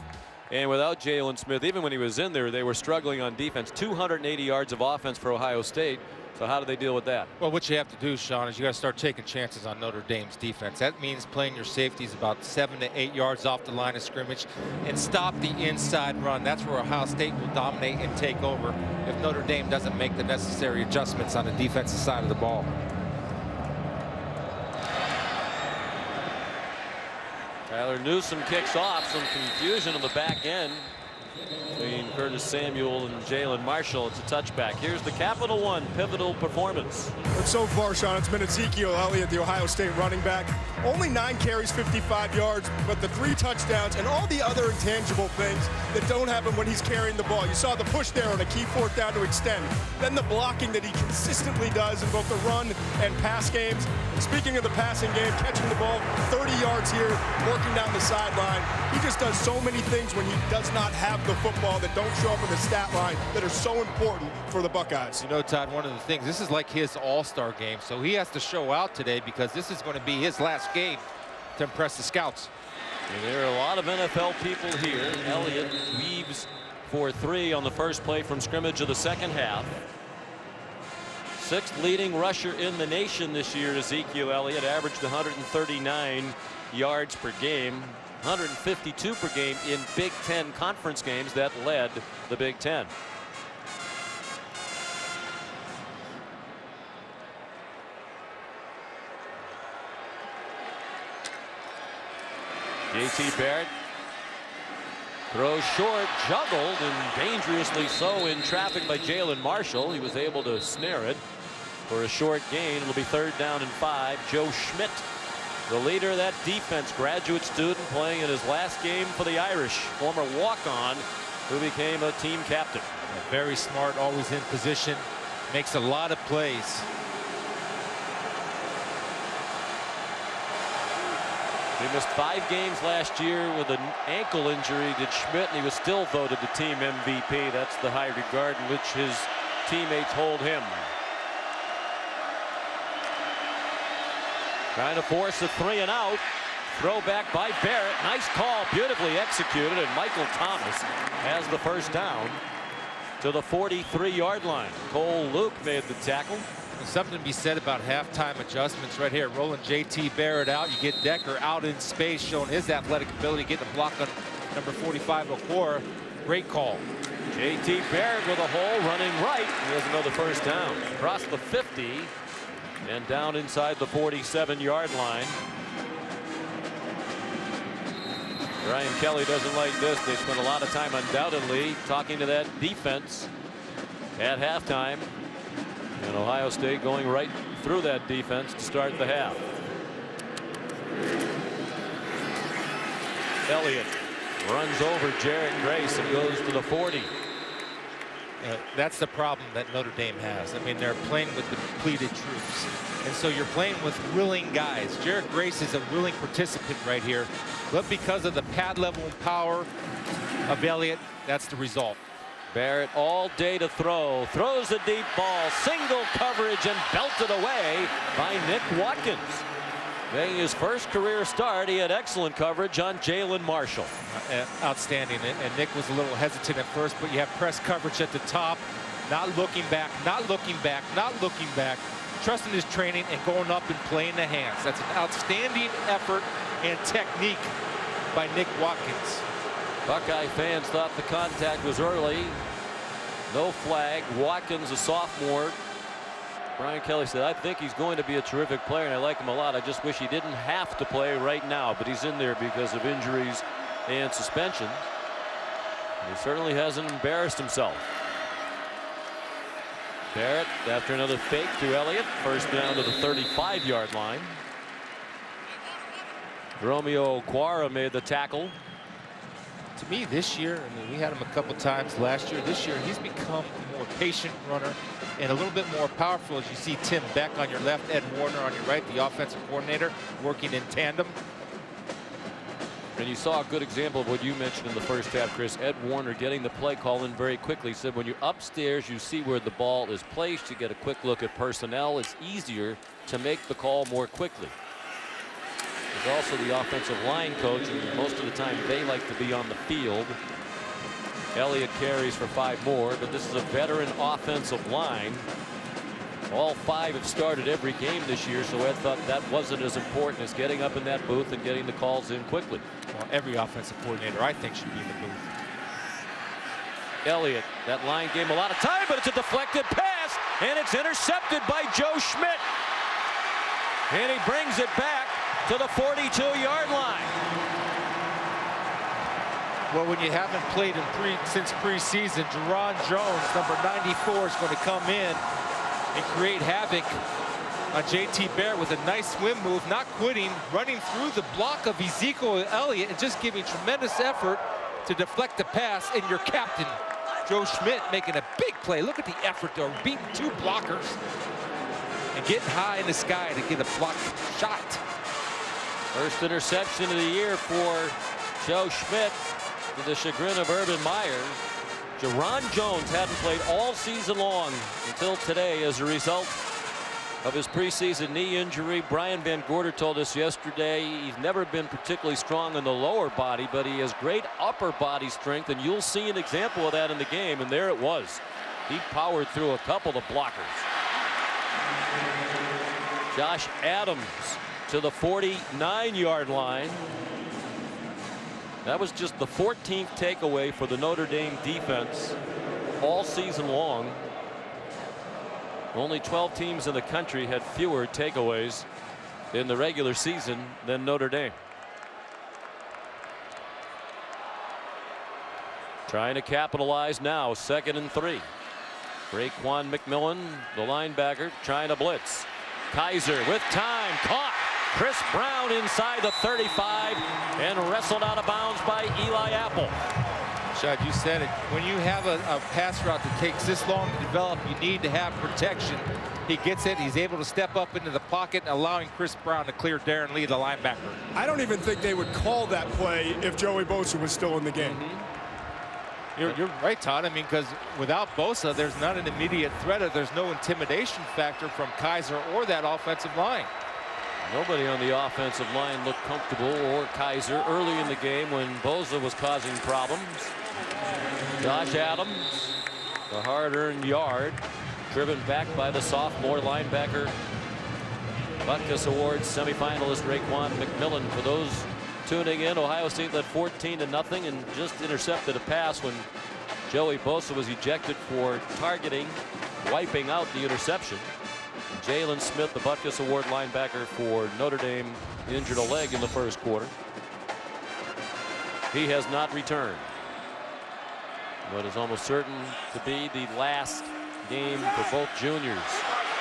And without Jalen Smith, even when he was in there, they were struggling on defense. 280 yards of offense for Ohio State. So how do they deal with that? Well, what you have to do, Sean, is you got to start taking chances on Notre Dame's defense. That means playing your safeties about 7 to 8 yards off the line of scrimmage and stop the inside run. That's where Ohio State will dominate and take over if Notre Dame doesn't make the necessary adjustments on the defensive side of the ball. Tyler Newsome kicks off. Some confusion on the back end between Curtis Samuel and Jalen Marshall. It's a touchback. Here's the Capital One pivotal performance. But so far, Sean, it's been Ezekiel Elliott, the Ohio State running back. Only 9 carries, 55 yards, but the 3 touchdowns and all the other intangible things that don't happen when he's carrying the ball. You saw the push there on a key 4th down to extend. Then the blocking that he consistently does in both the run and pass games. And speaking of the passing game, catching the ball 30 yards here, working down the sideline. He just does so many things when he does not have the football that don't show up in the stat line that are so important for the Buckeyes. You know, Todd, one of the things, this is like his all-star game, so he has to show out today because this is going to be his last game to impress the scouts. And there are a lot of NFL people here. Elliott weaves for 3 on the first play from scrimmage of the second half. 6th leading rusher in the nation this year, Ezekiel Elliott, averaged 139 yards per game. 152 per game in Big Ten conference games that led the Big Ten. J.T. Barrett throws short, juggled, and dangerously so in traffic by Jalen Marshall. He was able to snare it for a short gain. It'll be 3rd down and 5. Joe Schmidt, the leader of that defense, graduate student playing in his last game for the Irish, former walk-on who became a team captain. Very smart, always in position, makes a lot of plays. He missed 5 games last year with an ankle injury, did Schmidt, and he was still voted the team MVP. That's the high regard in which his teammates hold him. Trying to force a 3 and out. Throw back by Barrett. Nice call, beautifully executed, and Michael Thomas has the first down to the 43-yard line. Cole Luke made the tackle. There's something to be said about halftime adjustments right here. Rolling J.T. Barrett out. You get Decker out in space, showing his athletic ability, getting a block on number 45, Okora. Great call. J.T. Barrett with a hole, running right. He has another first down. Across the 50 and down inside the 47-yard line. Brian Kelly doesn't like this. They spent a lot of time undoubtedly talking to that defense at halftime. And Ohio State going right through that defense to start the half. Elliott runs over Jarrett Grace and goes to the 40. That's the problem that Notre Dame has. I mean, they're playing with depleted troops. And so you're playing with willing guys. Jarrett Grace is a willing participant right here. But because of the pad level and power of Elliott, that's the result. Barrett all day to throw. Throws a deep ball. Single coverage and belted away by Nick Watkins. Making his first career start, he had excellent coverage on Jalen Marshall. Outstanding. And Nick was a little hesitant at first, but you have press coverage at the top. Not looking back, not looking back, not looking back. Trusting his training and going up and playing the hands. That's an outstanding effort and technique by Nick Watkins. Buckeye fans thought the contact was early. No flag. Watkins, a sophomore. Brian Kelly said, I think he's going to be a terrific player, and I like him a lot. I just wish he didn't have to play right now, but he's in there because of injuries and suspensions. And he certainly hasn't embarrassed himself. Barrett after another fake to Elliott. First down to the 35-yard line. Romeo Okwara made the tackle. To me this year, I mean, we had him a couple times last year. This year he's become a more patient runner and a little bit more powerful as you see Tim Beck on your left, Ed Warner on your right, the offensive coordinator working in tandem. And you saw a good example of what you mentioned in the first half, Chris. Ed Warner getting the play call in very quickly. He said when you're upstairs, you see where the ball is placed. You get a quick look at personnel. It's easier to make the call more quickly. He's also the offensive line coach, and most of the time they like to be on the field. Elliott carries for 5 more, but this is a veteran offensive line. All 5 have started every game this year, so Ed thought that wasn't as important as getting up in that booth and getting the calls in quickly. Well, every offensive coordinator, I think, should be in the booth. Elliott, that line gave him a lot of time, but it's a deflected pass, and it's intercepted by Joe Schmidt. And he brings it back to the 42-yard line. Well, when you haven't played since preseason, Jerron Jones, number 94, is going to come in and create havoc on J.T. Barrett with a nice swim move, not quitting, running through the block of Ezekiel Elliott and just giving tremendous effort to deflect the pass. And your captain, Joe Schmidt, making a big play. Look at the effort there, beating 2 blockers and getting high in the sky to get a blocked shot. First interception of the year for Joe Schmidt, to the chagrin of Urban Meyer. Jerron Jones hadn't played all season long until today as a result of his preseason knee injury. Brian Van Gorder told us yesterday he's never been particularly strong in the lower body, but he has great upper body strength, and you'll see an example of that in the game, and there it was. He powered through a couple of blockers. Josh Adams to the 49-yard line. That was just the 14th takeaway for the Notre Dame defense all season long. Only 12 teams in the country had fewer takeaways in the regular season than Notre Dame. Trying to capitalize now, 2nd and 3. Raekwon McMillan, the linebacker, trying to blitz. Kaiser with time, caught. Chris Brown inside the 35 and wrestled out of bounds by Eli Apple. Shad, you said it. When you have a pass route that takes this long to develop, you need to have protection. He gets it. He's able to step up into the pocket, allowing Chris Brown to clear Darren Lee, the linebacker. I don't even think they would call that play if Joey Bosa was still in the game. You're right, Todd. I mean, because without Bosa, there's not an immediate threat. There's no intimidation factor from Kaiser or that offensive line. Nobody on the offensive line looked comfortable, or Kaiser, early in the game when Bosa was causing problems. Josh Adams, the hard-earned yard, driven back by the sophomore linebacker. Butkus Awards semifinalist Raekwon McMillan. For those tuning in, Ohio State led 14-0 and just intercepted a pass when Joey Bosa was ejected for targeting, wiping out the interception. Jalen Smith, the Butkus Award linebacker for Notre Dame, injured a leg in the first quarter. he has not returned. But is almost certain to be the last game for both juniors.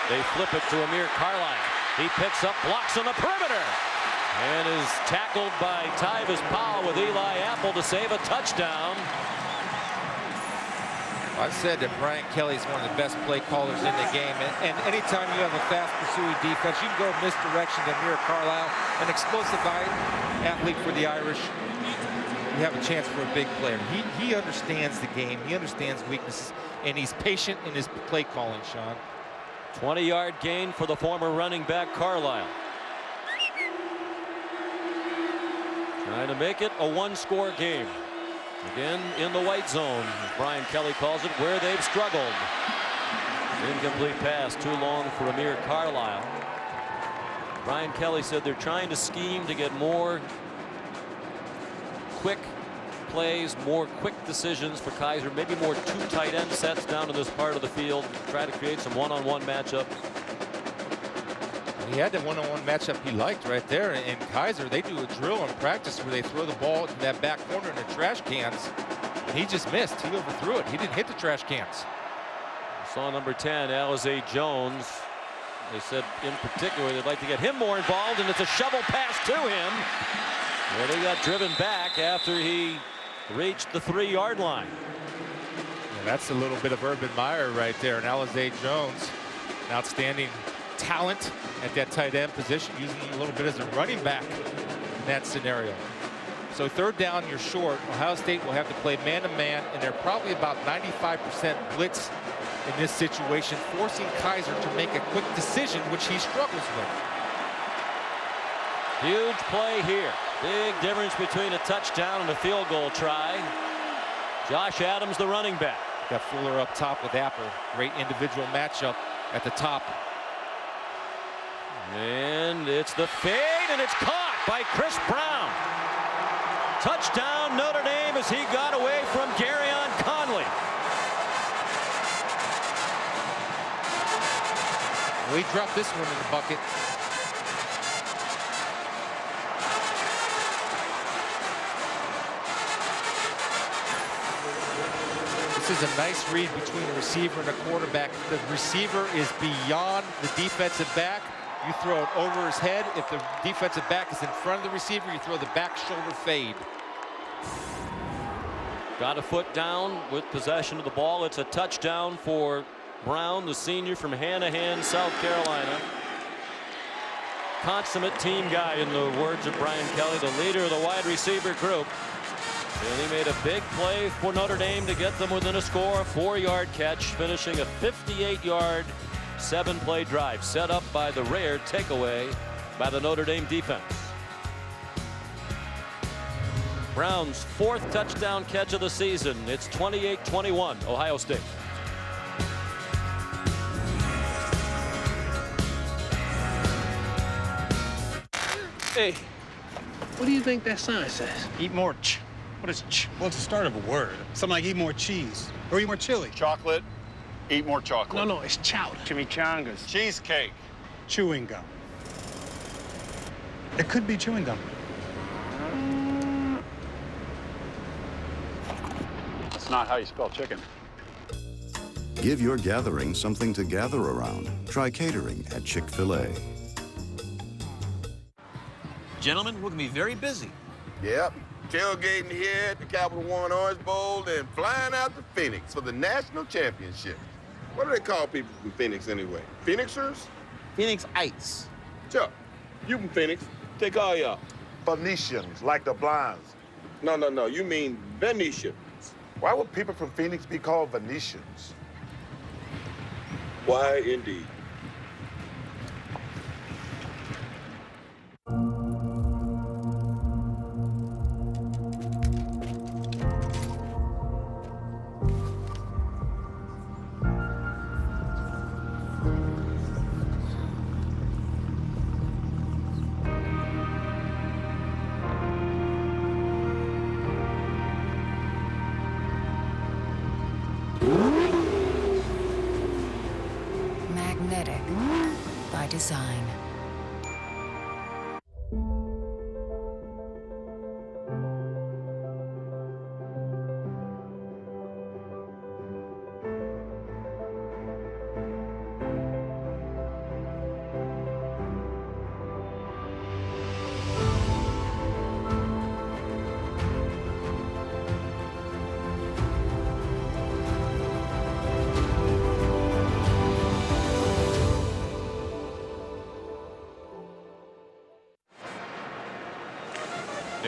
They flip it to Amir Carlisle. He picks up blocks on the perimeter and is tackled by Tyvis Powell with Eli Apple to save a touchdown. I've said that Brian Kelly is one of the best play callers in the game, and anytime you have a fast pursuing defense, you can go misdirection to Amir Carlisle, an explosive athlete for the Irish. You have a chance for a big player. He understands the game, he understands weaknesses, and he's patient in his play calling, Sean. 20-yard gain for the former running back Carlisle. Trying to make it a one-score game. Again in the white zone, as Brian Kelly calls it, where they've struggled. Incomplete pass, too long for Amir Carlisle. Brian Kelly said they're trying to scheme to get more quick plays, more quick decisions for Kaiser, maybe more two tight end sets down in this part of the field, try to create some one-on-one matchup. He had the one-on-one matchup he liked right there. In Kaiser, they do a drill in practice where they throw the ball in that back corner in the trash cans. And he just missed. He overthrew it. He didn't hit the trash cans. Saw number 10, Alizé Jones. They said in particular they'd like to get him more involved, and it's a shovel pass to him. Well, he got driven back after he reached the 3-yard line. Yeah, that's a little bit of Urban Meyer right there. And Alizé Jones, an outstanding talent at that tight end position, using him a little bit as a running back in that scenario. So third down, you're short. Ohio State will have to play man-to-man, and they're probably about 95% blitz in this situation, forcing Kaiser to make a quick decision, which he struggles with. Huge play here. Big difference between a touchdown and a field goal try. Josh Adams, the running back. Got Fuller up top with Apple. Great individual matchup at the top. And it's the fade, and it's caught by Chris Brown. Touchdown Notre Dame as he got away from Garyon Conley. Well, he dropped this one in the bucket. This is a nice read between a receiver and a quarterback. The receiver is beyond the defensive back. You throw it over his head. If the defensive back is in front of the receiver, you throw the back shoulder fade. Got a foot down with possession of the ball. It's a touchdown for Brown, the senior from Hanahan, South Carolina. Consummate team guy, in the words of Brian Kelly, the leader of the wide receiver group. And he made a big play for Notre Dame to get them within a score, a 4-yard catch, finishing a 58-yard 7-play drive set up by the rare takeaway by the Notre Dame defense. Brown's 4th touchdown catch of the season. It's 28-21 Ohio State. Hey, what do you think that sign says? Eat more What is Well, it's the start of a word. Something like eat more cheese or eat more chili. Chocolate. Eat more chocolate. No, it's chowder. Chimichangas. Cheesecake. Chewing gum. It could be chewing gum. That's not how you spell chicken. Give your gathering something to gather around. Try catering at Chick-fil-A. Gentlemen, we're going to be very busy. Yep. Tailgating here at the Capital One Orange Bowl and flying out to Phoenix for the national championship. What do they call people from Phoenix anyway? Phoenixers? Phoenixites. Chuck, you from Phoenix. Take all y'all. Phoenicians, like the blinds. No. You mean Venetians. Why would people from Phoenix be called Venetians? Why, indeed. Magnetic by design.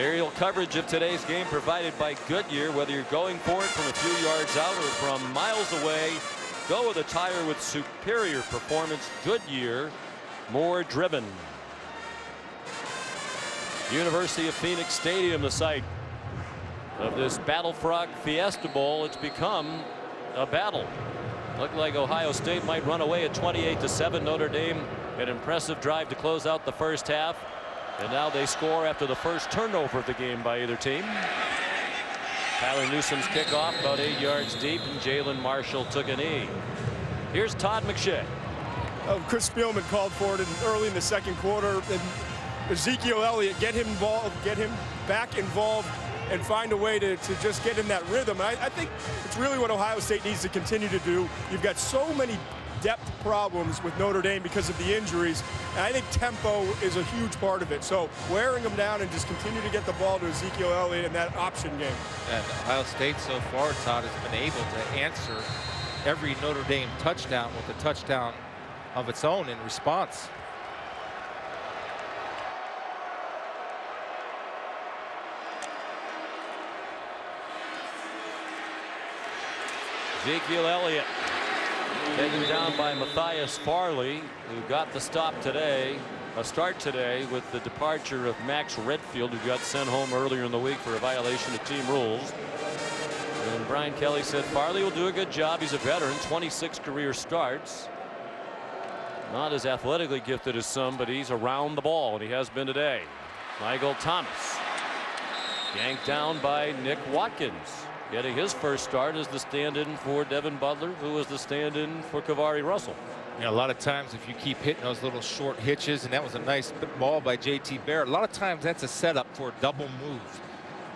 Aerial coverage of today's game provided by Goodyear. Whether you're going for it from a few yards out or from miles away, go with a tire with superior performance. Goodyear, more driven. University of Phoenix Stadium, the site of this Battle Frog Fiesta Bowl. It's become a battle. Looked like Ohio State might run away at 28-7. Notre Dame, an impressive drive to close out the first half. And now they score after the first turnover of the game by either team. Tyler Newsome's kickoff about 8 yards deep, and Jalen Marshall took a knee. Here's Todd McShay. Chris Spielman called for it early in the second quarter. And Ezekiel Elliott, get him involved, get him back involved, and find a way to just get in that rhythm. I think it's really what Ohio State needs to continue to do. You've got so many depth problems with Notre Dame because of the injuries, and I think tempo is a huge part of it. So wearing them down and just continue to get the ball to Ezekiel Elliott in that option game. And Ohio State so far, Todd, has been able to answer every Notre Dame touchdown with a touchdown of its own in response. Ezekiel Elliott taken down by Matthias Farley, who got the start today with the departure of Max Redfield, who got sent home earlier in the week for a violation of team rules. And Brian Kelly said Farley will do a good job. He's a veteran, 26 career starts. Not as athletically gifted as some, but he's around the ball, and he has been today. Michael Thomas yanked down by Nick Watkins, getting his first start as the stand-in for Devin Butler, who was the stand-in for Kavari Russell. Yeah, a lot of times if you keep hitting those little short hitches, and that was a nice ball by J.T. Barrett, a lot of times that's a setup for a double move,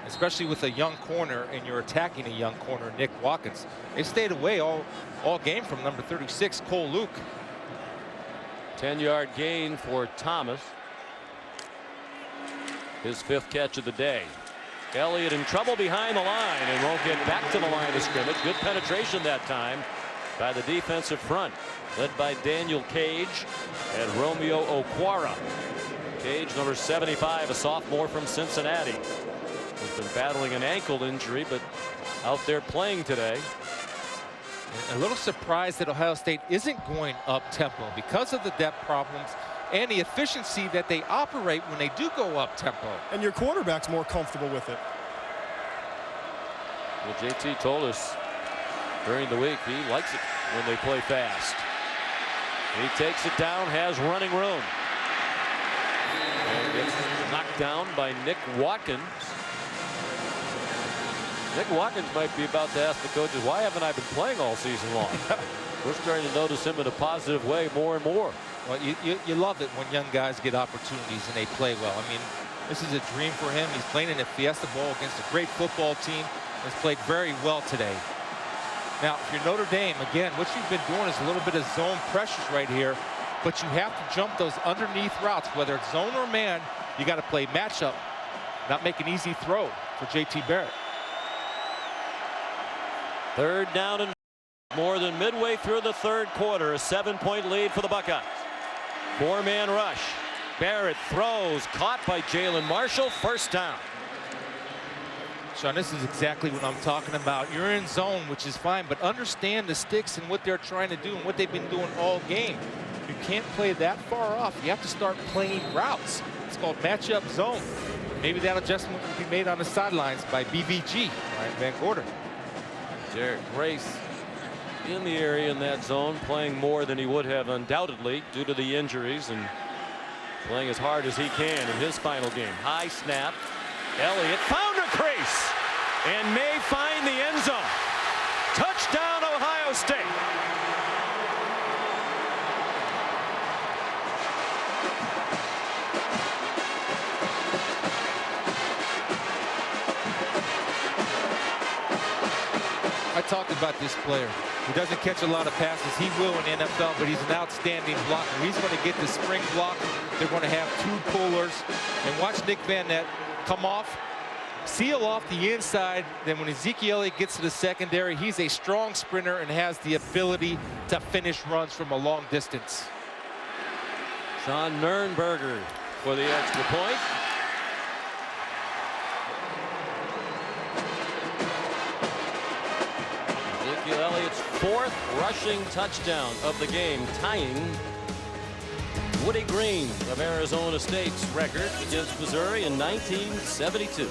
especially with a young corner and you're attacking a young corner, Nick Watkins. They stayed away all game from number 36, Cole Luke. 10-yard gain for Thomas. His 5th catch of the day. Elliott in trouble behind the line and won't get back to the line of scrimmage. Good penetration that time by the defensive front, led by Daniel Cage and Romeo Okwara. Cage, number 75, a sophomore from Cincinnati, has been battling an ankle injury, but out there playing today. A little surprised that Ohio State isn't going up tempo because of the depth problems and the efficiency that they operate when they do go up tempo. And your quarterback's more comfortable with it. Well, JT told us during the week he likes it when they play fast. He takes it down, has running room. And gets knocked down by Nick Watkins. Nick Watkins might be about to ask the coaches, why haven't I been playing all season long? We're starting to notice him in a positive way more and more. Well, you love it when young guys get opportunities and they play well. I mean, this is a dream for him. He's playing in a Fiesta Bowl against a great football team. Has played very well today. Now, if you're Notre Dame, again, what you've been doing is a little bit of zone pressures right here, but you have to jump those underneath routes, whether it's zone or man. You got to play matchup, not make an easy throw for J.T. Barrett. 3rd down and more than midway through the 3rd quarter. A 7-point lead for the Buckeyes. 4-man rush. Barrett throws, caught by Jalen Marshall. 1st down. Sean, this is exactly what I'm talking about. You're in zone, which is fine, but understand the sticks and what they're trying to do and what they've been doing all game. You can't play that far off. You have to start playing routes. It's called matchup zone. Maybe that adjustment will be made on the sidelines by BVG, Ryan Van Gorder. Derek Grace in the area in that zone, playing more than he would have undoubtedly due to the injuries, and playing as hard as he can in his final game. High snap. Elliott found a crease and may find the end zone. Touchdown, Ohio State. I talked about this player. He doesn't catch a lot of passes. He will in NFL, but he's an outstanding blocker. He's going to get the spring block. They're going to have 2 pullers. And watch Nick Van Nett come off, seal off the inside. Then when Ezekiel Elliott gets to the secondary, he's a strong sprinter and has the ability to finish runs from a long distance. Sean Nurnberger for the extra point. Elliott's 4th rushing touchdown of the game, tying Woody Green of Arizona State's record against Missouri in 1972.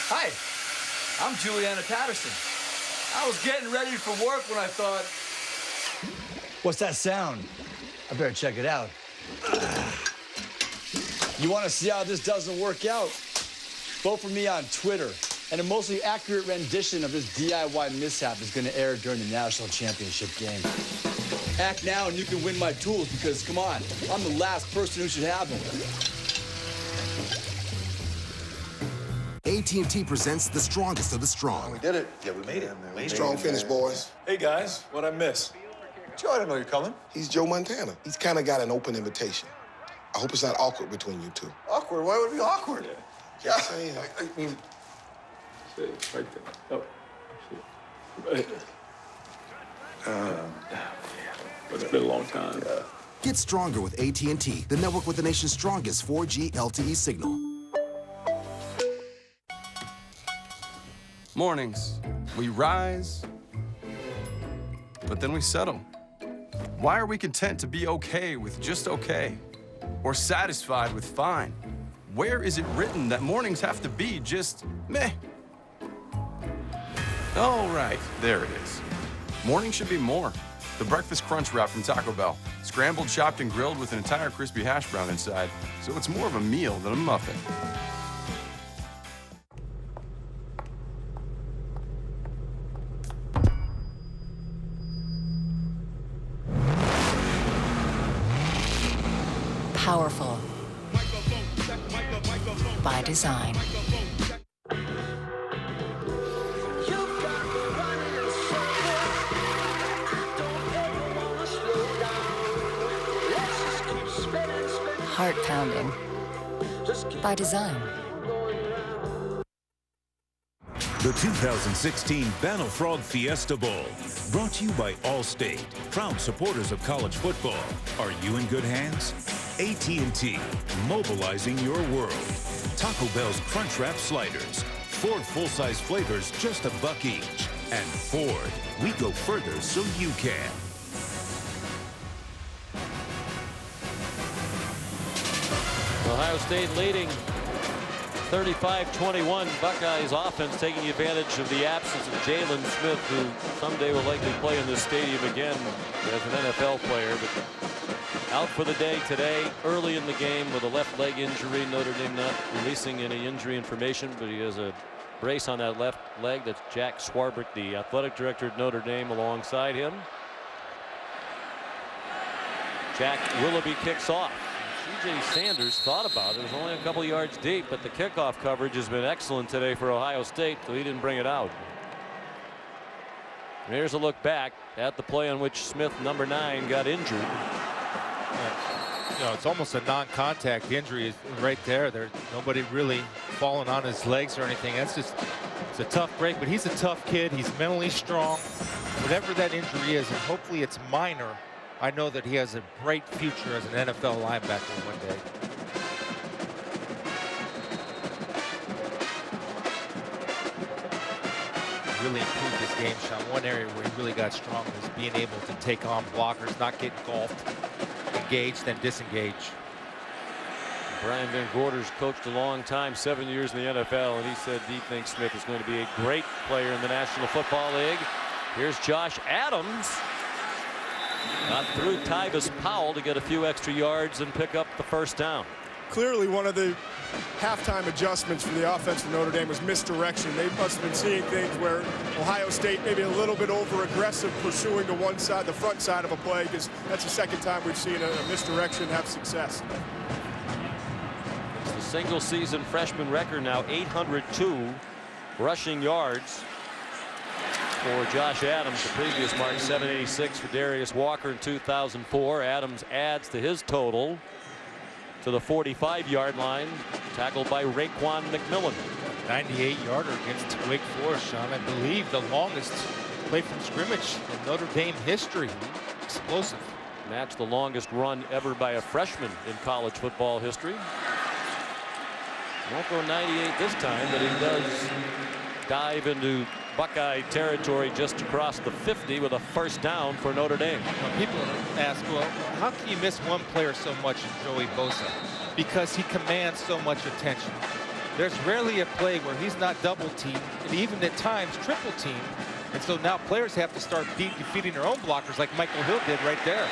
Hi, I'm Juliana Patterson. I was getting ready for work when I thought, what's that sound? I better check it out. You want to see how this doesn't work out? Vote for me on Twitter. And a mostly accurate rendition of this DIY mishap is going to air during the national championship game. Act now and you can win my tools because, come on, I'm the last person who should have them. AT&T presents the strongest of the strong. We did it. Yeah, we made it. Strong finish, boys. Hey, guys. What'd I miss? Joe, I didn't know you're coming. He's Joe Montana. He's kind of got an open invitation. I hope it's not awkward between you two. Awkward? Why would it be awkward? Yeah, I mean... Right there. Oh, shit. But it's been a long time. Yeah. Get stronger with AT&T, the network with the nation's strongest 4G LTE signal. Mornings, we rise, but then we settle. Why are we content to be okay with just okay? Or satisfied with fine? Where is it written that mornings have to be just meh? Oh, right, there it is. Morning should be more. The Breakfast Crunch Wrap from Taco Bell. Scrambled, chopped, and grilled with an entire crispy hash brown inside, so it's more of a meal than a muffin. Powerful. By design. Heart-pounding. By design. The 2016 Battle Frog Fiesta Bowl, brought to you by Allstate, proud supporters of college football. Are you in good hands? AT&T, mobilizing your world. Taco Bell's Crunch Wrap Sliders. Ford full-size flavors, just $1 each. And Ford, we go further so you can. Ohio State leading 35-21. Buckeyes offense taking advantage of the absence of Jalen Smith, who someday will likely play in this stadium again as an NFL player, but out for the day today, early in the game with a left leg injury. Notre Dame not releasing any injury information, but he has a brace on that left leg. That's Jack Swarbrick, the athletic director at Notre Dame, alongside him. Jack Willoughby kicks off. C.J. Sanders thought about it. It was only a couple yards deep, but the kickoff coverage has been excellent today for Ohio State, so he didn't bring it out. And here's a look back at the play on which Smith, number 9, got injured. You know, it's almost a non-contact injury right there. There's nobody really falling on his legs or anything. That's just, it's a tough break, but he's a tough kid. He's mentally strong. Whatever that injury is, and hopefully it's minor, I know that he has a bright future as an NFL linebacker one day. Really improved his game, Sean. One area where he really got strong was being able to take on blockers, not get engulfed, engage, then disengage. Brian Van Gorder's coached a long time, 7 years in the NFL, and he said he thinks Smith is going to be a great player in the National Football League. Here's Josh Adams. Got through Tyvis Powell to get a few extra yards and pick up the first down. Clearly one of the halftime adjustments for the offense for Notre Dame was misdirection. They must have been seeing things where Ohio State maybe a little bit over aggressive pursuing to one side, the front side of a play, because that's the second time we've seen a misdirection have success. It's the single season freshman record now, 802 rushing yards for Josh Adams. The previous mark, 786 for Darius Walker in 2004. Adams adds to his total to the 45-yard line, tackled by Raekwon McMillan. 98-yarder against Wake Forest, Sean. I believe the longest play from scrimmage in Notre Dame history. Explosive. Matched the longest run ever by a freshman in college football history. Won't go 98 this time, but he does dive into Buckeye territory just across the 50 with a first down for Notre Dame. Well, people ask, well, how can you miss one player so much in Joey Bosa? Because he commands so much attention. There's rarely a play where he's not double teamed and even at times triple teamed. And so now players have to start defeating their own blockers like Michael Hill did right there.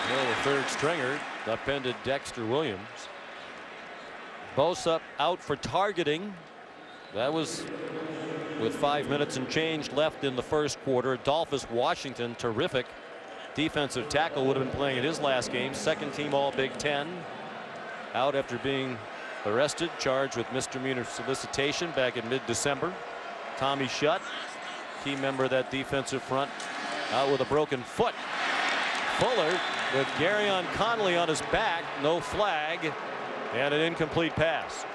Well, the third stringer upended Dexter Williams. Bosa out for targeting. That was with 5 minutes and change left in the first quarter. Adolphus Washington, terrific defensive tackle, would have been playing in his last game. Second team All Big Ten. Out after being arrested, charged with misdemeanor solicitation back in mid-December. Tommy Shutt, key member of that defensive front, out with a broken foot. Fuller with Garyon Conley on his back, no flag, and an incomplete pass.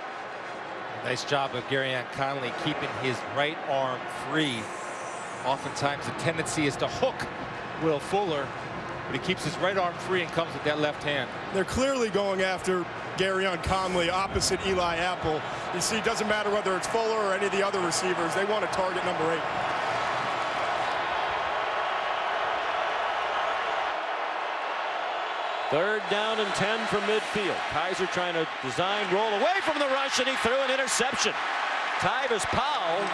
Nice job of Garyon Conley keeping his right arm free. Oftentimes the tendency is to hook Will Fuller, but he keeps his right arm free and comes with that left hand. They're clearly going after Garyon Conley opposite Eli Apple. You see, it doesn't matter whether it's Fuller or any of the other receivers. They want to target number 8. Third down and 10 from midfield. Kaiser trying to design roll away from the rush, and he threw an interception. Tyvis Powell,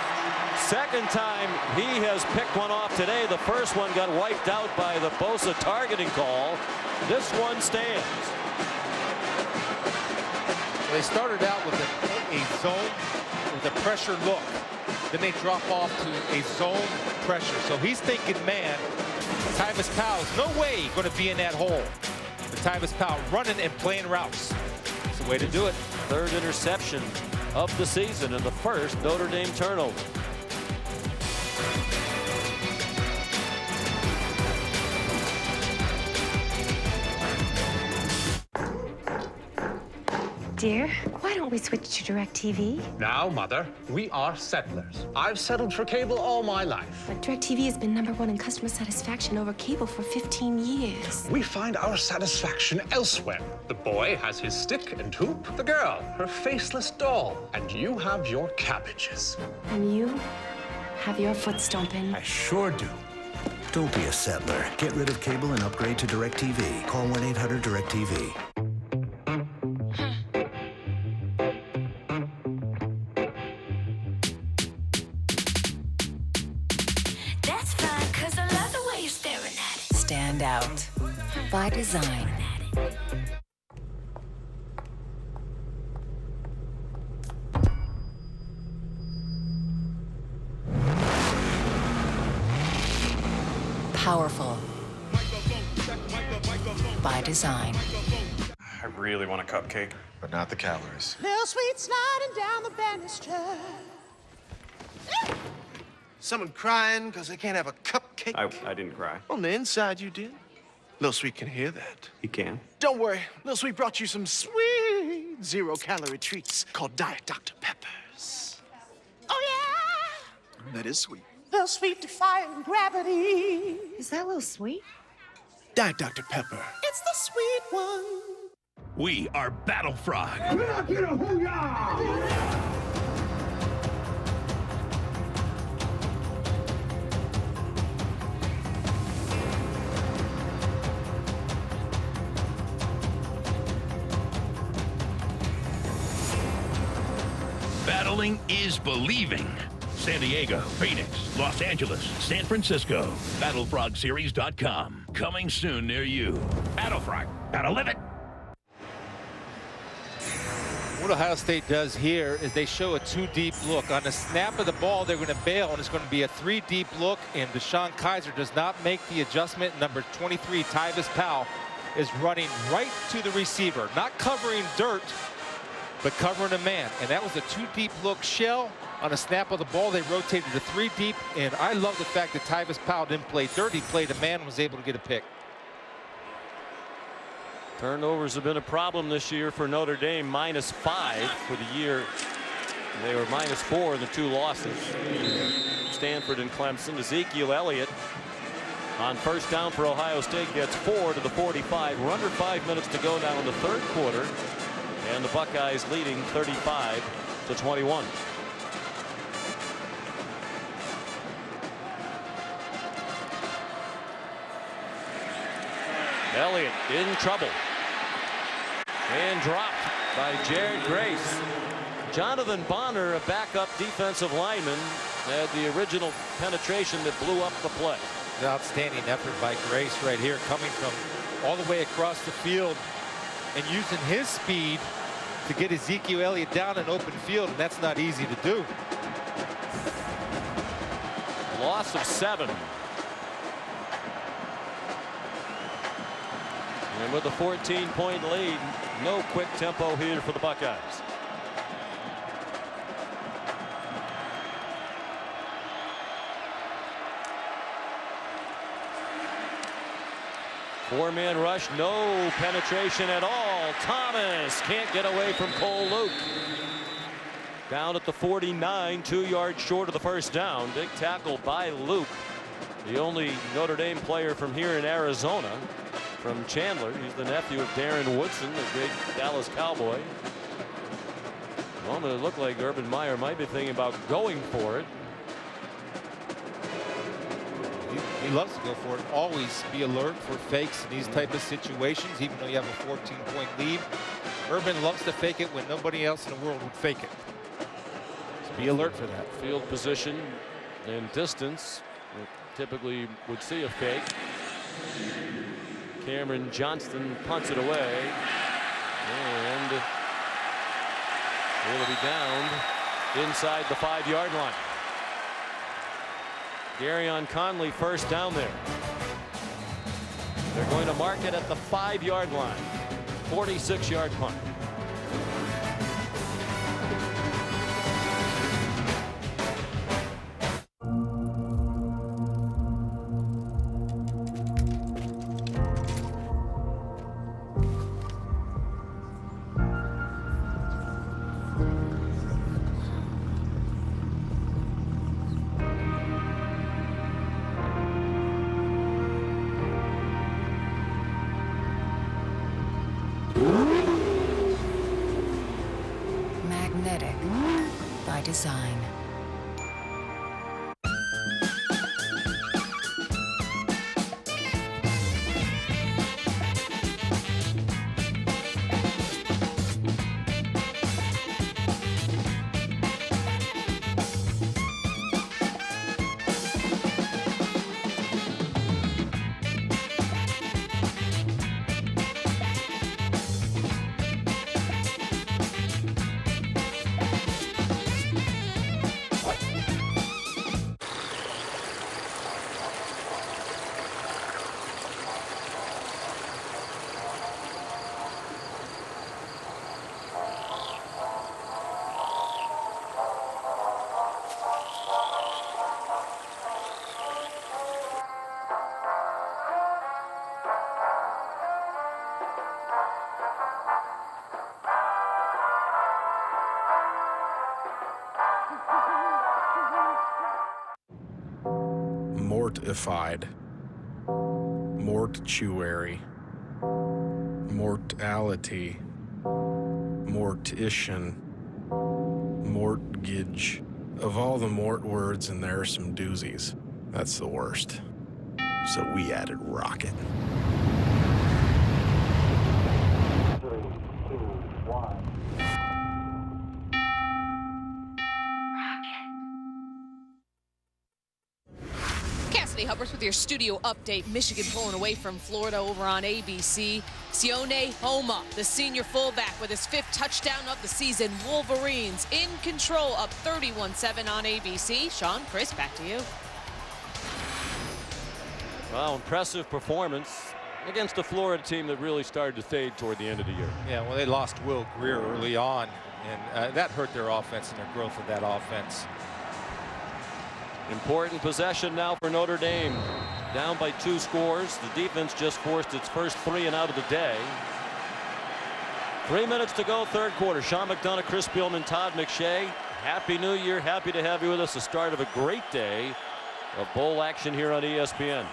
second time he has picked one off today. The first one got wiped out by the Bosa targeting call. This one stands. They started out with a zone with a pressure look. Then they drop off to a zone pressure. So he's thinking, man, Tyvis Powell's no way going to be in that hole. But Tyvis Powell running and playing routes. It's the way to do it. Third interception of the season and the first Notre Dame turnover. Dear, why don't we switch to DirecTV? Now, Mother, we are settlers. I've settled for cable all my life. But DirecTV has been #1 in customer satisfaction over cable for 15 years. We find our satisfaction elsewhere. The boy has his stick and hoop, the girl her faceless doll, and you have your cabbages. And you have your foot stomping. I sure do. Don't be a settler. Get rid of cable and upgrade to DirecTV. Call 1-800-DirecTV. Stand out by design. Powerful by design. I really want a cupcake, but not the calories. Little sweet sliding down the banister. Someone crying because they can't have a cupcake? I didn't cry. On the inside, you did. Lil Sweet can hear that. He can. Don't worry. Lil Sweet brought you some sweet zero-calorie treats called Diet Dr. Peppers. Oh, yeah. That is sweet. Little Sweet defying gravity. Is that Little Sweet? Diet Dr. Pepper. It's the sweet one. We are Battle Frog. Battling is believing. San Diego, Phoenix, Los Angeles, San Francisco. BattleFrogSeries.com. Coming soon near you. Battlefrog. Gotta live it. What Ohio State does here is they show a 2-deep look. On the snap of the ball, they're going to bail, and it's going to be a 3-deep look, and Deshaun Kaiser does not make the adjustment. Number 23, Tyvis Powell, is running right to the receiver, not covering dirt, but covering a man. And that was a 2-deep look shell. On a snap of the ball, they rotated to 3-deep, and I love the fact that Tyvis Powell didn't play dirt. He played a man and was able to get a pick. Turnovers have been a problem this year for Notre Dame, -5 for the year. They were -4 in the 2 losses. Stanford and Clemson. Ezekiel Elliott on first down for Ohio State gets 4 to the 45. We're under 5 minutes to go now in the third quarter, and the Buckeyes leading 35-21. Elliott in trouble. And dropped by Jared Grace. Jonathan Bonner, a backup defensive lineman, had the original penetration that blew up the play. Outstanding effort by Grace right here, coming from all the way across the field and using his speed to get Ezekiel Elliott down in open field, and that's not easy to do. Loss of 7. And with a 14-point lead, no quick tempo here for the Buckeyes. Four-man rush, no penetration at all. Thomas can't get away from Cole Luke. Down at the 49, 2 yards short of the first down. Big tackle by Luke, the only Notre Dame player from here in Arizona, from Chandler. He's the nephew of Darren Woodson, the great Dallas Cowboy. Moment it looked like Urban Meyer might be thinking about going for it. He loves to go for it. Always be alert for fakes in these type of situations, even though you have a 14-point lead. Urban loves to fake it when nobody else in the world would fake it. So be alert for that. Field position and distance. Typically would see a fake. Cameron Johnston punts it away. And it'll be downed inside the 5-yard line. Garyon Conley first down there. They're going to mark it at the 5-yard line. 46-yard punt. Magnetic by design. Mortified, mortuary, mortality, mortician, mortgage. Of all the mort words, and there are some doozies. That's the worst. So we added rocket. 3, 2, 1. Cassidy Hubbard with your studio update. Michigan pulling away from Florida over on ABC. Sione Homa, the senior fullback, with his 5th touchdown of the season. Wolverines in control, up 31-7 on ABC. Sean, Chris, back to you. Well, impressive performance against a Florida team that really started to fade toward the end of the year. Yeah, well, they lost Will Greer early on, and that hurt their offense and their growth of that offense. Important possession now for Notre Dame. Down by 2 scores. The defense just forced its first 3 and out of the day. 3 minutes to go, 3rd quarter. Sean McDonough, Chris Spielman, Todd McShay. Happy New Year. Happy to have you with us. The start of a great day of bowl action here on ESPN.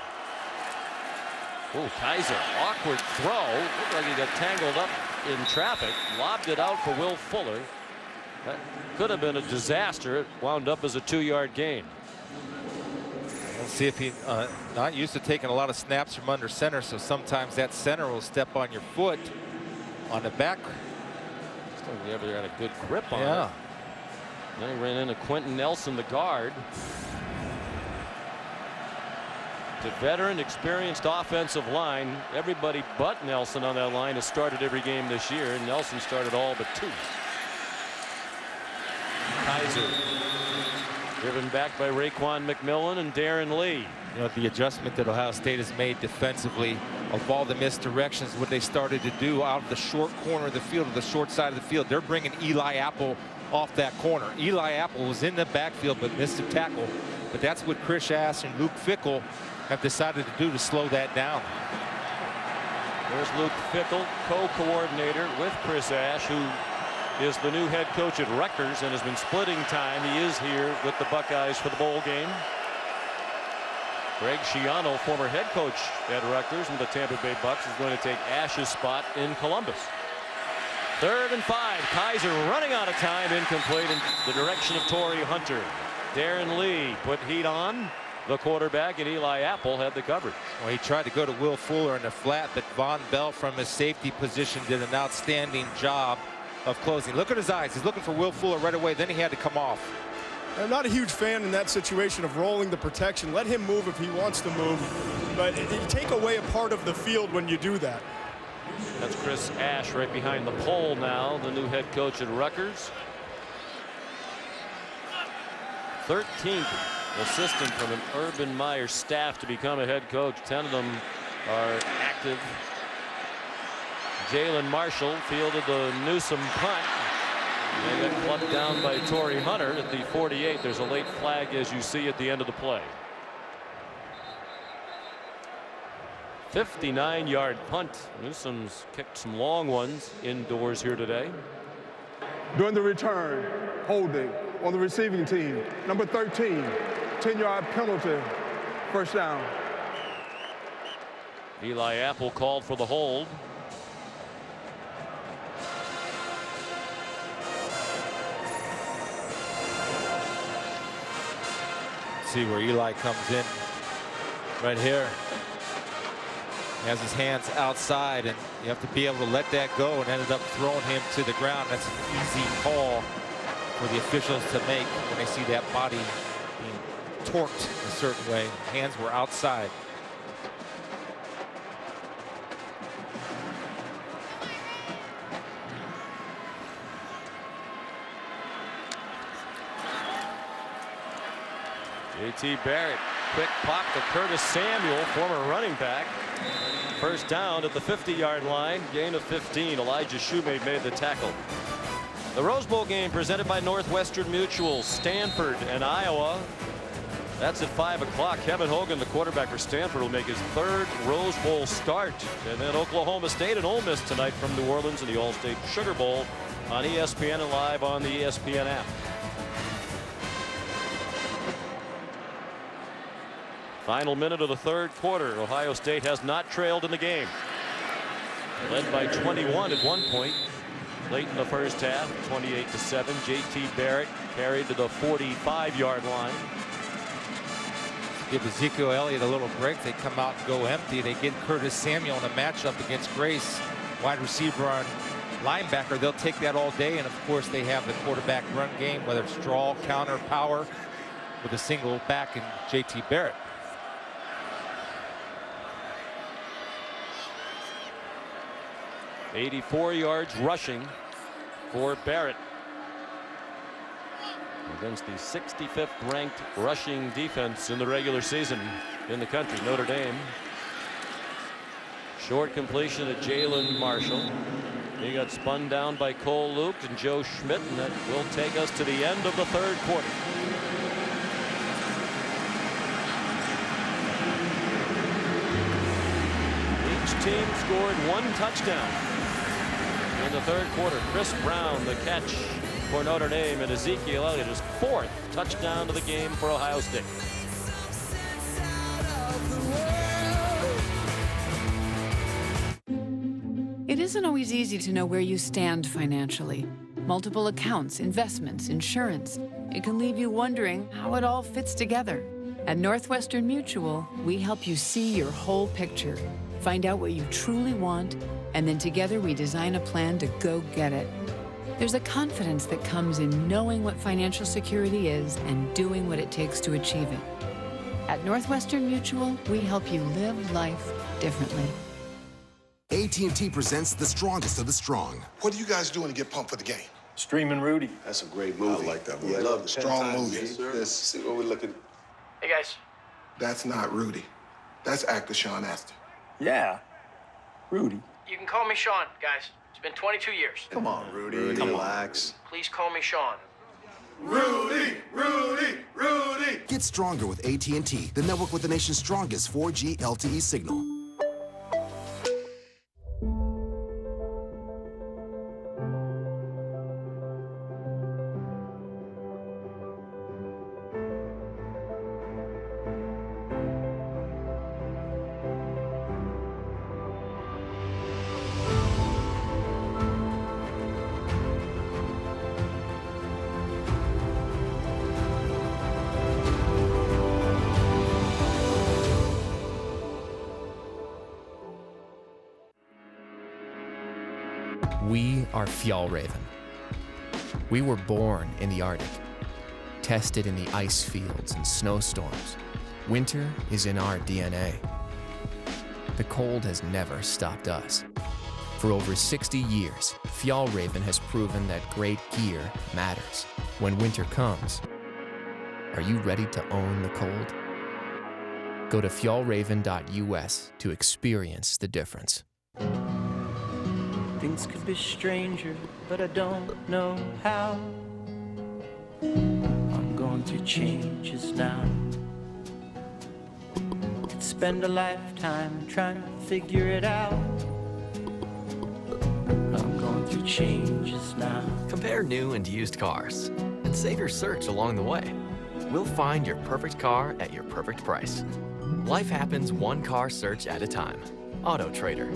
Oh, Kaiser, awkward throw. Looked like he got tangled up in traffic. Lobbed it out for Will Fuller. That could have been a disaster. It wound up as a 2-yard gain. We'll see if he not used to taking a lot of snaps from under center, so sometimes that center will step on your foot on the back. Still never had a good grip on it. Then he ran into Quentin Nelson, the guard. The veteran, experienced offensive line. Everybody but Nelson on that line has started every game this year, and Nelson started all but 2. Kaiser driven back by Raekwon McMillan and Darren Lee. You know, the adjustment that Ohio State has made defensively of all the misdirections, what they started to do out of the short corner of the field, or the short side of the field. They're bringing Eli Apple off that corner. Eli Apple was in the backfield but missed a tackle. But that's what Chris Ash and Luke Fickell have decided to do to slow that down. There's Luke Fickell, co-coordinator with Chris Ash, who is the new head coach at Rutgers and has been splitting time. He is here with the Buckeyes for the bowl game. Greg Schiano, former head coach at Rutgers and the Tampa Bay Bucks, is going to take Ash's spot in Columbus. 3rd and 5. Kaiser running out of time, incomplete in the direction of Torrey Hunter. Darren Lee put heat on the quarterback, and Eli Apple had the coverage. Well, he tried to go to Will Fuller in the flat, but Von Bell from his safety position did an outstanding job of closing. Look at his eyes. He's looking for Will Fuller right away. Then he had to come off. I'm not a huge fan in that situation of rolling the protection. Let him move if he wants to move, but you take away a part of the field when you do that. That's Chris Ash right behind the pole now, the new head coach at Rutgers. 13th assistant from an Urban Meyer staff to become a head coach. 10 of them are active. Jalen Marshall fielded the Newsome punt. And got clubbed down by Torrey Hunter at the 48. There's a late flag, as you see at the end of the play. 59-yard punt. Newsome's kicked some long ones indoors here today. During the return, holding on the receiving team, number 13, 10-yard penalty, first down. Eli Apple called for the hold. See where Eli comes in right here. He has his hands outside, and you have to be able to let that go, and ended up throwing him to the ground. That's an easy call for the officials to make when they see that body being torqued a certain way. Hands were outside. J.T. Barrett, quick pop to Curtis Samuel, former running back. First down at the 50-yard line, gain of 15. Elijah Shoemate made the tackle. The Rose Bowl game presented by Northwestern Mutual, Stanford and Iowa. That's at 5 o'clock. Kevin Hogan, the quarterback for Stanford, will make his 3rd Rose Bowl start. And then Oklahoma State and Ole Miss tonight from New Orleans in the All-State Sugar Bowl on ESPN and live on the ESPN app. Final minute of the 3rd quarter. Ohio State has not trailed in the game. Led by 21 at one point. Late in the first half, 28-7. J.T. Barrett carried to the 45-yard line. Give Ezekiel Elliott a little break. They come out and go empty. They get Curtis Samuel in a matchup against Grace, wide receiver on linebacker. They'll take that all day. And of course, they have the quarterback run game, whether it's draw, counter, power, with a single back in J.T. Barrett. 84 yards rushing for Barrett against the 65th ranked rushing defense in the regular season in the country, Notre Dame. Short completion to Jalen Marshall. He got spun down by Cole Luke and Joe Schmidt, and that will take us to the end of the 3rd quarter. Each team scored 1 touchdown in the 3rd quarter. Chris Brown, the catch for Notre Dame, and Ezekiel Elliott, his 4th touchdown to the game for Ohio State. It isn't always easy to know where you stand financially. Multiple accounts, investments, insurance. It can leave you wondering how it all fits together. At Northwestern Mutual, we help you see your whole picture, find out what you truly want, and then together we design a plan to go get it. There's a confidence that comes in knowing what financial security is and doing what it takes to achieve it. At Northwestern Mutual, we help you live life differently. AT&T presents the strongest of the strong. What are you guys doing to get pumped for the game? Streaming Rudy. That's a great movie. I like that movie. Yeah, I love the strong movie. Yes, sir. Let's see what we're looking. Hey, guys. That's not Rudy. That's actor Sean Astin. Yeah. Rudy. You can call me Sean, guys. It's been 22 years. Come on, Rudy. Relax. Please call me Sean. Rudy, Rudy, Rudy. Get stronger with AT&T, the network with the nation's strongest 4G LTE signal. We are Fjallraven. We were born in the Arctic, tested in the ice fields and snowstorms. Winter is in our DNA. The cold has never stopped us. For over 60 years, Fjallraven has proven that great gear matters. When winter comes, are you ready to own the cold? Go to fjallraven.us to experience the difference. Things could be stranger, but I don't know how. I'm going through changes now. Could spend a lifetime trying to figure it out. I'm going through changes now. Compare new and used cars and save your search along the way. We'll find your perfect car at your perfect price. Life happens one car search at a time. Auto Trader.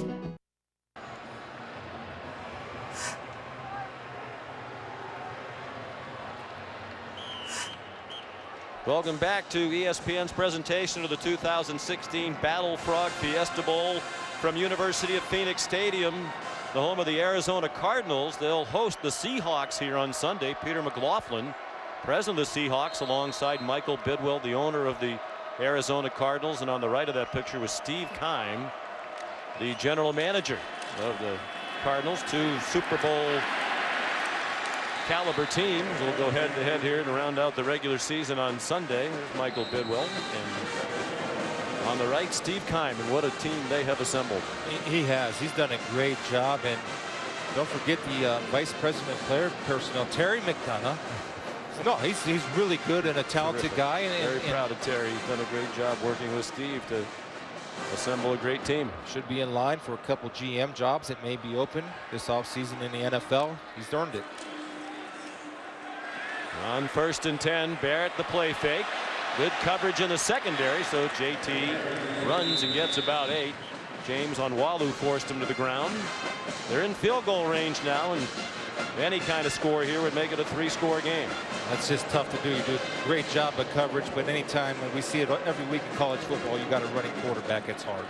Welcome back to ESPN's presentation of the 2016 Battle Frog Fiesta Bowl from University of Phoenix Stadium, the home of the Arizona Cardinals. They'll host the Seahawks here on Sunday. Peter McLaughlin, president of the Seahawks, alongside Michael Bidwell, the owner of the Arizona Cardinals. And on the right of that picture was Steve Keim, the general manager of the Cardinals. Two Super Bowl caliber teams will go head to head here to round out the regular season on Sunday. There's Michael Bidwell, and on the right, Steve Keim, and what a team they have assembled. He has. He's done a great job, and don't forget the vice president of player personnel, Terry McDonough. No, he's really good and a talented guy. And very proud of Terry. He's done a great job working with Steve to assemble a great team. Should be in line for a couple GM jobs that may be open this offseason in the NFL. He's earned it. On 1st and 10, Barrett the play fake. Good coverage in the secondary, so JT runs and gets about 8. James Onwualu forced him to the ground. They're in field goal range now, and any kind of score here would make it a 3-score game. That's just tough to do. You do a great job of coverage, but anytime we see it every week in college football, you got a running quarterback. It's hard.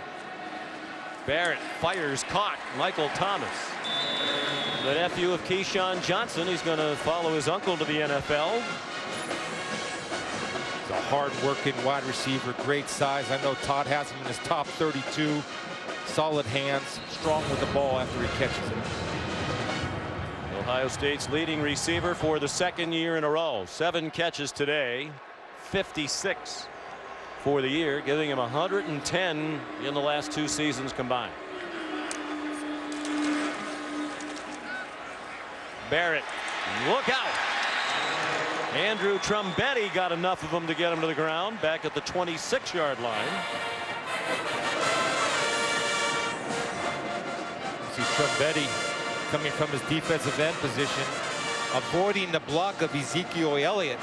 Barrett fires, caught. Michael Thomas, the nephew of Keyshawn Johnson. He's going to follow his uncle to the NFL. He's a hard-working wide receiver, great size. I know Todd has him in his top 32. Solid hands, strong with the ball after he catches it. Ohio State's leading receiver for the second year in a row. 7 catches today, 56 for the year, giving him 110 in the last 2 seasons combined. Barrett, look out. Andrew Trumbetti got enough of them to get him to the ground back at the 26-yard line. See Trumbetti coming from his defensive end position, avoiding the block of Ezekiel Elliott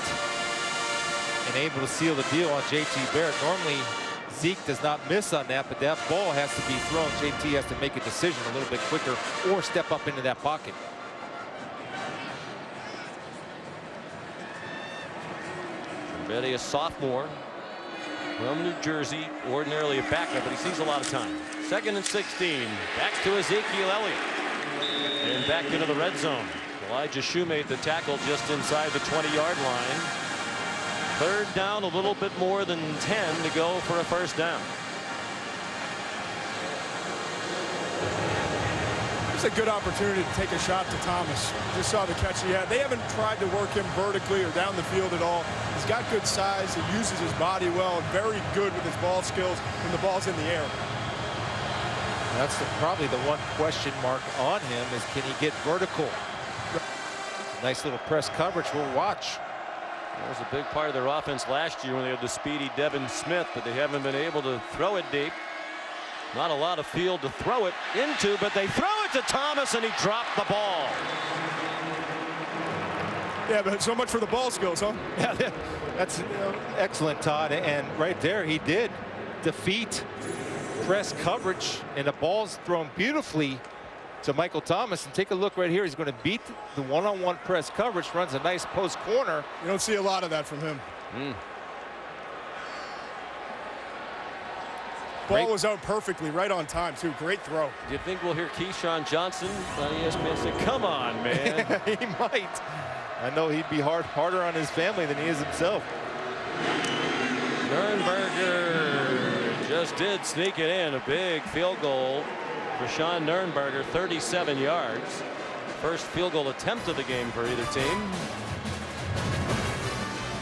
and able to seal the deal on JT Barrett. Normally Zeke does not miss on that, but that ball has to be thrown. JT has to make a decision a little bit quicker or step up into that pocket. Trumbetti, a sophomore, from New Jersey, ordinarily a backup, but he sees a lot of time. 2nd and 16. Back to Ezekiel Elliott. And back into the red zone. Elijah Shue made the tackle just inside the 20-yard line. 3rd down, a little bit more than 10 to go for a first down. It's a good opportunity to take a shot to Thomas. Just saw the catch he had. They haven't tried to work him vertically or down the field at all. He's got good size. He uses his body well and very good with his ball skills when the ball's in the air. That's probably the one question mark on him is, can he get vertical? Nice little press coverage. We'll watch. That was a big part of their offense last year when they had the speedy Devin Smith, but they haven't been able to throw it deep. Not a lot of field to throw it into, but they throw it to Thomas, and he dropped the ball. Yeah, but so much for the ball skills, huh? Yeah, that's excellent, Todd. And right there, he did defeat press coverage, and the ball's thrown beautifully to Michael Thomas. And take a look right here. He's going to beat the one-on-one press coverage, runs a nice post corner. You don't see a lot of that from him. Ball was out perfectly, right on time, too. Great throw. Do you think we'll hear Keyshawn Johnson on ESPN say, come on, man? He might. I know he'd be harder on his family than he is himself. Nurnberger just did sneak it in. A big field goal for Sean Nurnberger, 37 yards. First field goal attempt of the game for either team.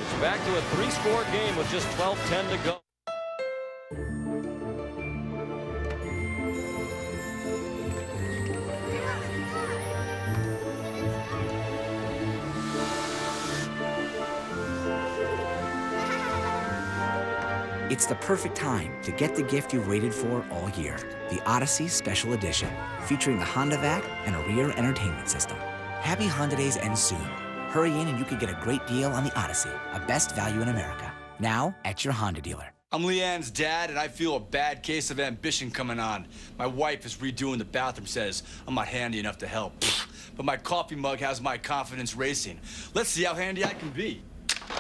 It's back to a 3-score game with just 12:10 to go. It's the perfect time to get the gift you've waited for all year. The Odyssey Special Edition, featuring the Honda Vac and a rear entertainment system. Happy Honda Days end soon. Hurry in and you could get a great deal on the Odyssey, a best value in America. Now at your Honda dealer. I'm Leanne's dad, and I feel a bad case of ambition coming on. My wife is redoing the bathroom, says I'm not handy enough to help. But my coffee mug has my confidence racing. Let's see how handy I can be.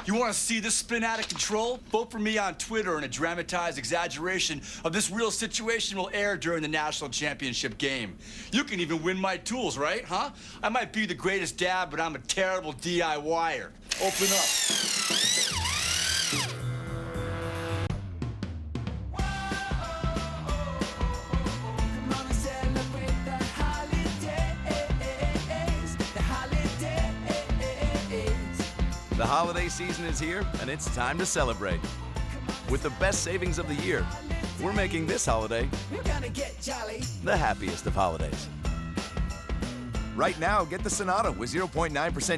You want to see this spin out of control? Vote for me on Twitter, and a dramatized exaggeration of this real situation will air during the national championship game. You can even win my tools, right? Huh? I might be the greatest dad, but I'm a terrible DIYer. Open up. The holiday season is here, and it's time to celebrate. With the best savings of the year, we're making this holiday the happiest of holidays. Right now, get the Sonata with 0.9%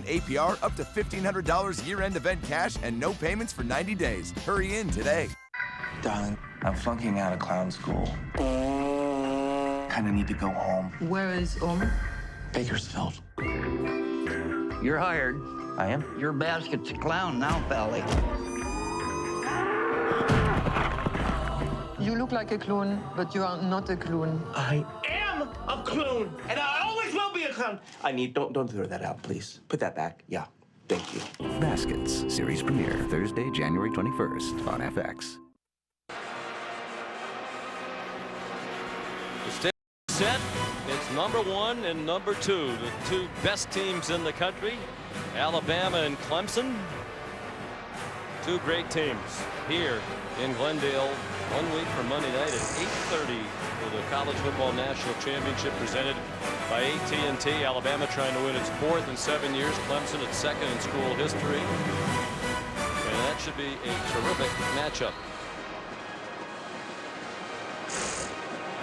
APR up to $1,500 year-end event cash and no payments for 90 days. Hurry in today. Darling, I'm flunking out of clown school. Kinda need to go home. Where is Bakersfield. You're hired. I am? Your basket's a clown now, Pally. You look like a clown, but you are not a clown. I am a clown, and I always will be a clown. Don't throw that out, please. Put that back. Yeah, thank you. Baskets, series premiere, Thursday, January 21st on FX. Set. It's number 1 and number 2, the two best teams in the country, Alabama and Clemson. Two great teams here in Glendale 1 week from Monday night at 8:30 for the College Football National Championship presented by AT&T. Alabama trying to win its 4th in 7 years. Clemson its 2nd in school history. And that should be a terrific matchup.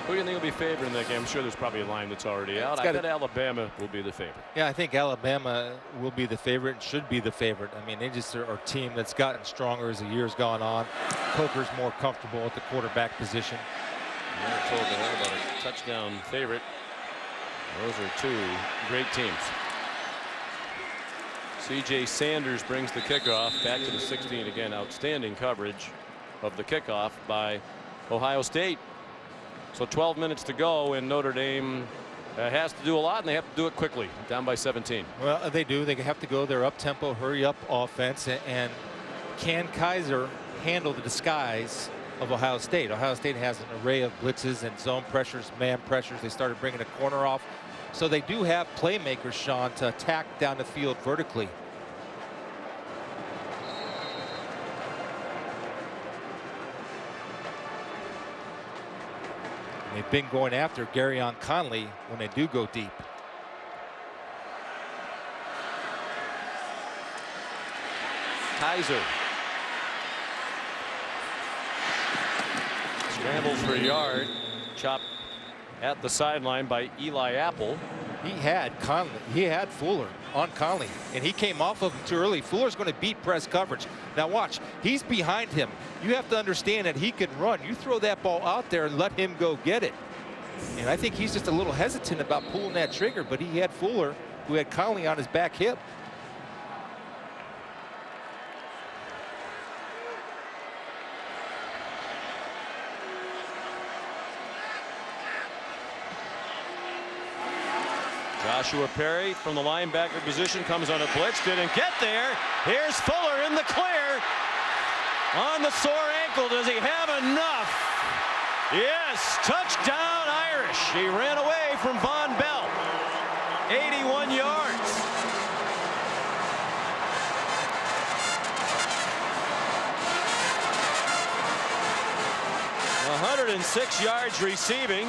Who do you think will be favored in that game? I'm sure there's probably a line that's already out. I bet Alabama will be the favorite. Yeah, I think Alabama will be the favorite and should be the favorite. I mean, they just are a team that's gotten stronger as the year's gone on. Coker's more comfortable at the quarterback position. I'm not told about a touchdown favorite. Those are two great teams. C.J. Sanders brings the kickoff back to the 16 again. Outstanding coverage of the kickoff by Ohio State. So 12 minutes to go, and Notre Dame has to do a lot, and they have to do it quickly. Down by 17. Well, they do. They have to go their up-tempo, hurry-up offense. And can Kaiser handle the disguise of Ohio State. Ohio State has an array of blitzes and zone pressures, man pressures. They started bringing a corner off. So they do have playmakers, Sean, to attack down the field vertically. And they've been going after Garyon Conley when they do go deep. Kaiser scrambles for a yard, chopped at the sideline by Eli Apple. He had Conley, he had Fuller on Conley, and he came off of him too early. Fuller's going to beat press coverage. Now watch, he's behind him. You have to understand that he can run. You throw that ball out there and let him go get it. And I think he's just a little hesitant about pulling that trigger, but he had Fuller, who had Conley on his back hip. Joshua Perry from the linebacker position comes on a blitz, didn't get there. Here's Fuller in the clear. On the sore ankle, does he have enough? Yes, touchdown Irish. He ran away from Von Bell. 81 yards. ...106 yards receiving.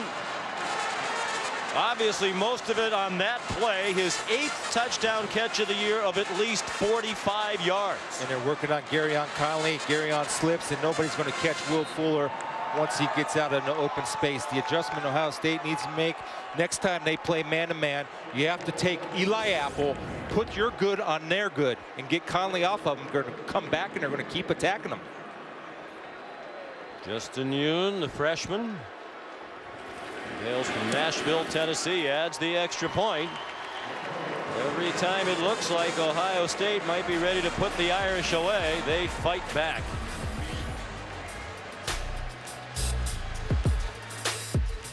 Obviously, most of it on that play. His 8th touchdown catch of the year of at least 45 yards. And they're working on Garyon Conley. Garyon slips, and nobody's going to catch Will Fuller once he gets out in the open space. The adjustment Ohio State needs to make next time they play man-to-man, you have to take Eli Apple, put your good on their good, and get Conley off of them. They're going to come back, and they're going to keep attacking them. Justin Yoon, the freshman, hails from Nashville, Tennessee, adds the extra point. Every time it looks like Ohio State might be ready to put the Irish away, they fight back.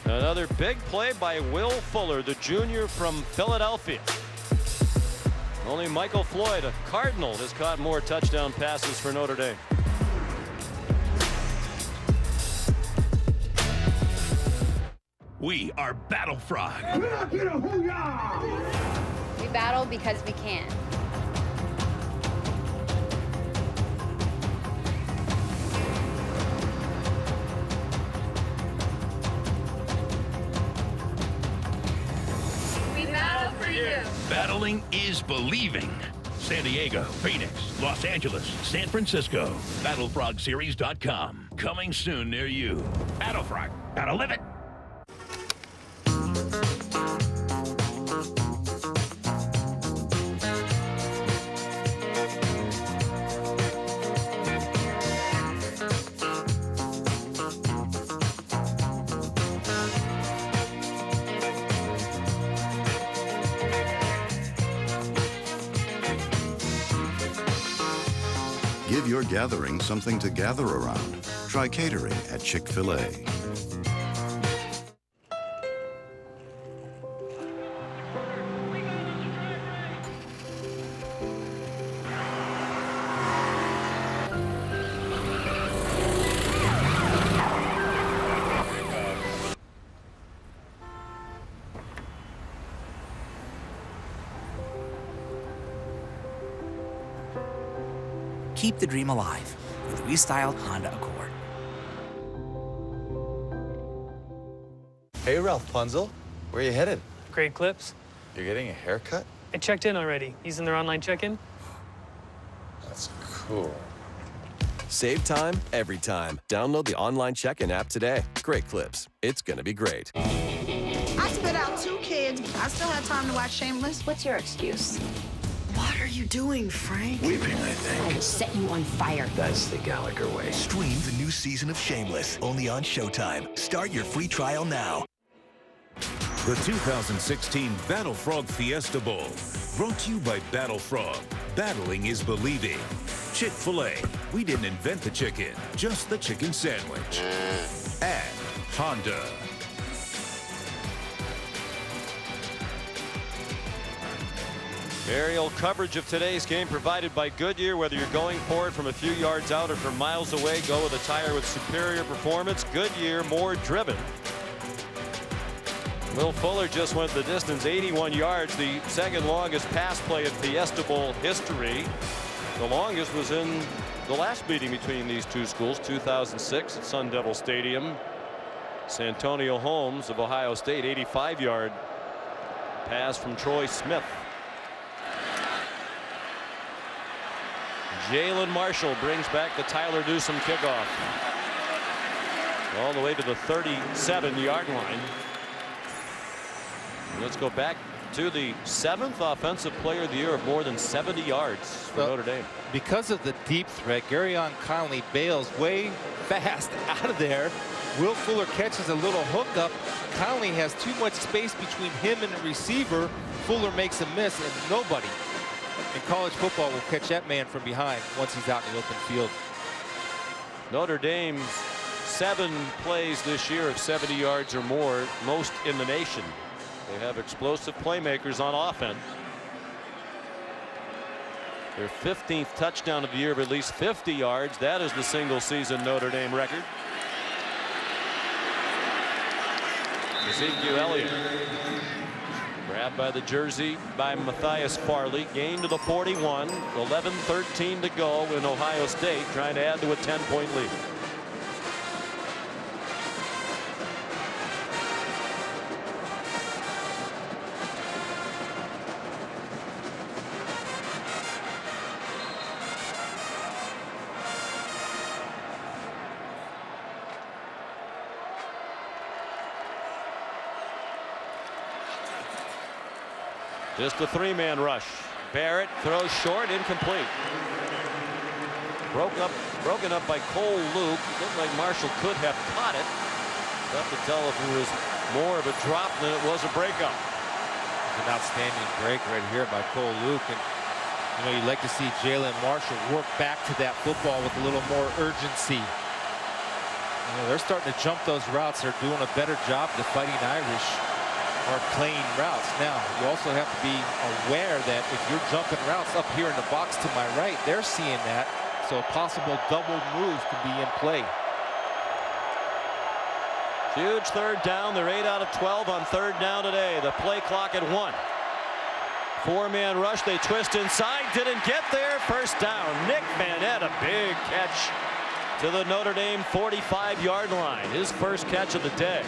Another big play by Will Fuller, the junior from Philadelphia. Only Michael Floyd, a Cardinal, has caught more touchdown passes for Notre Dame. We are Battle Frog. We battle because we can. We battle for you. Battling is believing. San Diego, Phoenix, Los Angeles, San Francisco. BattleFrogSeries.com. Coming soon near you. Battle Frog. Gotta live it. Give your gathering something to gather around. Try catering at Chick-fil-A. Keep the dream alive with restyled Honda Accord. Hey, Ralph Punzel. Where are you headed? Great Clips. You're getting a haircut? I checked in already. Using their online check-in. That's cool. Save time every time. Download the online check-in app today. Great Clips. It's gonna be great. I spit out 2 kids. I still have time to watch Shameless. What's your excuse? What are you doing, Frank? Weeping, I think. I will set you on fire. That's the Gallagher way. Stream the new season of Shameless, only on Showtime. Start your free trial now. The 2016 Battle Frog Fiesta Bowl. Brought to you by Battle Frog. Battling is believing. Chick-fil-A. We didn't invent the chicken, just the chicken sandwich. And Honda. Aerial coverage of today's game provided by Goodyear. Whether you're going for it from a few yards out or from miles away, go with a tire with superior performance. Goodyear, more driven. Will Fuller just went the distance, 81 yards, the second longest pass play in Fiesta Bowl history. The longest was in the last meeting between these two schools, 2006 at Sun Devil Stadium. Santonio Holmes of Ohio State, 85-yard pass from Troy Smith. Jalen Marshall brings back the Tyler Newsome kickoff all the way to the 37-yard line. Let's go back to the 7th offensive player of the year of more than 70 yards for Notre Dame. Because of the deep threat, Garyon Conley bails way fast out of there. Will Fuller catches a little hookup. Conley has too much space between him and the receiver. Fuller makes a miss, and nobody in college football will catch that man from behind once he's out in the open field. Notre Dame's 7 plays this year of 70 yards or more, most in the nation. They have explosive playmakers on offense. Their 15th touchdown of the year of at least 50 yards. That is the single season Notre Dame record. Ezekiel Elliott grabbed by the jersey by Matthias Farley, gained to the 41, 11-13 to go in Ohio State, trying to add to a 10-point lead. Just a 3-man rush. Barrett throws short, incomplete. Broken up by Cole Luke. Looked like Marshall could have caught it. Tough to tell if it was more of a drop than it was a breakup. An outstanding break right here by Cole Luke. And you know, you'd like to see Jalen Marshall work back to that football with a little more urgency. You know, they're starting to jump those routes. They're doing a better job. The Fighting Irish are playing routes. Now, you also have to be aware that if you're jumping routes up here in the box to my right, they're seeing that. So a possible double move could be in play. Huge third down. They're 8 out of 12 on third down today. The play clock at 1. 4-man rush. They twist inside. Didn't get there. First down. Nick Vannett, a big catch to the Notre Dame 45-yard line. His first catch of the day.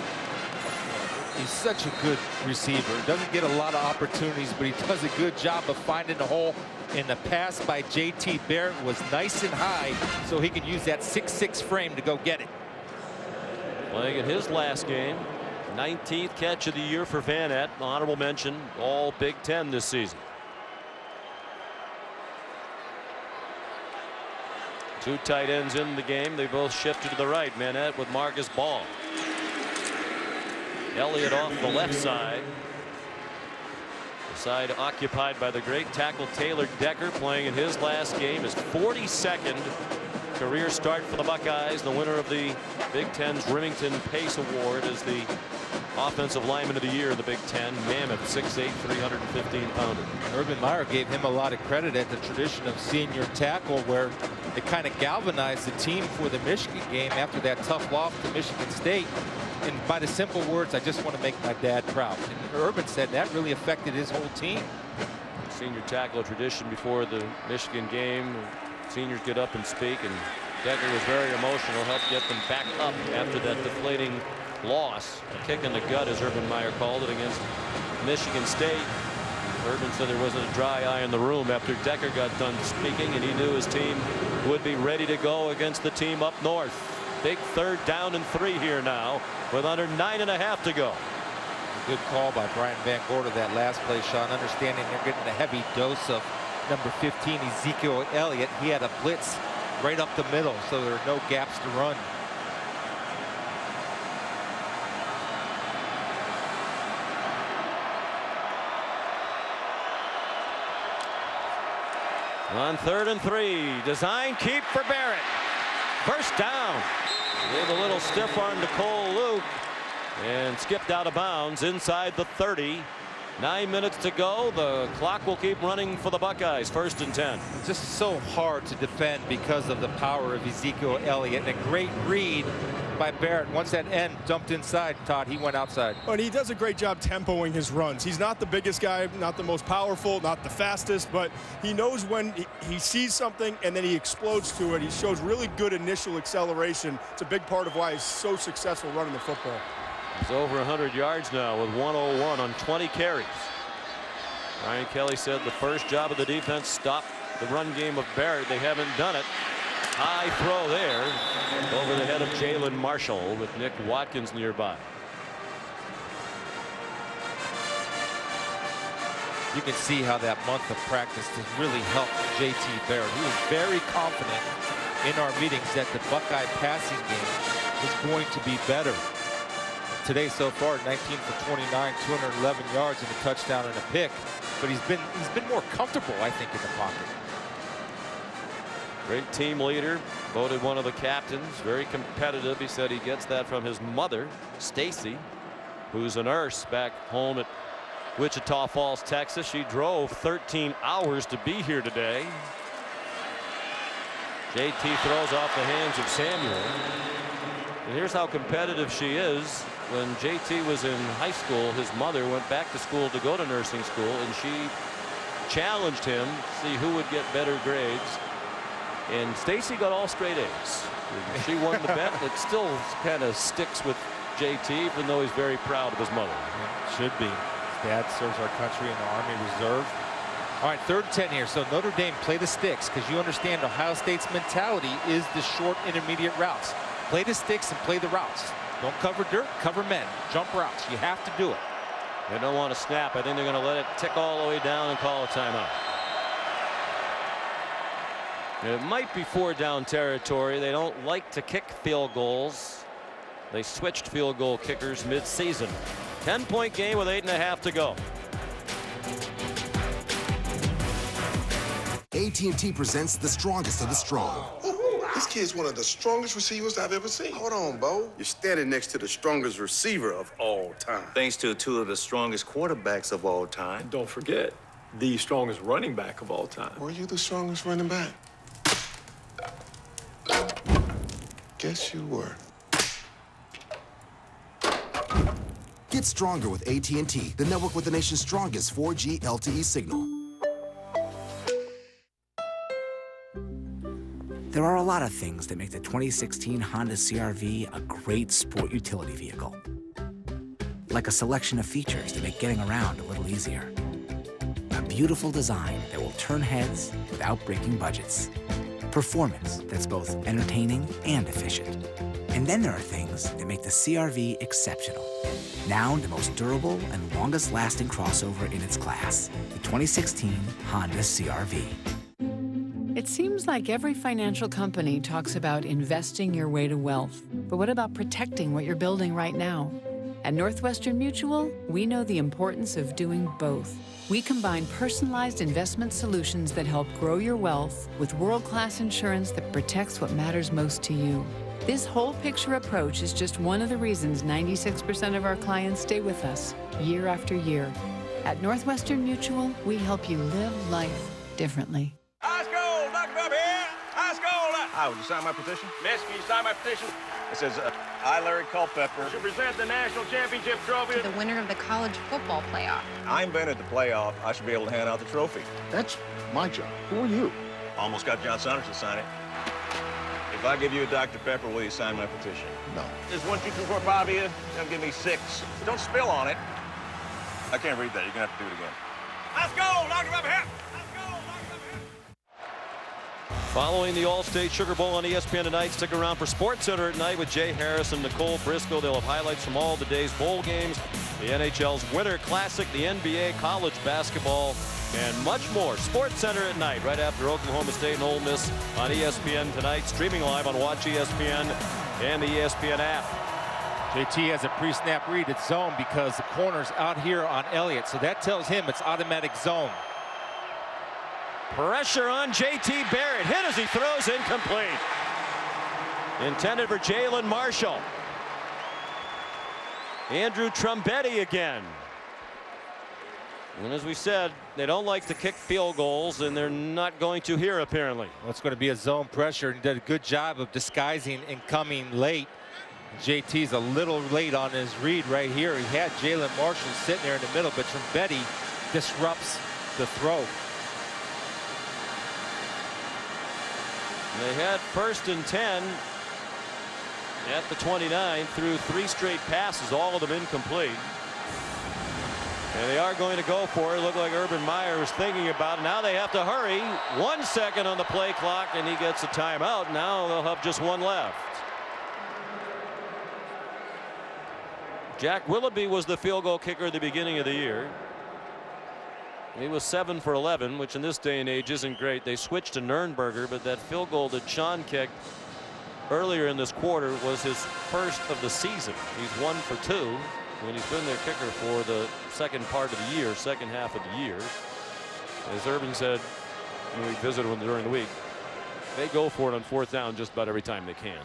He's such a good receiver. Doesn't get a lot of opportunities, but he does a good job of finding the hole. And the pass by J.T. Barrett was nice and high, so he can use that 6'6" frame to go get it. Playing in his last game, 19th catch of the year for Vannett. Honorable mention, all Big Ten this season. 2 tight ends in the game. They both shifted to the right. Vannett with Marcus Ball. Elliott off the left side. The side occupied by the great tackle Taylor Decker, playing in his last game, his 42nd career start for the Buckeyes. The winner of the Big Ten's Remington Pace Award is the offensive lineman of the year in the Big Ten. Mammoth, 6'8", 315-pounder. Urban Meyer gave him a lot of credit at the tradition of senior tackle, where it kind of galvanized the team for the Michigan game after that tough loss to Michigan State. And by the simple words, I just want to make my dad proud. And Urban said that really affected his whole team. Senior tackle tradition before the Michigan game. Seniors get up and speak, and Decker was very emotional, helped get them back up after that deflating loss. A kick in the gut, as Urban Meyer called it, against Michigan State. Urban said there wasn't a dry eye in the room after Decker got done speaking, and he knew his team would be ready to go against the team up north. Big third down and 3 here now with under 9.5 to go. Good call by Brian Van Gorder that last play, Sean, understanding they're getting a heavy dose of number 15 Ezekiel Elliott. He had a blitz right up the middle, so there are no gaps to run. On 3rd and 3, design keep for Barrett. First down. Gave a little stiff arm to Cole Luke and skipped out of bounds inside the 30. 9 minutes to go. The clock will keep running for the Buckeyes. 1st and 10. It's just so hard to defend because of the power of Ezekiel Elliott. And a great read by Barrett. Once that end jumped inside, Todd, he went outside. And he does a great job tempoing his runs. He's not the biggest guy, not the most powerful, not the fastest, but he knows when he sees something and then he explodes to it. He shows really good initial acceleration. It's a big part of why he's so successful running the football. He's over 100 yards now with 101 on 20 carries. Brian Kelly said the first job of the defense, stop the run game of Barrett. They haven't done it. High throw there over the head of Jalen Marshall with Nick Watkins nearby. You can see how that month of practice has really helped J.T. Barrett. He was very confident in our meetings that the Buckeye passing game was going to be better. Today so far, 19 for 29, 211 yards and a touchdown and a pick. But he's been more comfortable, I think, in the pocket. Great team leader, voted one of the captains, very competitive. He said he gets that from his mother, Stacy, who's a nurse back home at Wichita Falls, Texas. She drove 13 hours to be here today. JT throws off the hands of Samuel. And here's how competitive she is. When JT was in high school, his mother went back to school to go to nursing school, and she challenged him to see who would get better grades. And Stacy got all straight A's. She won the bet. It still kind of sticks with JT, even though he's very proud of his mother. Yeah, should be. His dad serves our country in the Army Reserve. All right, 3rd and 10 here. So Notre Dame, play the sticks, because you understand Ohio State's mentality is the short intermediate routes. Play the sticks and play the routes. Don't cover dirt, cover men. Jump routes. You have to do it. They don't want to snap. I think they're going to let it tick all the way down and call a timeout. It might be 4-down territory. They don't like to kick field goals. They switched field goal kickers mid-season. 10-point game with 8.5 to go. AT&T presents the strongest of the strong. This kid's one of the strongest receivers I've ever seen. Hold on, Bo. You're standing next to the strongest receiver of all time. Thanks to 2 of the strongest quarterbacks of all time. And don't forget, the strongest running back of all time. Were you the strongest running back? Guess you were. Get stronger with AT&T, the network with the nation's strongest 4G LTE signal. There are a lot of things that make the 2016 Honda CR-V a great sport utility vehicle. Like a selection of features that make getting around a little easier. A beautiful design that will turn heads without breaking budgets. Performance that's both entertaining and efficient. And then there are things that make the CR-V exceptional. Now the most durable and longest lasting crossover in its class, the 2016 Honda CR-V. It seems like every financial company talks about investing your way to wealth. But what about protecting what you're building right now? At Northwestern Mutual, we know the importance of doing both. We combine personalized investment solutions that help grow your wealth with world-class insurance that protects what matters most to you. This whole picture approach is just one of the reasons 96% of our clients stay with us year after year. At Northwestern Mutual, we help you live life differently. High school, knock him up here. High school. Hi, would you sign my petition? Miss, can you sign my petition? It says, I, Larry Culpepper, should present the national championship trophy To the winner of the college football playoff. I invented the playoff. I should be able to hand out the trophy. That's my job. Who are you? Almost got John Saunders to sign it. If I give you a Dr. Pepper, will you sign my petition? No. There's 1, 2, 3, 4, 5 here. Don't give me 6. Don't spill on it. I can't read that. You're going to have to do it again. Let's go. Knock him up here. Following the All-State Sugar Bowl on ESPN tonight, stick around for SportsCenter at night with Jay Harris and Nicole Briscoe. They'll have highlights from all the day's bowl games, the NHL's Winter Classic, the NBA, college basketball, and much more. SportsCenter at night, right after Oklahoma State and Ole Miss on ESPN tonight, streaming live on Watch ESPN and the ESPN app. JT has a pre-snap read. It's zone because the corner's out here on Elliott, so that tells him it's automatic zone. Pressure on JT Barrett. Hit as he throws, incomplete. Intended for Jalen Marshall. Andrew Trumbetti again. And as we said, they don't like to kick field goals, and they're not going to here, apparently. Well, it's going to be a zone pressure, and did a good job of disguising and coming late. JT's a little late on his read right here. He had Jalen Marshall sitting there in the middle, but Trumbetti disrupts the throw. They had 1st and 10 at the 29 through 3 straight passes, all of them incomplete. And they are going to go for it. Looked like Urban Meyer was thinking about it. Now they have to hurry. 1 second on the play clock, and he gets a timeout. Now they'll have just 1 left. Jack Willoughby was the field goal kicker at the beginning of the year. He was 7 for 11, which in this day and age isn't great. They switched to Nurnberger, but that field goal that Sean kicked earlier in this quarter was his first of the season. He's 1 for 2, and he's been their kicker for the second part of the year, second half of the year. As Urban said when we visited him during the week, they go for it on 4th down just about every time they can.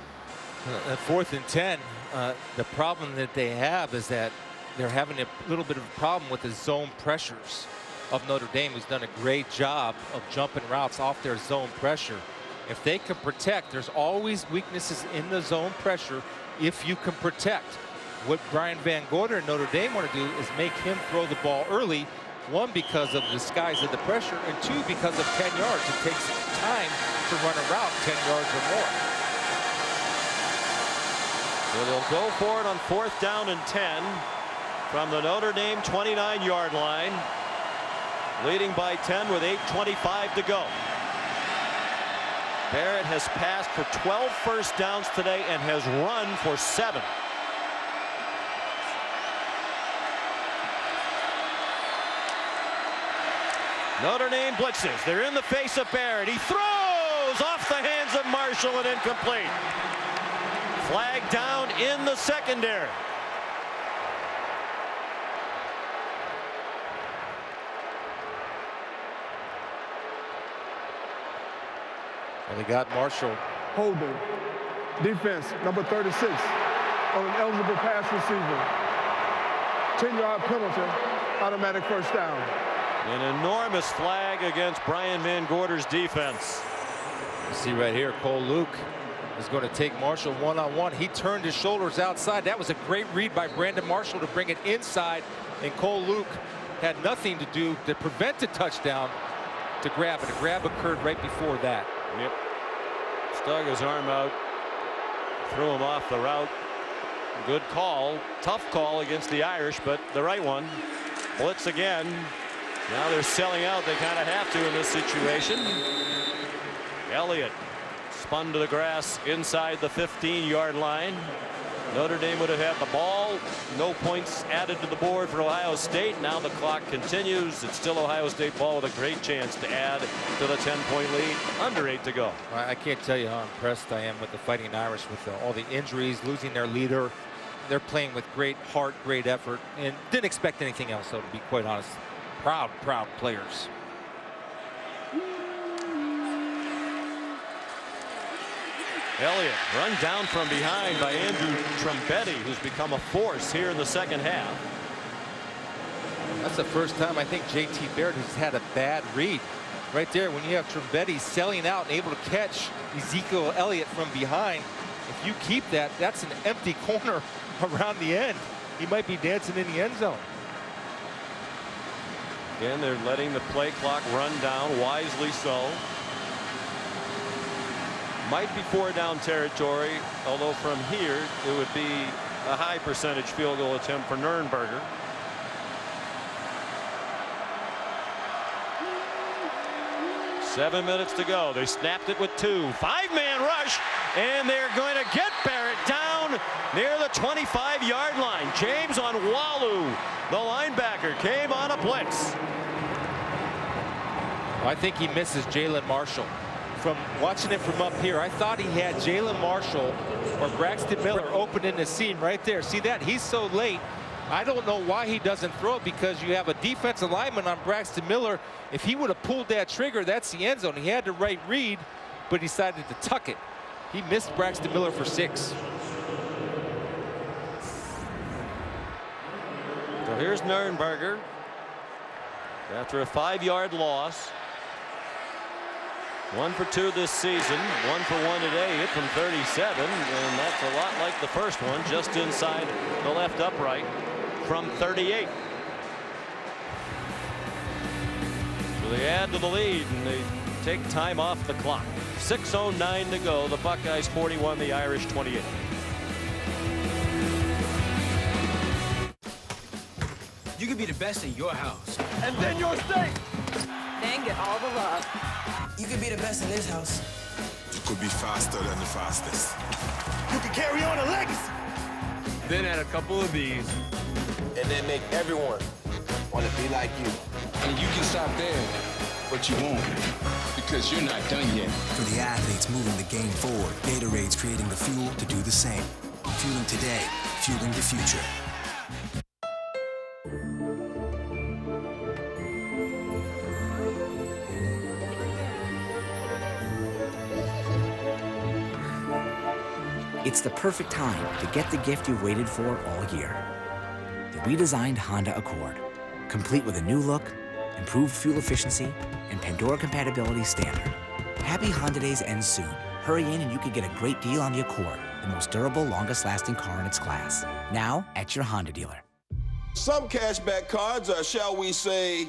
At 4th and 10, the problem that they have is that they're having a little bit of a problem with the zone pressures of Notre Dame, who's done a great job of jumping routes off their zone pressure. If they can protect, there's always weaknesses in the zone pressure if you can protect. What Brian Van Gorder and Notre Dame want to do is make him throw the ball early, 1, because of the disguise of the pressure, and 2, because of 10 yards. It takes time to run a route 10 yards or more. So they'll go for it on 4th down and 10 from the Notre Dame 29-yard line, leading by 10 with 8:25 to go. Barrett has passed for 12 first downs today and has run for 7. Notre Dame blitzes. They're in the face of Barrett. He throws off the hands of Marshall and incomplete. Flag down in the secondary. Well, they got Marshall. Holding. Defense, number 36, on an eligible pass receiver. 10-yard penalty, automatic first down. An enormous flag against Brian Van Gorder's defense. You see right here, Cole Luke is going to take Marshall one-on-one. He turned his shoulders outside. That was a great read by Brandon Marshall to bring it inside, and Cole Luke had nothing to do to prevent the touchdown to grab it. The grab occurred right before that. Yep. Stuck his arm out, threw him off the route. Good call, tough call against the Irish, but the right one. Blitz again. Now they're selling out. They kind of have to in this situation. Elliott spun to the grass inside the 15-yard line. Notre Dame would have had the ball. No points added to the board for Ohio State. Now the clock continues. It's still Ohio State ball with a great chance to add to the 10-point lead. Under 8 to go. I can't tell you how impressed I am with the Fighting Irish, with all the injuries, losing their leader. They're playing with great heart, great effort, and didn't expect anything else, though, to be quite honest. Proud, proud players. Elliott run down from behind by Andrew Trumbetti, who's become a force here in the second half. That's the first time I think JT Barrett has had a bad read. Right there, when you have Trumbetti selling out and able to catch Ezekiel Elliott from behind, if you keep that, that's an empty corner around the end. He might be dancing in the end zone. Again, they're letting the play clock run down, wisely so. Might be 4-down territory, although from here it would be a high percentage field goal attempt for Nurnberger. Seven minutes to go. They snapped it with 2. 5-man rush, and they're going to get Barrett down near the 25-yard line. James Onwualu, the linebacker, came on a blitz. I think he misses Jalen Marshall. From watching it from up here, I thought he had Jalen Marshall or Braxton Miller open in the seam right there. See that? He's so late. I don't know why he doesn't throw it, because you have a defensive lineman on Braxton Miller. If he would have pulled that trigger, that's the end zone. He had the right read, but decided to tuck it. He missed Braxton Miller for 6. So here's Nurnberger. After a 5-yard loss. 1 for 2 this season, 1 for 1 today, hit from 37, and that's a lot like the first one, just inside the left upright from 38. So they add to the lead, and they take time off the clock. 6:09 to go. The Buckeyes 41, the Irish 28. You could be the best in your house. And then your state. Then get all the love. You could be the best in this house. You could be faster than the fastest. You can carry on a legacy. Then add a couple of these. And then make everyone want to be like you. And you can stop there, but you won't, because you're not done yet. For the athletes moving the game forward, Gatorade's creating the fuel to do the same. Fueling today, fueling the future. It's the perfect time to get the gift you've waited for all year. The redesigned Honda Accord, complete with a new look, improved fuel efficiency, and Pandora compatibility standard. Happy Honda Days end soon. Hurry in and you could get a great deal on the Accord, the most durable, longest-lasting car in its class. Now at your Honda dealer. Some cashback cards are, shall we say,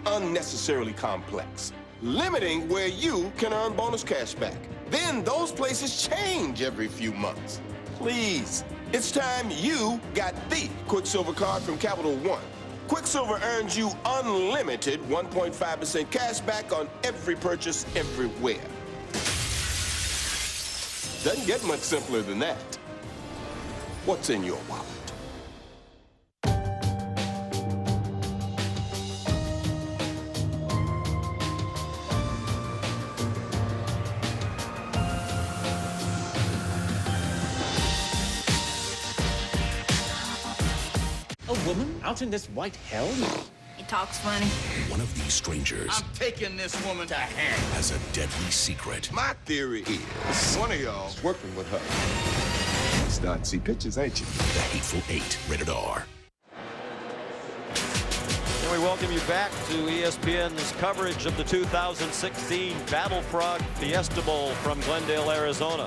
unnecessarily complex, limiting where you can earn bonus cashback. Then those places change every few months. Please, it's time you got the Quicksilver card from Capital One. Quicksilver earns you unlimited 1.5% cash back on every purchase everywhere. Doesn't get much simpler than that. What's in your wallet? A woman out in this white hell? He talks funny. One of these strangers I'm taking this woman to hell. has a deadly secret. My theory is one of y'all's working with her. Starting to see pictures, ain't you? The Hateful Eight, rated R. And we welcome you back to ESPN's coverage of the 2016 Battle Frog Fiesta Bowl from Glendale, Arizona.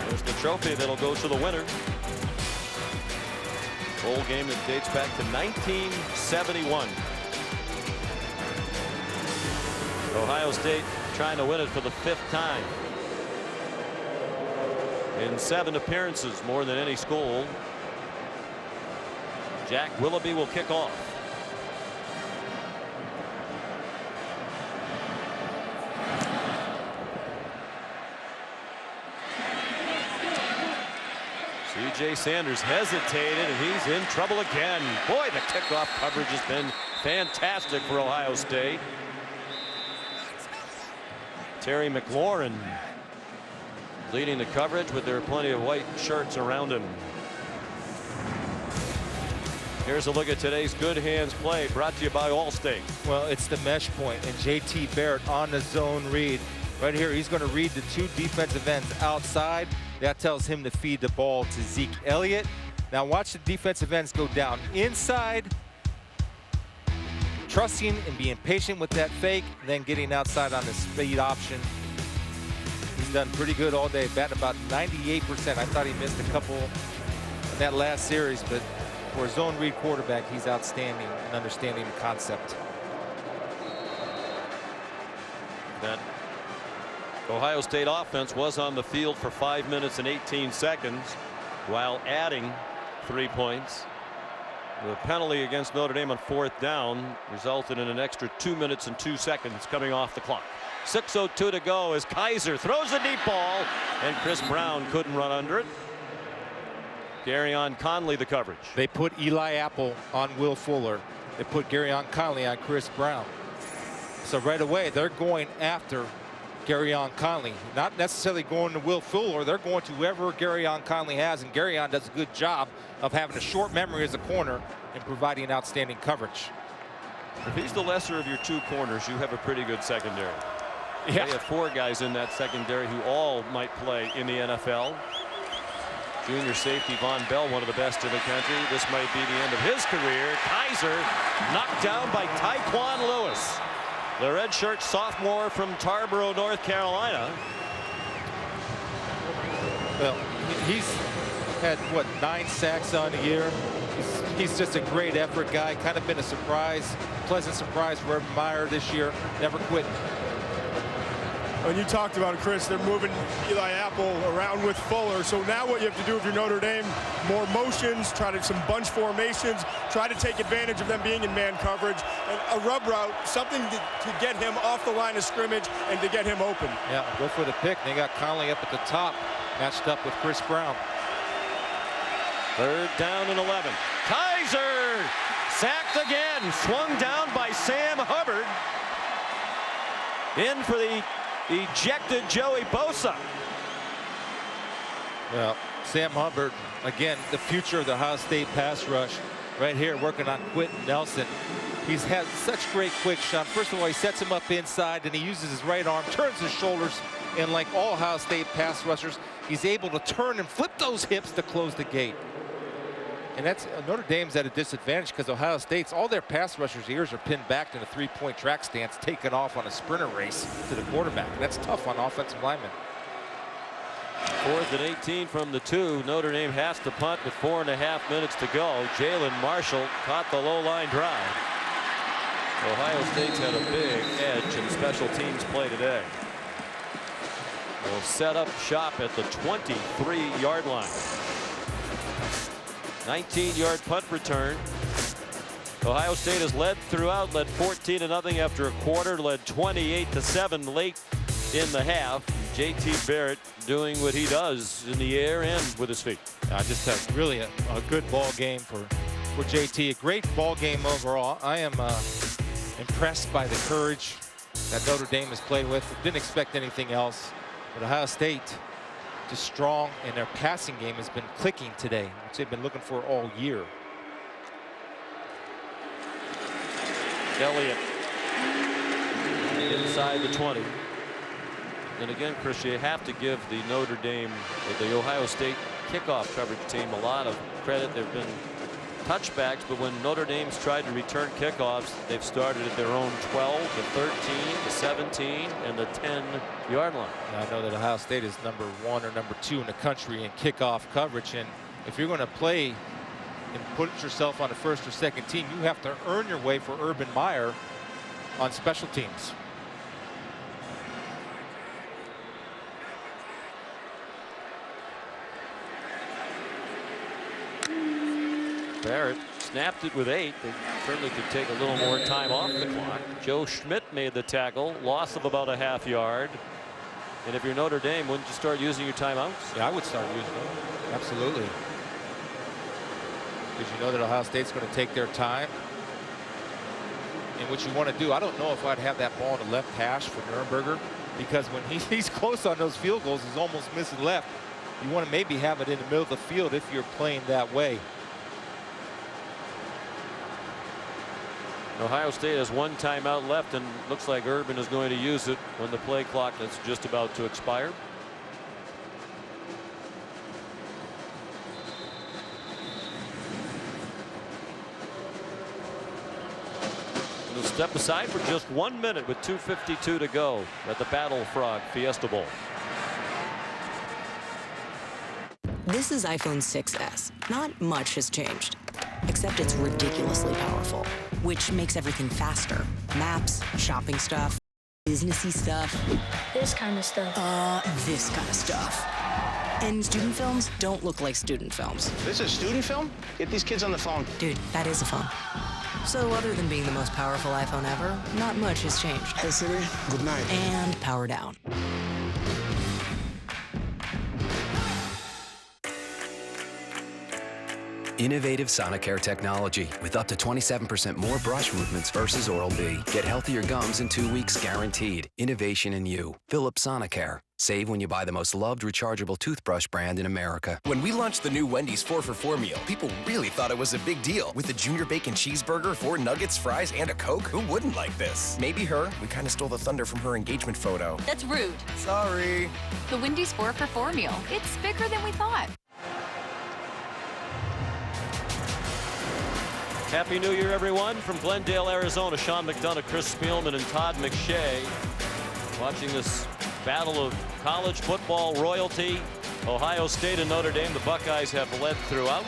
There's the trophy that'll go to the winner. Bowl game that dates back to 1971. Ohio State trying to win it for the 5th time. In 7 appearances, more than any school. Jack Willoughby will kick off. C.J. Sanders hesitated, and he's in trouble again. Boy, the kickoff coverage has been fantastic for Ohio State. Terry McLaurin leading the coverage, but there are plenty of white shirts around him. Here's a look at today's Good Hands play, brought to you by Allstate. Well, it's the mesh point, and J.T. Barrett on the zone read. Right here, he's going to read the 2 defensive ends outside. That tells him to feed the ball to Zeke Elliott. Now watch the defensive ends go down inside, trusting and being patient with that fake, then getting outside on the speed option. He's done pretty good all day, batting about 98%. I thought he missed a couple in that last series, but for a zone read quarterback, he's outstanding in understanding the concept. That Ohio State offense was on the field for 5 minutes and 18 seconds while adding 3 points. The penalty against Notre Dame on 4th down resulted in an extra 2 minutes and 2 seconds coming off the clock. 6:02 to go as Kaiser throws a deep ball, and Chris Brown couldn't run under it. Garyon Conley the coverage. They put Eli Apple on Will Fuller. They put Garyon Conley on Chris Brown. So right away they're going after Garyon Conley, not necessarily going to Will Fuller. They're going to whoever Garyon Conley has, and Garyon does a good job of having a short memory as a corner and providing outstanding coverage. If he's the lesser of your 2 corners, you have a pretty good secondary. Yeah. They have 4 guys in that secondary who all might play in the NFL. Junior safety Von Bell, one of the best in the country. This might be the end of his career. Kaiser knocked down by Tyquan Lewis, the redshirt sophomore from Tarboro, North Carolina. Well, he's had, what, 9 sacks on the year. He's just a great effort guy. Kind of been a surprise, pleasant surprise for Urban Meyer this year. Never quit. And you talked about it, Chris, they're moving Eli Apple around with Fuller. So now what you have to do if you're Notre Dame, more motions, try to some bunch formations, try to take advantage of them being in man coverage. And a rub route, something to get him off the line of scrimmage and to get him open. Yeah, go for the pick. They got Conley up at the top, matched up with Chris Brown. 3rd down and 11. Kaiser sacked again, swung down by Sam Hubbard. In for the ejected Joey Bosa. Well, Sam Hubbard, again, the future of the Ohio State pass rush, right here working on Quentin Nelson. He's had such great quick shot. First of all, he sets him up inside, and he uses his right arm, turns his shoulders, and like all Ohio State pass rushers, he's able to turn and flip those hips to close the gate. And that's Notre Dame's at a disadvantage because Ohio State's, all their pass rushers' ears are pinned back in a 3-point track stance, taken off on a sprinter race to the quarterback. That's tough on offensive linemen. 4th and 18 from the 2. Notre Dame has to punt with 4.5 minutes to go. Jalen Marshall caught the low line drive. Ohio State's had a big edge in special teams play today. They'll set up shop at the 23-yard line. 19-yard punt return. Ohio State has led throughout, led 14-0 after a quarter, led 28-7 late in the half. JT Barrett doing what he does in the air and with his feet. Just really a good ball game for JT. A great ball game overall. I am impressed by the courage that Notre Dame has played with. Didn't expect anything else, but Ohio State just strong, and their passing game has been clicking today, which they've been looking for all year. Elliott inside the 20. And again, Chris, you have to give the Notre Dame, the Ohio State kickoff coverage team a lot of credit. They've been touchbacks, but when Notre Dame's tried to return kickoffs, they've started at their own 12, the 13, the 17, and the 10-yard line. I know that Ohio State is number 1 or number 2 in the country in kickoff coverage, and if you're going to play and put yourself on the first or second team, you have to earn your way for Urban Meyer on special teams. Barrett snapped it with 8. They certainly could take a little more time off the clock. Joe Schmidt made the tackle, loss of about a half yard. And if you're Notre Dame, wouldn't you start using your timeouts? Yeah, I would start using them. Absolutely. Because you know that Ohio State's going to take their time. And what you want to do, I don't know if I'd have that ball in the left hash for Nurnberger, because when he's close on those field goals, he's almost missing left. You want to maybe have it in the middle of the field if you're playing that way. Ohio State has 1 timeout left, and looks like Urban is going to use it when the play clock that's just about to expire. We'll step aside for just 1 minute with 2:52 to go at the Battle Frog Fiesta Bowl. This is iPhone 6s. Not much has changed, except it's ridiculously powerful, which makes everything faster. Maps, shopping stuff, businessy stuff. This kind of stuff. This kind of stuff. And student films don't look like student films. This is a student film? Get these kids on the phone. Dude, that is a phone. So other than being the most powerful iPhone ever, not much has changed. Hey Siri, good night. And power down. Innovative Sonicare technology with up to 27% more brush movements versus Oral-B. Get healthier gums in 2 weeks guaranteed. Innovation in you. Philips Sonicare. Save when you buy the most loved rechargeable toothbrush brand in America. When we launched the new Wendy's 4-for-4 meal, people really thought it was a big deal. With the Junior Bacon Cheeseburger, 4 nuggets, fries, and a Coke, who wouldn't like this? Maybe her. We kind of stole the thunder from her engagement photo. That's rude. Sorry. The Wendy's 4-for-4 meal. It's bigger than we thought. Happy New Year, everyone. From Glendale, Arizona, Sean McDonough, Chris Spielman, and Todd McShay. Watching this battle of college football royalty. Ohio State and Notre Dame, the Buckeyes have led throughout.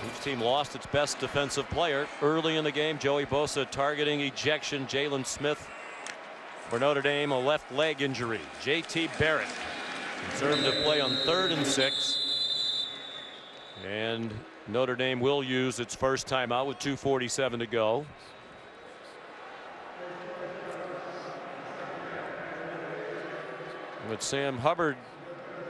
Each team lost its best defensive player early in the game. Joey Bosa targeting ejection. Jalen Smith for Notre Dame, a left leg injury. J.T. Barrett, conservative play on 3rd and 6. And Notre Dame will use its first timeout with 2:47 to go. But Sam Hubbard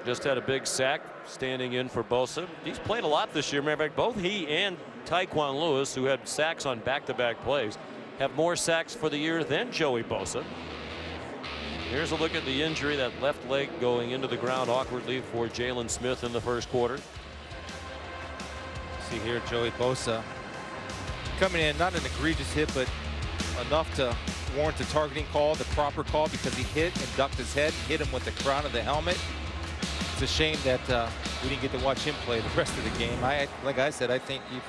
just had a big sack standing in for Bosa. He's played a lot this year. Matter of fact, both he and Tyquan Lewis, who had sacks on back-to-back plays, have more sacks for the year than Joey Bosa. Here's a look at the injury, that left leg going into the ground awkwardly for Jalen Smith in the first quarter. See here, Joey Bosa coming in, not an egregious hit, but enough to warrant the targeting call, the proper call, because he hit and ducked his head and hit him with the crown of the helmet. It's a shame that we didn't get to watch him play the rest of the game. Like I said, I think he's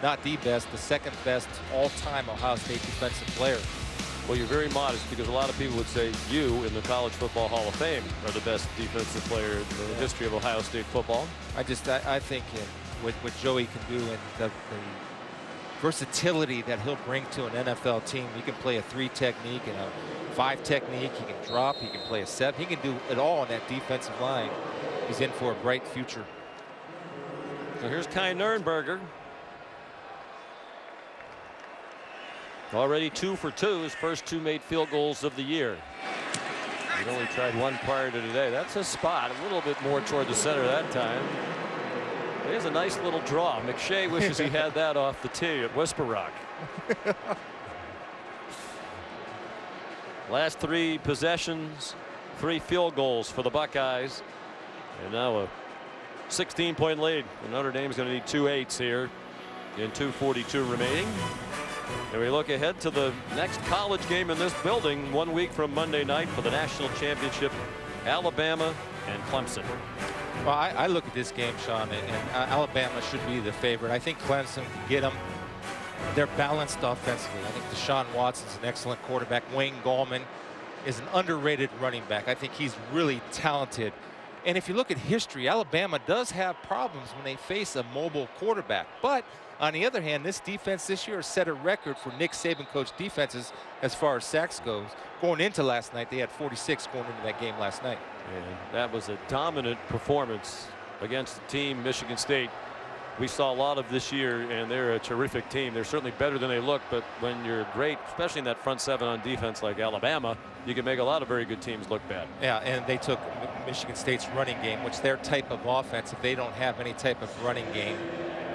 not the best, the second best all-time Ohio State defensive player. Well, you're very modest, because a lot of people would say you in the College Football Hall of Fame are the best defensive player in the history of Ohio State football. I think what Joey can do and the versatility that he'll bring to an NFL team. He can play a 3 technique and a 5 technique. He can drop. He can play a 7. He can do it all on that defensive line. He's in for a bright future. So here's Kai Nurnberger. Already 2 for 2. His first 2 made field goals of the year. He only tried 1 prior to today. That's a spot, a little bit more toward the center that time. There's a nice little draw. McShay wishes he had that off the tee at Whisper Rock. Last 3 possessions, 3 field goals for the Buckeyes. And now a 16-point lead. And Notre Dame's going to need 2 8s here in 2:42 remaining. And we look ahead to the next college game in this building 1 week from Monday night for the national championship, Alabama and Clemson. Well, I look at this game, Sean, and Alabama should be the favorite. I think Clemson can get them. They're balanced offensively. I think Deshaun Watson's an excellent quarterback. Wayne Gallman is an underrated running back. I think he's really talented. And if you look at history, Alabama does have problems when they face a mobile quarterback. But on the other hand, this defense this year set a record for Nick Saban coached defenses as far as sacks goes. Going into last night, they had 46 going into that game last night. And that was a dominant performance against the team, Michigan State. We saw a lot of this year, and they're a terrific team. They're certainly better than they look, but when you're great, especially in that front 7 on defense like Alabama, you can make a lot of very good teams look bad. Yeah, and they took Michigan State's running game, which their type of offense, if they don't have any type of running game,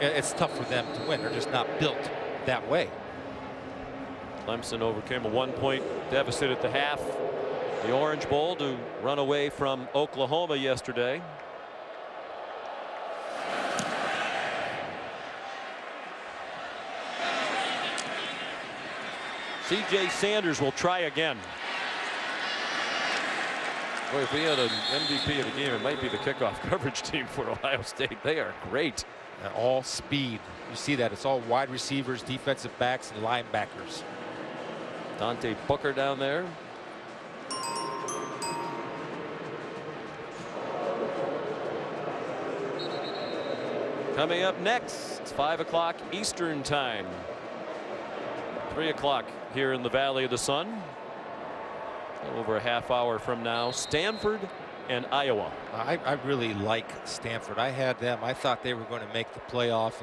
it's tough for them to win. They're just not built that way. Clemson overcame a 1-point deficit at the half. The Orange Bowl to run away from Oklahoma yesterday. C.J. Sanders will try again. Boy, if we had an MVP of the game, it might be the kickoff coverage team for Ohio State. They are great. And all speed. You see that. It's all wide receivers, defensive backs, and linebackers. Dante Booker down there. Coming up next, it's 5 o'clock Eastern time. 3 o'clock here in the Valley of the Sun. Over a half hour from now, Stanford and Iowa. I really like Stanford. I had them. I thought they were going to make the playoff,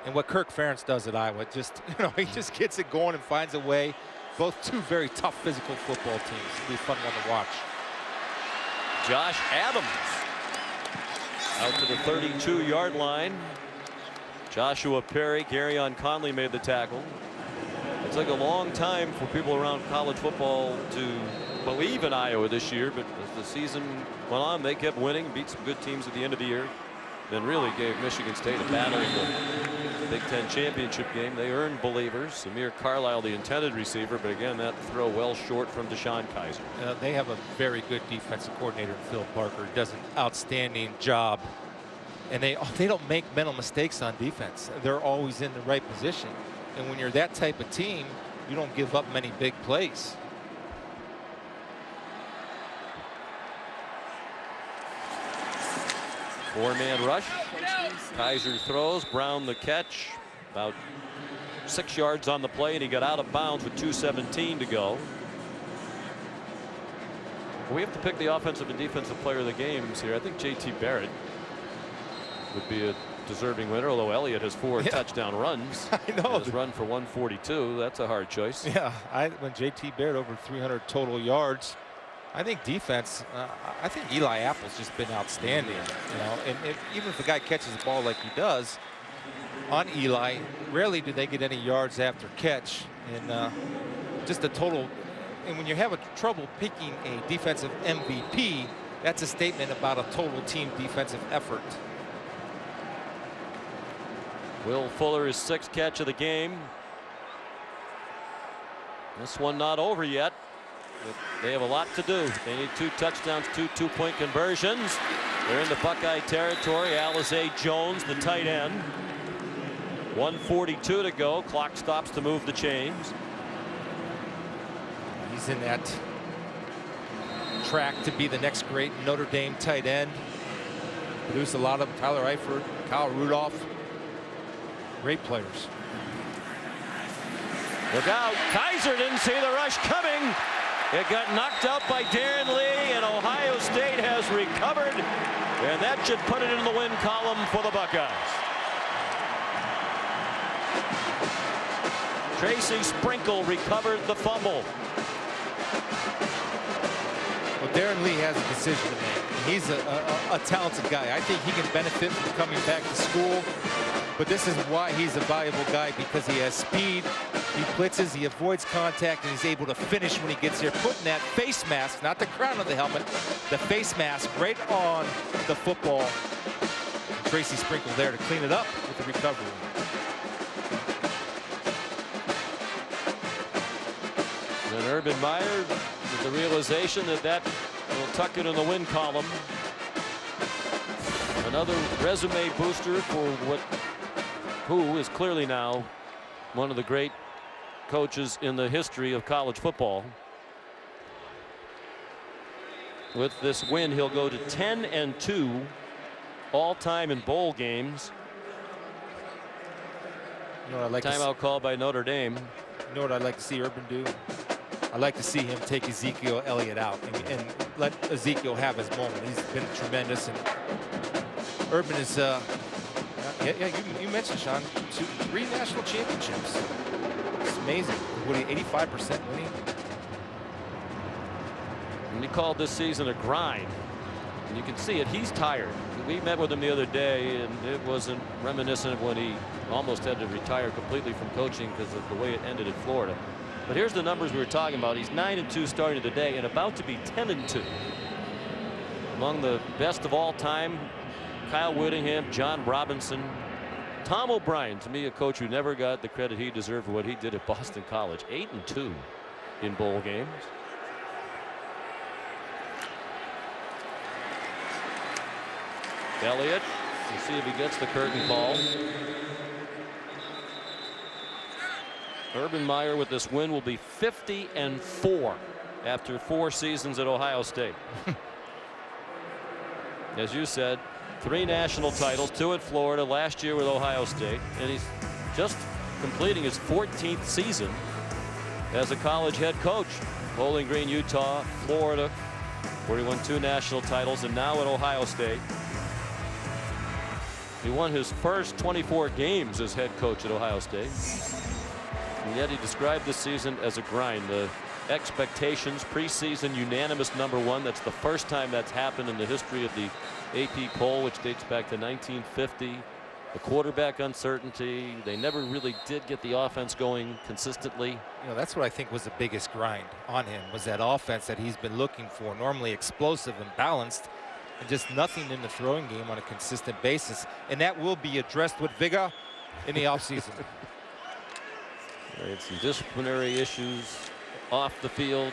and what Kirk Ferentz does at Iowa, just he just gets it going and finds a way. Both 2 very tough physical football teams. It'll be a fun one to watch. Josh Adams out to the 32-yard line. Joshua Perry, Garyon Conley made the tackle. It took a long time for people around college football to believe in Iowa this year, but as the season went on, they kept winning, beat some good teams at the end of the year, then really gave Michigan State a battle in the Big Ten championship game. They earned believers. Samir Carlisle, the intended receiver, but again, that throw well short from Deshaun Kaiser. They have a very good defensive coordinator, Phil Parker. He does an outstanding job And they don't make mental mistakes on defense. They're always in the right position. And when you're that type of team, you don't give up many big plays. Four-man rush. Kaiser throws. Brown the catch. About 6 yards on the play, and he got out of bounds with 2:17 to go. We have to pick the offensive and defensive player of the games here. I think J.T. Barrett would be a deserving winner, although Elliott has 4 touchdown runs. I know. Has run for 142. That's a hard choice. Yeah, when J.T. Barrett over 300 total yards, I think defense. I think Eli Apple's just been outstanding. You know, and even if the guy catches the ball like he does, on Eli, rarely do they get any yards after catch, and just the total. And when you have trouble picking a defensive MVP, that's a statement about a total team defensive effort. Will Fuller, his 6th catch of the game. This one not over yet. But they have a lot to do. They need 2 touchdowns, 2 two-point conversions. They're in the Buckeye territory. Alize Jones, the tight end. 1:42 to go. Clock stops to move the chains. He's in that track to be the next great Notre Dame tight end. Produced a lot of them. Tyler Eifert, Kyle Rudolph. Great players. Look out. Kaiser didn't see the rush coming. It got knocked out by Darren Lee, and Ohio State has recovered. And that should put it in the win column for the Buckeyes. Tracy Sprinkle recovered the fumble. Well, Darren Lee has a decision to make. He's a talented guy. I think he can benefit from coming back to school. But this is why he's a valuable guy, because he has speed, he blitzes, he avoids contact, and he's able to finish when he gets here, putting that face mask, not the crown of the helmet, the face mask right on the football. Tracy Sprinkle there to clean it up with the recovery. And Urban Meyer with the realization that will tuck it in the win column. Another resume booster for who is clearly now one of the great coaches in the history of college football. With this win, he'll go to 10-2 all-time in bowl games. You know what I'd like Timeout call by Notre Dame. You know what I'd like to see Urban do? I'd like to see him take Ezekiel Elliott out and let Ezekiel have his moment. He's been tremendous, and Urban is you mentioned, Sean, 3 national championships. It's amazing. What, 85% winning? And he called this season a grind. And you can see it. He's tired. We met with him the other day, and it wasn't reminiscent of when he almost had to retire completely from coaching because of the way it ended in Florida. But here's the numbers we were talking about. He's 9-2 starting today and about to be 10-2. Among the best of all time, Kyle Whittingham, John Robinson, Tom O'Brien, to me a coach who never got the credit he deserved for what he did at Boston College. 8-2 in bowl games. Elliott, we'll see if he gets the curtain call. Urban Meyer with this win will be 50-4 after 4 seasons at Ohio State. As you said, 3 national titles, 2 at Florida, last year with Ohio State, and he's just completing his 14th season as a college head coach. Bowling Green, Utah, Florida, where he won 2 national titles, and now at Ohio State. He won his first 24 games as head coach at Ohio State. And yet he described this season as a grind. The expectations, preseason unanimous #1. That's the first time that's happened in the history of the AP poll, which dates back to 1950. The quarterback uncertainty. They never really did get the offense going consistently. You know, that's what I think was the biggest grind on him, was that offense that he's been looking for, normally explosive and balanced, and just nothing in the throwing game on a consistent basis. And that will be addressed with vigor in the offseason. Right, some disciplinary issues off the field.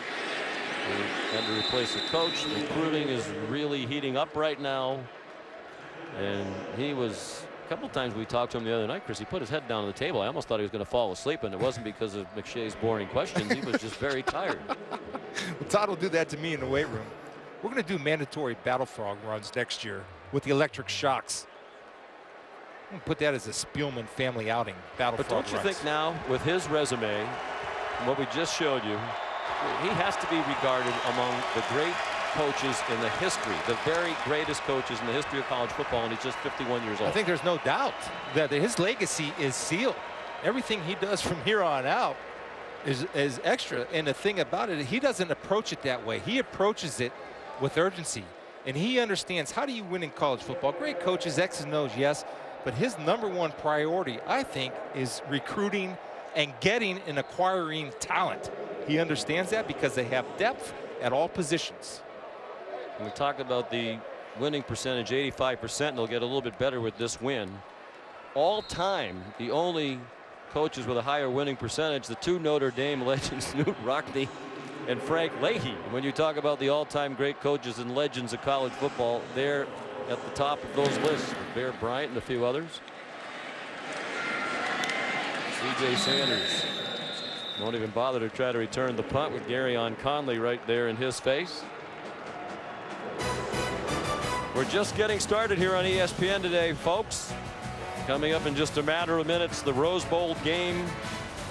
And to replace a coach. Recruiting is really heating up right now. And he was, a couple times we talked to him the other night, Chris, he put his head down on the table. I almost thought he was going to fall asleep, and it wasn't because of McShay's boring questions. He was just very tired. Well, Todd will do that to me in the weight room. We're going to do mandatory Battle Frog runs next year with the electric shocks. I'm going to put that as a Spielman family outing, Battle Frog runs. But don't you think now, with his resume, and what we just showed you, he has to be regarded among the great coaches in the history, the very greatest coaches in the history of college football, and he's just 51 years old. I think there's no doubt that his legacy is sealed. Everything he does from here on out is extra. And the thing about it, he doesn't approach it that way. He approaches it with urgency. And he understands, how do you win in college football? Great coaches, X and O's, yes. But his #1 priority, I think, is recruiting and getting and acquiring talent. He understands that because they have depth at all positions. We talked about the winning percentage, 85%, and they'll get a little bit better with this win. All time, the only coaches with a higher winning percentage, the two Notre Dame legends, Knute Rockne and Frank Leahy. When you talk about the all-time great coaches and legends of college football, they're at the top of those lists, with Bear Bryant and a few others. C.J. Sanders won't even bother to try to return the punt with Garyon Conley right there in his face. We're just getting started here on ESPN today, folks. Coming up in just a matter of minutes, the Rose Bowl game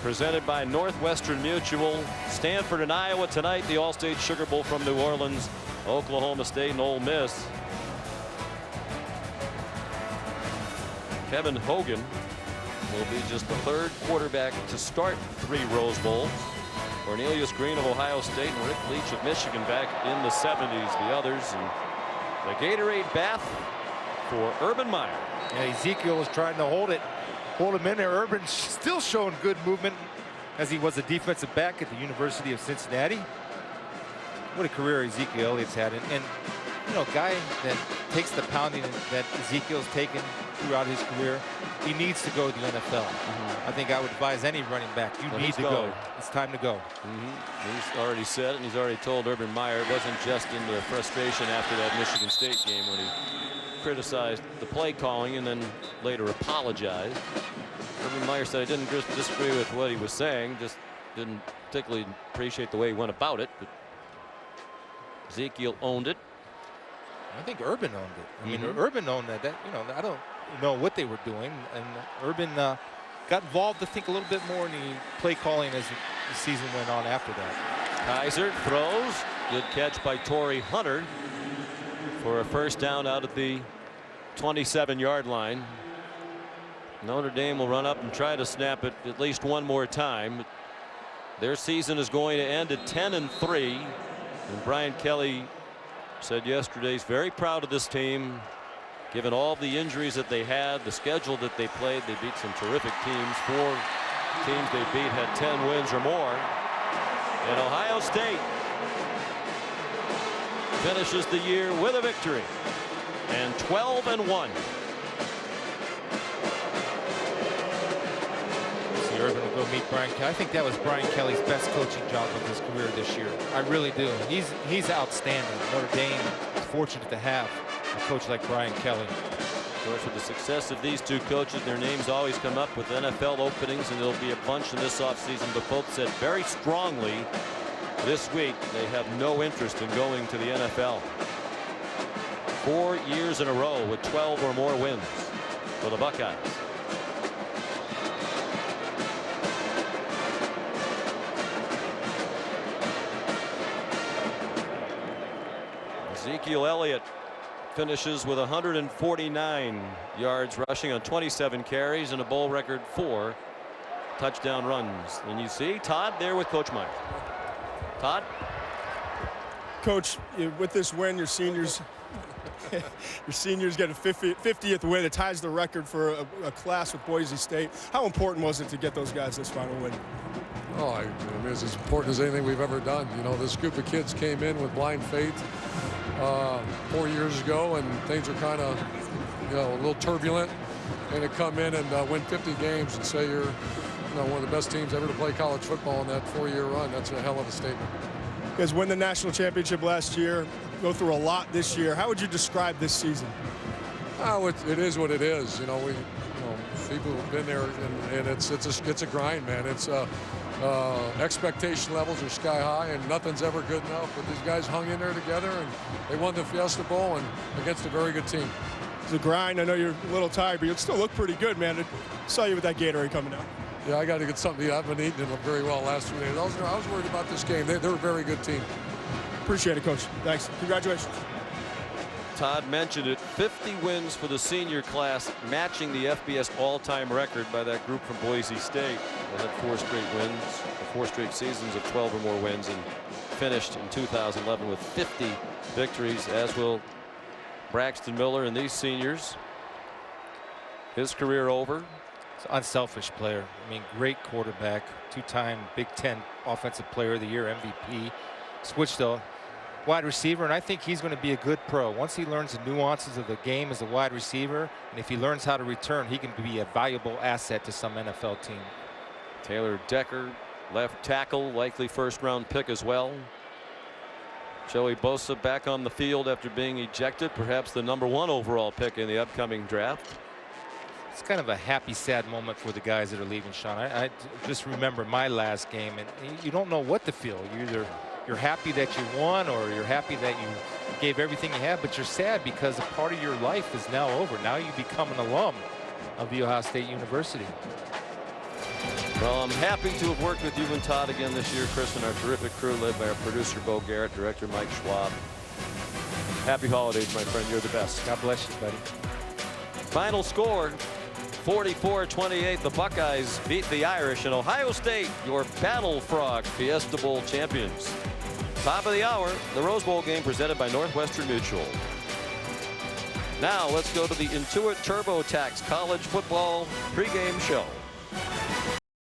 presented by Northwestern Mutual. Stanford and Iowa tonight, the All-State Sugar Bowl from New Orleans, Oklahoma State and Ole Miss. Kevin Hogan will be just the third quarterback to start 3 Rose Bowls. Cornelius Green of Ohio State and Rick Leach of Michigan back in the 70s. The others, and the Gatorade bath for Urban Meyer. Yeah, Ezekiel was trying to hold him in there. Urban still showing good movement as he was a defensive back at the University of Cincinnati. What a career Ezekiel Elliott's had. And you know, a guy that takes the pounding that Ezekiel's taken throughout his career, he needs to go to the NFL. I think I would advise any running back, you need to go. It's time to go. He's already said it, and he's already told Urban Meyer it wasn't just in the frustration after that Michigan State game when he criticized the play calling and then later apologized. Urban Meyer said, I didn't disagree with what he was saying, just didn't particularly appreciate the way he went about it. But Ezekiel owned it. I think Urban owned it. I mean, Urban owned that. You know, I don't know what they were doing, and Urban got involved, I think, a little bit more in the play calling as the season went on after that. Kaiser throws. Good catch by Torrey Hunter for a first down out at the 27-yard line. Notre Dame will run up and try to snap it at least one more time. Their season is going to end at 10-3, and Brian Kelly said yesterday he's very proud of this team, given all the injuries that they had, the schedule that they played. They beat some terrific teams. 4 teams they beat had 10 wins or more. And Ohio State finishes the year with a victory and 12-1. Urban will go meet Brian Kelly. I think that was Brian Kelly's best coaching job of his career this year. I really do. He's outstanding. Notre Dame is fortunate to have a coach like Brian Kelly. Of course, with the success of these two coaches, their names always come up with NFL openings, and there'll be a bunch in this offseason. But both said very strongly this week they have no interest in going to the NFL. 4 years in a row with 12 or more wins for the Buckeyes. Ezekiel Elliott finishes with 149 yards rushing on 27 carries and a bowl record 4 touchdown runs. And you see Todd there with Coach Meyer. Todd? Coach, with this win, your seniors get a 50th win. It ties the record for a class with Boise State. How important was it to get those guys this final win? Oh, I mean, it's as important as anything we've ever done. You know, this group of kids came in with blind faith 4 years ago, and things are kind of, you know, a little turbulent. And to come in and win 50 games and say you're, you know, one of the best teams ever to play college football in that 4-year run, that's a hell of a statement. You guys win the national championship last year, go through a lot this year. How would you describe this season? Oh, it is what it is. You know, people have been there, and it's a grind, man. It's expectation levels are sky high, and nothing's ever good enough. But these guys hung in there together, and they won the Fiesta Bowl and against a very good team. It's a grind. I know you're a little tired, but you still look pretty good, man. I saw you with that Gatorade coming out. Yeah, I got to get something to eat. I haven't eaten it very well last 2 days. I was worried about this game. They're a very good team. Appreciate it, Coach. Thanks. Congratulations. Todd mentioned it, 50 wins for the senior class, matching the FBS all-time record by that group from Boise State. They had 4 straight wins, 4 straight seasons of 12 or more wins, and finished in 2011 with 50 victories, as will Braxton Miller and these seniors. His career over. He's an unselfish player. I mean, great quarterback, 2-time Big Ten Offensive Player of the Year, MVP. Switched to wide receiver, and I think he's going to be a good pro. Once he learns the nuances of the game as a wide receiver, and if he learns how to return, he can be a valuable asset to some NFL team. Taylor Decker, left tackle, likely first-round pick as well. Joey Bosa back on the field after being ejected, perhaps the #1 overall pick in the upcoming draft. It's kind of a happy, sad moment for the guys that are leaving, Sean. I just remember my last game, and you don't know what to feel. You're happy that you won, or you're happy that you gave everything you had, but you're sad because a part of your life is now over. Now you become an alum of The Ohio State University. Well, I'm happy to have worked with you and Todd again this year, Chris, and our terrific crew led by our producer, Bo Garrett, director Mike Schwab. Happy holidays, my friend. You're the best. God bless you, buddy. Final score, 44-28. The Buckeyes beat the Irish, and Ohio State, your Battle Frog Fiesta Bowl champions. Top of the hour, the Rose Bowl game presented by Northwestern Mutual. Now let's go to the Intuit TurboTax College Football pregame show.